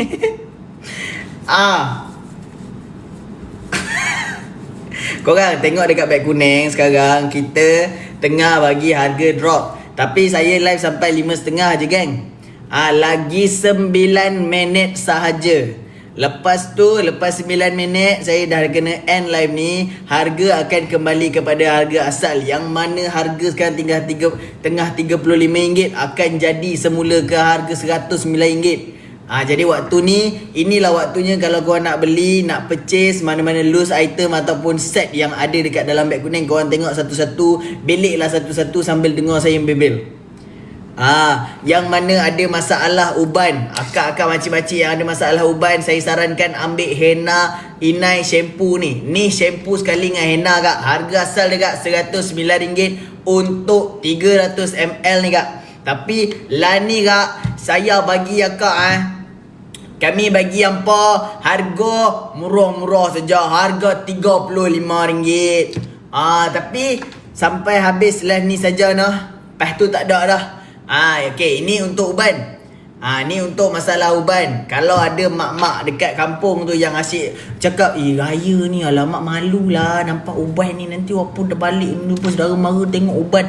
Korang tengok dekat beg kuning sekarang kita tengah bagi harga drop. Tapi saya live sampai 5.30 je gang. Lagi 9 minit sahaja. Lepas 9 minit saya dah kena end live ni. Harga akan kembali kepada harga asal. Yang mana harga sekarang tengah RM35 akan jadi semula ke harga RM109. Jadi waktu ni, inilah waktunya kalau korang nak beli, nak purchase mana-mana loose item ataupun set yang ada dekat dalam beg kuning. Korang tengok satu-satu, beliklah satu-satu sambil dengar saya bebel. Yang mana ada masalah uban, akak-akak makcik-makcik yang ada masalah uban, saya sarankan ambil henna inai shampoo ni. Ni shampoo sekali dengan henna kak. Harga asal dia kak RM109 untuk 300ml ni kak. Tapi lah ni kak, saya bagi akak kami bagi hampa harga murah-murah saja. Harga RM35. Tapi sampai habis live ni saja nah. Lepas tu tak ada dah. Okay, ini untuk uban. Ni untuk masalah uban. Kalau ada mak-mak dekat kampung tu yang asyik cakap, raya ni alamak malulah nampak uban ni, nanti apa dah balik lupa saudara mara tengok uban.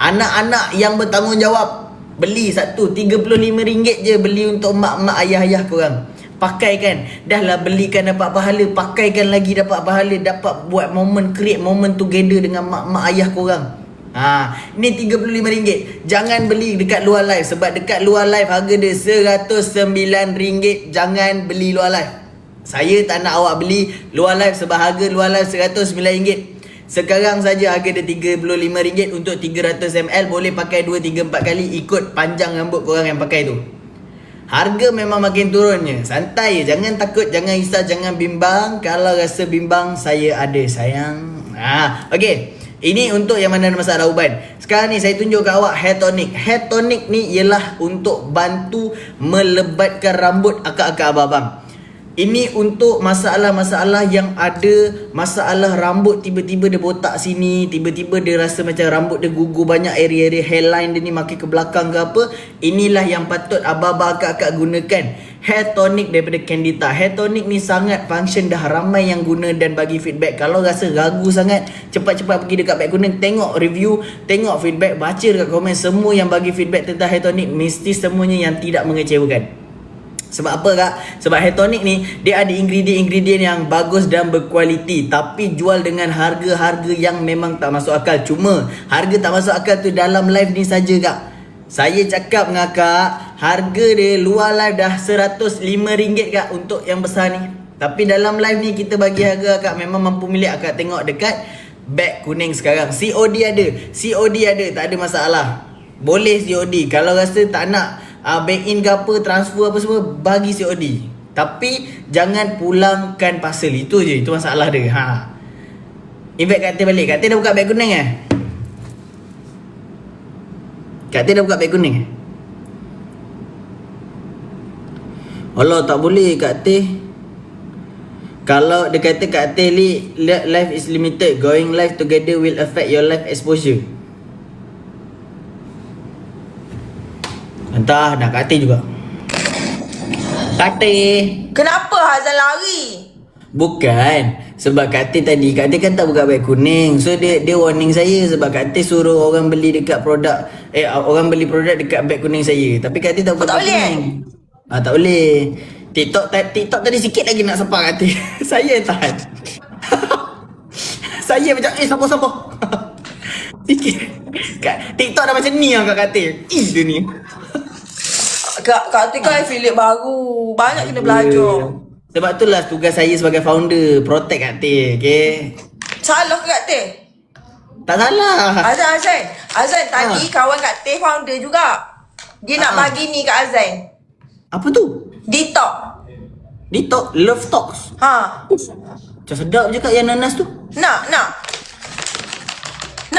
Anak-anak yang bertanggungjawab, beli satu RM35 je, beli untuk mak-mak ayah-ayah korang. Pakaikan. Dah lah belikan dapat pahala, pakaikan lagi dapat pahala, dapat buat momen, create momen together dengan mak-mak ayah korang. Ni RM35. Jangan beli dekat luar live. Sebab dekat luar live harga dia RM109. Jangan beli luar live. Saya tak nak awak beli luar live sebab harga luar live RM109. Sekarang saja harga dia RM35 untuk 300ml. Boleh pakai 2, 3, 4 kali. Ikut panjang rambut korang yang pakai tu. Harga memang makin turunnya. Santai je. Jangan takut, jangan risau, jangan bimbang. Kalau rasa bimbang, saya ada sayang. Okay. Ini untuk yang mana ada masalah uban. Sekarang ni saya tunjuk kat awak hair tonic. Hair tonic ni ialah untuk bantu melebatkan rambut akak-akak abang-abang. Ini untuk masalah-masalah yang ada masalah rambut tiba-tiba dia botak sini, tiba-tiba dia rasa macam rambut dia gugur banyak, area-area hairline dia ni makin ke belakang ke apa. Inilah yang patut abang-abang akak-akak gunakan. Hair tonic daripada Candita. Hair tonic ni sangat function, dah ramai yang guna dan bagi feedback. Kalau rasa ragu sangat, cepat-cepat pergi dekat beg kuning, tengok review, tengok feedback, baca dekat komen. Semua yang bagi feedback tentang hair tonic mesti semuanya yang tidak mengecewakan. Sebab apa kak? Sebab hair tonic ni dia ada ingredient-ingredient yang bagus dan berkualiti, tapi jual dengan harga-harga yang memang tak masuk akal. Cuma harga tak masuk akal tu dalam live ni saja kak. Saya cakap dengan kak, harga dia luar live dah RM105 kak untuk yang besar ni. Tapi dalam live ni kita bagi harga kak memang mampu milik. Akak tengok dekat beg kuning sekarang. COD ada. COD ada, tak ada masalah. Boleh COD. Kalau rasa tak nak back in ke apa, transfer apa semua, bagi COD. Tapi jangan pulangkan parcel. Itu je, itu masalah dia. Invite Kak Teh balik. Kak Teh dah buka beg kuning Kak Teh dah buka beg kuning Allah, tak boleh Kak Teh. Kalau dia kata Kak Teh life is limited, going live together will affect your life exposure. Entah nak Kak Teh juga. Kak Teh, Kenapa Hazan lari? Bukan. Sebab Kak Teh tadi, Kak Teh kan tak buka beg kuning. So dia warning saya sebab Kak Teh suruh orang beli dekat produk orang beli produk dekat beg kuning saya. Tapi Kak Teh tak buka tak beg boleh, kuning. Tak boleh. TikTok tadi sikit lagi nak sepak Kak Teh. Saya yang tahan. Saya macam sabar. Sikit. TikTok dah macam ni lah Kak Teh. Dia ni. Kak Teh kan affiliate baru. Banyak kena belajar. Sebab itulah tugas saya sebagai founder, protect Kak Teh, okay? Salah ke Kak Teh? Tak salah. Azan tadi kawan Kak Teh founder juga. Dia nak bagi ni kat Azan. Apa tu? Detox. Detox, love talks. Macam sedap je Kak yang nanas tu. Nak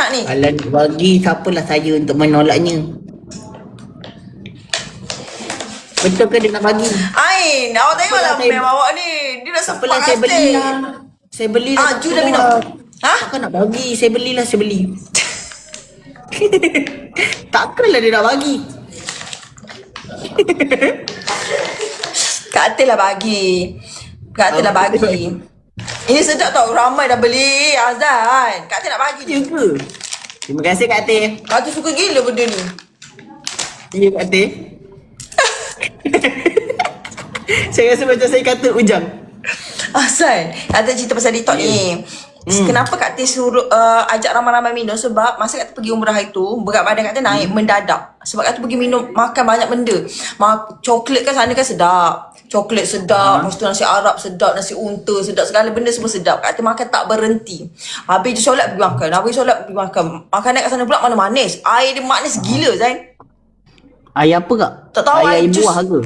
ni. Kalau nak bagi, siapalah saya untuk menolaknya. Betul ke dia nak bagi? Ain, awak tengoklah Apalah, mem awak ni. Dia dah sepak Apalah saya belilah. Saya belilah. Ju dah minum. Takkan nak bagi, saya belilah, saya beli. Takkanlah dia nak bagi. Kak Teh lah bagi. Ini sedap tau, ramai dah beli Azan. Kak Teh nak bagi Ya ni. ke? Terima kasih Kak Teh. Kak Teh suka gila benda ni. Ya Kak Teh. Saya rasa macam saya kata ujang. Azan, ada cerita pasal detox ni. Kenapa Kak Teh suruh ajak ramai-ramai minum? Sebab masa Kak Teh pergi umrah itu, berat badan Kak Teh naik mendadak. Sebab Kak Teh pergi minum, makan banyak benda. Coklat kan sana kan sedap. Coklat sedap, lepas tu nasi Arab sedap, nasi unta sedap, segala benda semua sedap. Kak Teh makan tak berhenti. Habis je solat pergi makan, Makanan kat sana pula mana manis. Air dia manis gila Zain. Air apa Kak? Tak tahu air jus, buah ke?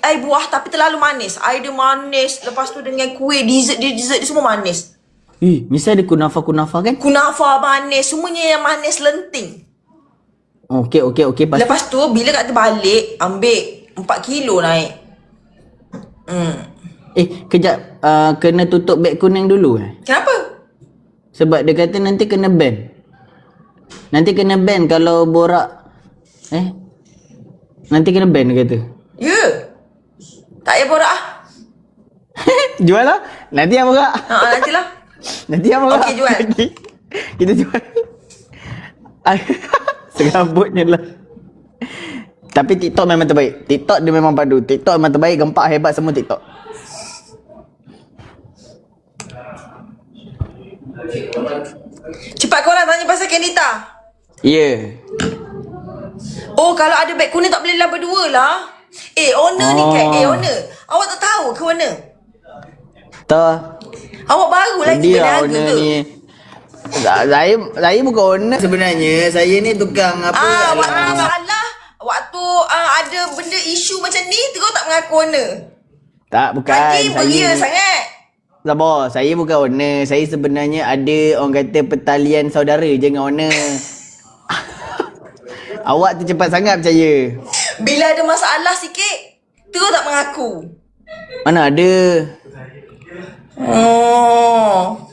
Air buah tapi terlalu manis. Air dia manis. Lepas tu dengan kuih, dessert dia semua manis. Misal ada kunafa kan? Kunafa manis. Semuanya yang manis lenting. Okey. Lepas tu bila Kak Teh balik, ambil 4 kilo naik. Kejap. Kena tutup beg kuning dulu Kenapa? Sebab dia kata nanti kena ban. Nanti kena ban kalau borak. Nanti kena ban dia kata. Ya. Tak payah borak ah. Jual lah. Nanti apa Kak? Nantilah. Nanti apa Kak? Okey, jual. Kita jual. Serabutnya lah. Tapi TikTok memang terbaik. TikTok dia memang padu. TikTok memang terbaik. Gempak hebat semua TikTok. Cepat korang tanya pasal Candita. Ya. Oh, kalau ada beg kuning tak boleh lah berdua lah. Owner ni kan. Owner. Awak tak tahu ke owner? Tak. Awak baru lagi Dia berniaga owner ke? ni. Saya bukan owner. Sebenarnya saya ni tukang apa? Waktu salah. Waktu ada benda isu macam ni, terus tak mengaku owner. Tak, bukan. Tadi beria sangat. Sabar, saya bukan owner. Saya sebenarnya ada orang kata pertalian saudara je dengan owner. Awak tu cepat sangat percaya. Bila ada masalah sikit, terus tak mengaku. Mana ada. Oh.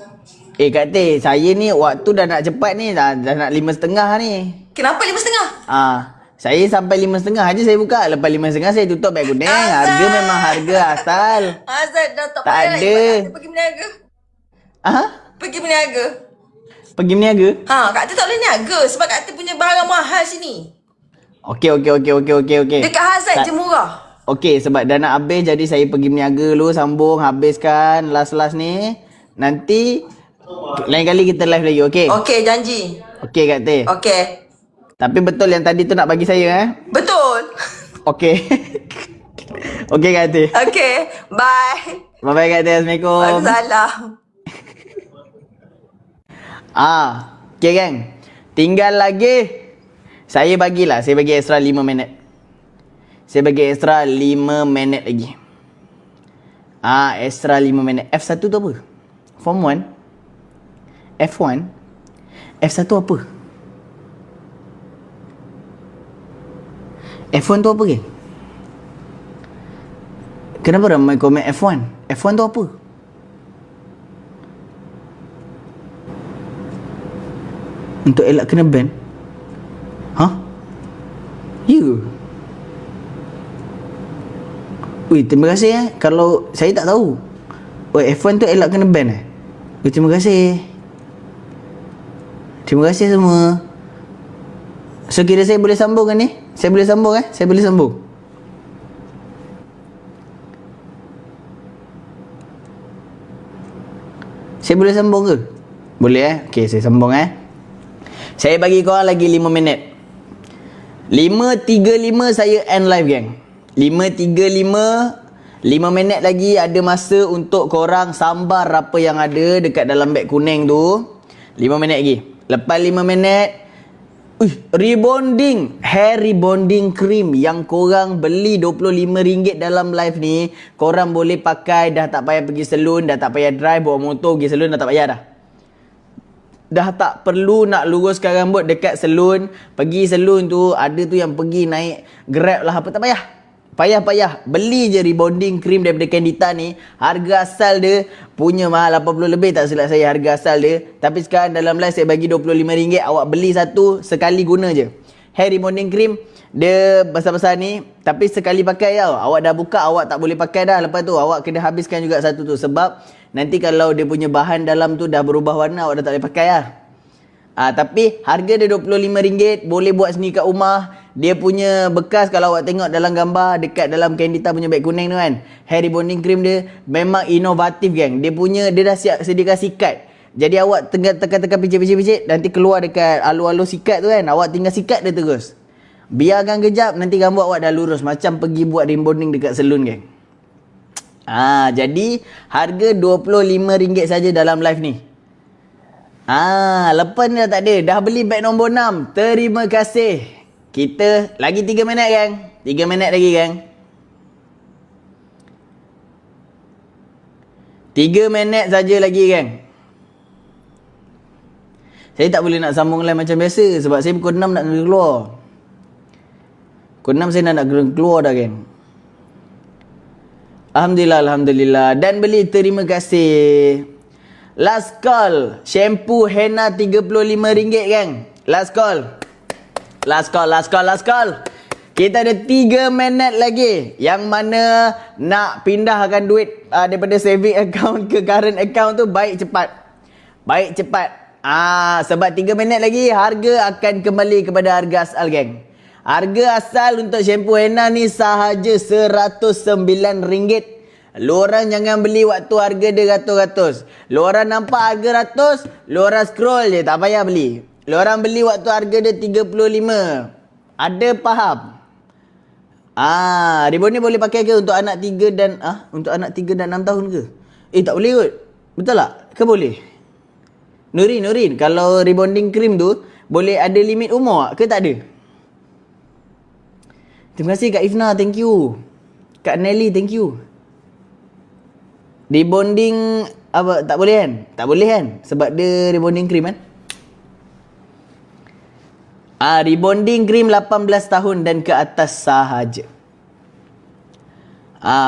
Kak Teh, saya ni waktu dah nak cepat ni, dah nak 5.5 ni. Kenapa 5.5? Saya sampai 5.5 aja saya buka. Lepas 5.5 saya tutup beg kuning. Harga memang harga asal. Azad dah tak Tak payah ada. lagi. Pergi berniaga. Pergi berniaga. Pergi berniaga? Kak Teh tak boleh niaga sebab Kak Teh punya barang mahal sini. Okey. Dekat Hazard je murah. Okey, sebab dah nak habis jadi saya pergi berniaga dulu, sambung, habiskan last ni. Nanti lain kali kita live lagi, okey? Okey, janji. Okey Kak Teh. Okey. Tapi betul yang tadi tu nak bagi saya Betul. Okey. Okey Kak Teh. Okey, bye. Bye-bye Kak Teh. Assalamualaikum. Waalaikumsalam. Okey gang. Tinggal lagi. Saya bagi extra 5 minit. Saya bagi extra 5 minit lagi. Extra 5 minit. F1 tu apa? Form 1? F1? F1 apa? F1 tu apa ke? Kenapa ramai komen F1? F1 tu apa? Untuk elak kena ban? Ya? Terima kasih kalau saya tak tahu. Oh, F1 tu elok kena ban eh? Oh, terima kasih. Terima kasih semua. So kira saya boleh sambung kan ni? Saya boleh sambung eh? Saya boleh sambung. Saya boleh sambung ke? Boleh eh? Okay, saya sambung eh. Saya bagi korang lagi 5 minit. 5.35 saya end live geng. 5.35 5 minit lagi ada masa untuk korang sambar apa yang ada dekat dalam beg kuning tu. 5 minit lagi. Lepas 5 minit, rebonding, hair rebonding cream yang korang beli RM25 dalam live ni, korang boleh pakai, dah tak payah pergi salon, dah tak payah drive, bawa motor pergi salon, dah tak payah dah. Dah tak perlu nak luruskan rambut dekat salon. Pergi salon tu, ada tu yang pergi naik Grab lah apa, tak payah. Payah-payah. Beli je rebonding cream daripada Candita ni. Harga asal dia punya mahal 80 lebih, tak silap saya harga asal dia. Tapi sekarang dalam live saya bagi RM25. Awak beli satu, sekali guna je. Hair rebonding cream, dia besar-besar ni, tapi sekali pakai tau. Awak dah buka, awak tak boleh pakai dah. Lepas tu awak kena habiskan juga satu tu. Sebab nanti kalau dia punya bahan dalam tu dah berubah warna, awak dah tak boleh pakai lah. Tapi harga dia RM25. Boleh buat sendiri kat rumah. Dia punya bekas, kalau awak tengok dalam gambar dekat dalam Candita punya beg kuning tu kan, hair rebonding cream dia memang inovatif geng. Dia dah sediakan sikat. Jadi awak tekan-tekan picit-picit, nanti keluar dekat alur-alur sikat tu kan. Awak tinggal sikat dia terus. Biarkan kejap, nanti rambut awak dah lurus. Macam pergi buat rebonding dekat salon geng. Jadi harga RM25 saja dalam live ni. Lepas ni dah tak ada. Dah beli beg nombor 6. Terima kasih. Kita lagi 3 minit geng. 3 minit lagi geng. 3 minit saja lagi geng. Saya tak boleh nak sambung live macam biasa sebab saya pukul 6 nak kena keluar. Pukul 6 saya nak kena keluar dah geng. Alhamdulillah. Dan beli, terima kasih. Last call. Shampoo henna RM35 geng. Last call. Kita ada 3 minit lagi. Yang mana nak pindahkan duit daripada saving account ke current account tu baik cepat. Sebab 3 minit lagi harga akan kembali kepada harga asal geng. Harga asal untuk shampoo henna ni sahaja RM109. Lorang jangan beli waktu harga dia ratus-ratus. Lorang nampak harga ratus, lorang scroll je, tak payah beli. Lorang beli waktu harga dia RM35. Ada faham? Rebond ni boleh pakai ke untuk anak 3 dan untuk anak 3 dan 6 tahun ke? Tak boleh kot. Betul tak? Ke boleh? Nurin, kalau rebonding cream tu boleh ada limit umur ke tak ada? Terima kasih Kak Ifna, thank you. Kak Nelly, thank you. Rebonding apa tak boleh kan? Tak boleh kan? Sebab dia rebonding cream kan? Rebonding cream 18 tahun dan ke atas sahaja.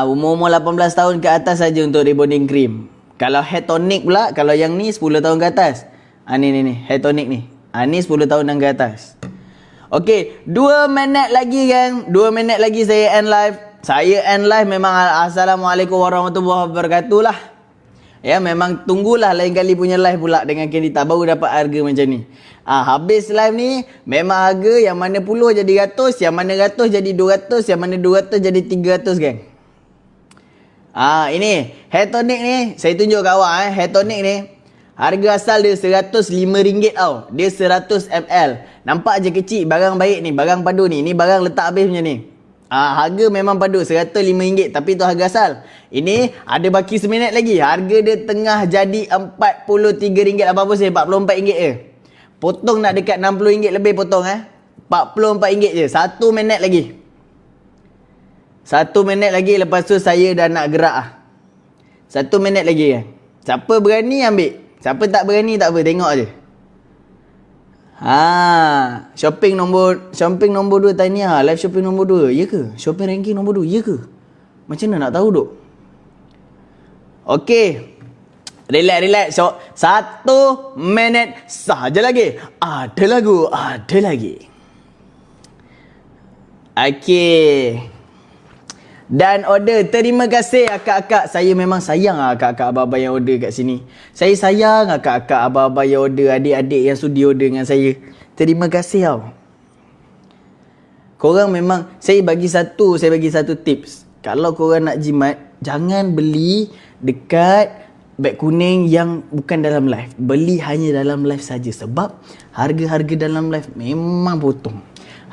Umur 18 tahun ke atas saja untuk rebonding cream. Kalau hair tonic pula, kalau yang ni 10 tahun ke atas. Ni hair tonic ni. Ni 10 tahun dan ke atas. Okey, 2 minit lagi gang. 2 minit lagi saya end live. Saya end live memang Assalamualaikum warahmatullahi wabarakatuh lah. Ya, memang tunggulah lain kali punya live pula dengan Candita baru dapat harga macam ni. Habis live ni memang harga yang mana puluh jadi ratus, yang mana ratus jadi 200, yang mana 200 jadi 300 geng. Ini hair tonic ni saya tunjuk kat awak hair tonic ni. Harga asal dia RM105 tau. Dia 100 ml. Nampak je kecil, barang baik ni, barang padu ni. Ni barang letak habis macam ni. Harga memang padu RM105, tapi tu harga asal. Ini ada baki seminit lagi. Harga dia tengah jadi RM43.80 RM44 je. Potong nak dekat RM60 lebih potong RM44 je. 1 minit lagi. 1 minit lagi, lepas tu saya dah nak gerak 1 minit lagi Siapa berani ambil. Siapa tak berani tak apa, tengok je. Shopping nombor 2 tanya. Live shopping nombor 2, ya ke? Shopping ranking nombor 2, ya ke? Macam mana nak tahu duk? Okey. Relax. So, 1 minit sahaja lagi. Ada lagi. Okey. Dan order. Terima kasih akak-akak. Saya memang sayang akak-akak abang-abang yang order kat sini. Saya sayang akak-akak abang-abang yang order, adik-adik yang sudi order dengan saya. Terima kasih tau. Korang memang, saya bagi satu tips. Kalau korang nak jimat, jangan beli dekat beg kuning yang bukan dalam live. Beli hanya dalam live saja. Sebab harga-harga dalam live memang potong.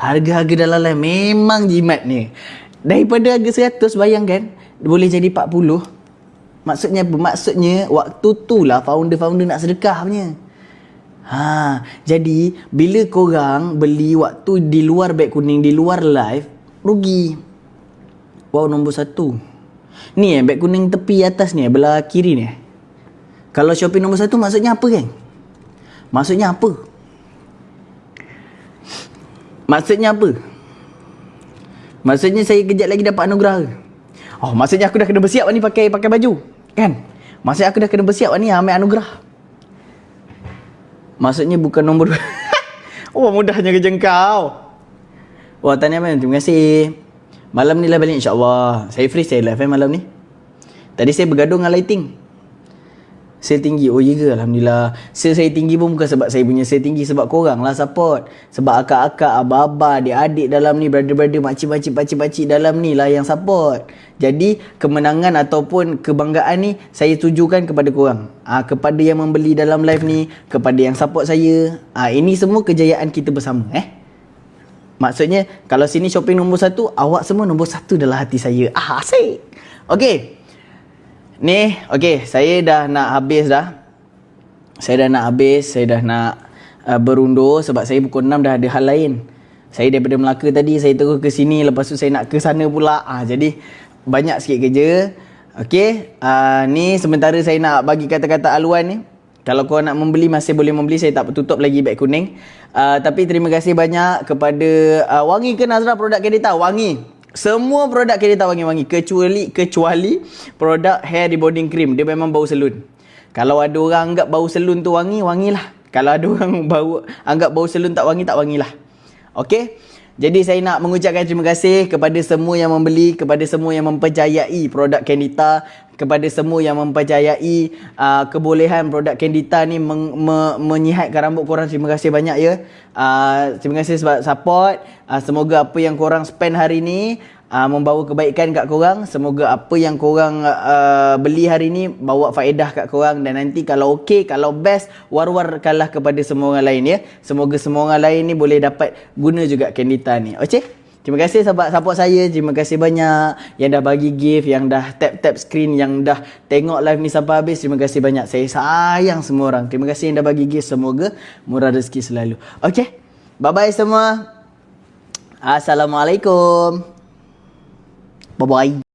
Harga-harga dalam live memang jimat ni. Daripada harga 100, bayangkan boleh jadi 40. Maksudnya apa? Maksudnya waktu tu lah founder-founder nak sedekah punya. Jadi bila korang beli waktu di luar beg kuning, di luar live, rugi. Wow, nombor 1. Ni beg kuning tepi atas ni, belah kiri ni. Kalau Shopee nombor 1 maksudnya apa kan? Maksudnya apa? Maksudnya apa? Maksudnya saya kejap lagi dapat anugerah ke? Oh, maksudnya aku dah kena bersiap ni pakai baju. Kan? Maksudnya aku dah kena bersiap ni ambil anugerah. Maksudnya bukan nombor 2. Oh, mudahnya kerja kau. Wah, tahniah man. Terima kasih. Malam ni lah balik insyaAllah. Saya free, saya live malam ni. Tadi saya bergaduh dengan lighting. Sale tinggi. Oh iya ke? Alhamdulillah. Sale saya tinggi pun bukan sebab saya punya sale tinggi. Sebab korang lah support. Sebab akak-akak, abah-abah, adik-adik dalam ni, brother-brother, makcik-makcik, pakcik-pakcik dalam ni lah yang support. Jadi kemenangan ataupun kebanggaan ni saya tujukan kepada korang. Kepada yang membeli dalam live ni, kepada yang support saya. Ini semua kejayaan kita bersama. Maksudnya kalau sini shopping nombor 1, awak semua nombor 1 dalam hati saya. Asyik. Okey. Ni, okey, saya dah nak habis dah. Saya dah nak berundur sebab saya pukul 6 dah ada hal lain. Saya daripada Melaka tadi, saya terus ke sini, lepas tu saya nak ke sana pula. Jadi banyak sikit kerja. Okey, ni sementara saya nak bagi kata-kata haluan ni. Kalau korang nak membeli, masih boleh membeli. Saya tak tutup lagi beg kuning. Tapi terima kasih banyak kepada Wangi ke Nazra produk Kedita? Wangi. Semua produk Kedita wangi-wangi kecuali produk hair rebonding cream. Dia memang bau selun. Kalau ada orang anggap bau selun tu wangi, wangilah. Kalau ada orang anggap bau selun tak wangilah. Okey? Jadi saya nak mengucapkan terima kasih kepada semua yang membeli, kepada semua yang mempercayai produk Kedita, kepada semua yang mempercayai kebolehan produk Kedita ni menyihatkan rambut korang. Terima kasih banyak ya. Terima kasih sebab support. Semoga apa yang korang spend hari ni membawa kebaikan kat korang. Semoga apa yang korang beli hari ni bawa faedah kat korang. Dan nanti kalau okey, kalau best, war-warkanlah kepada semua orang lain ya. Semoga semua orang lain ni boleh dapat guna juga Kedita ni. Okey? Terima kasih sahabat support saya. Terima kasih banyak yang dah bagi gift, yang dah tap screen, yang dah tengok live ni sampai habis. Terima kasih banyak. Saya sayang semua orang. Terima kasih yang dah bagi gift. Semoga murah rezeki selalu. Okey? Bye-bye semua. Assalamualaikum. Bye-bye.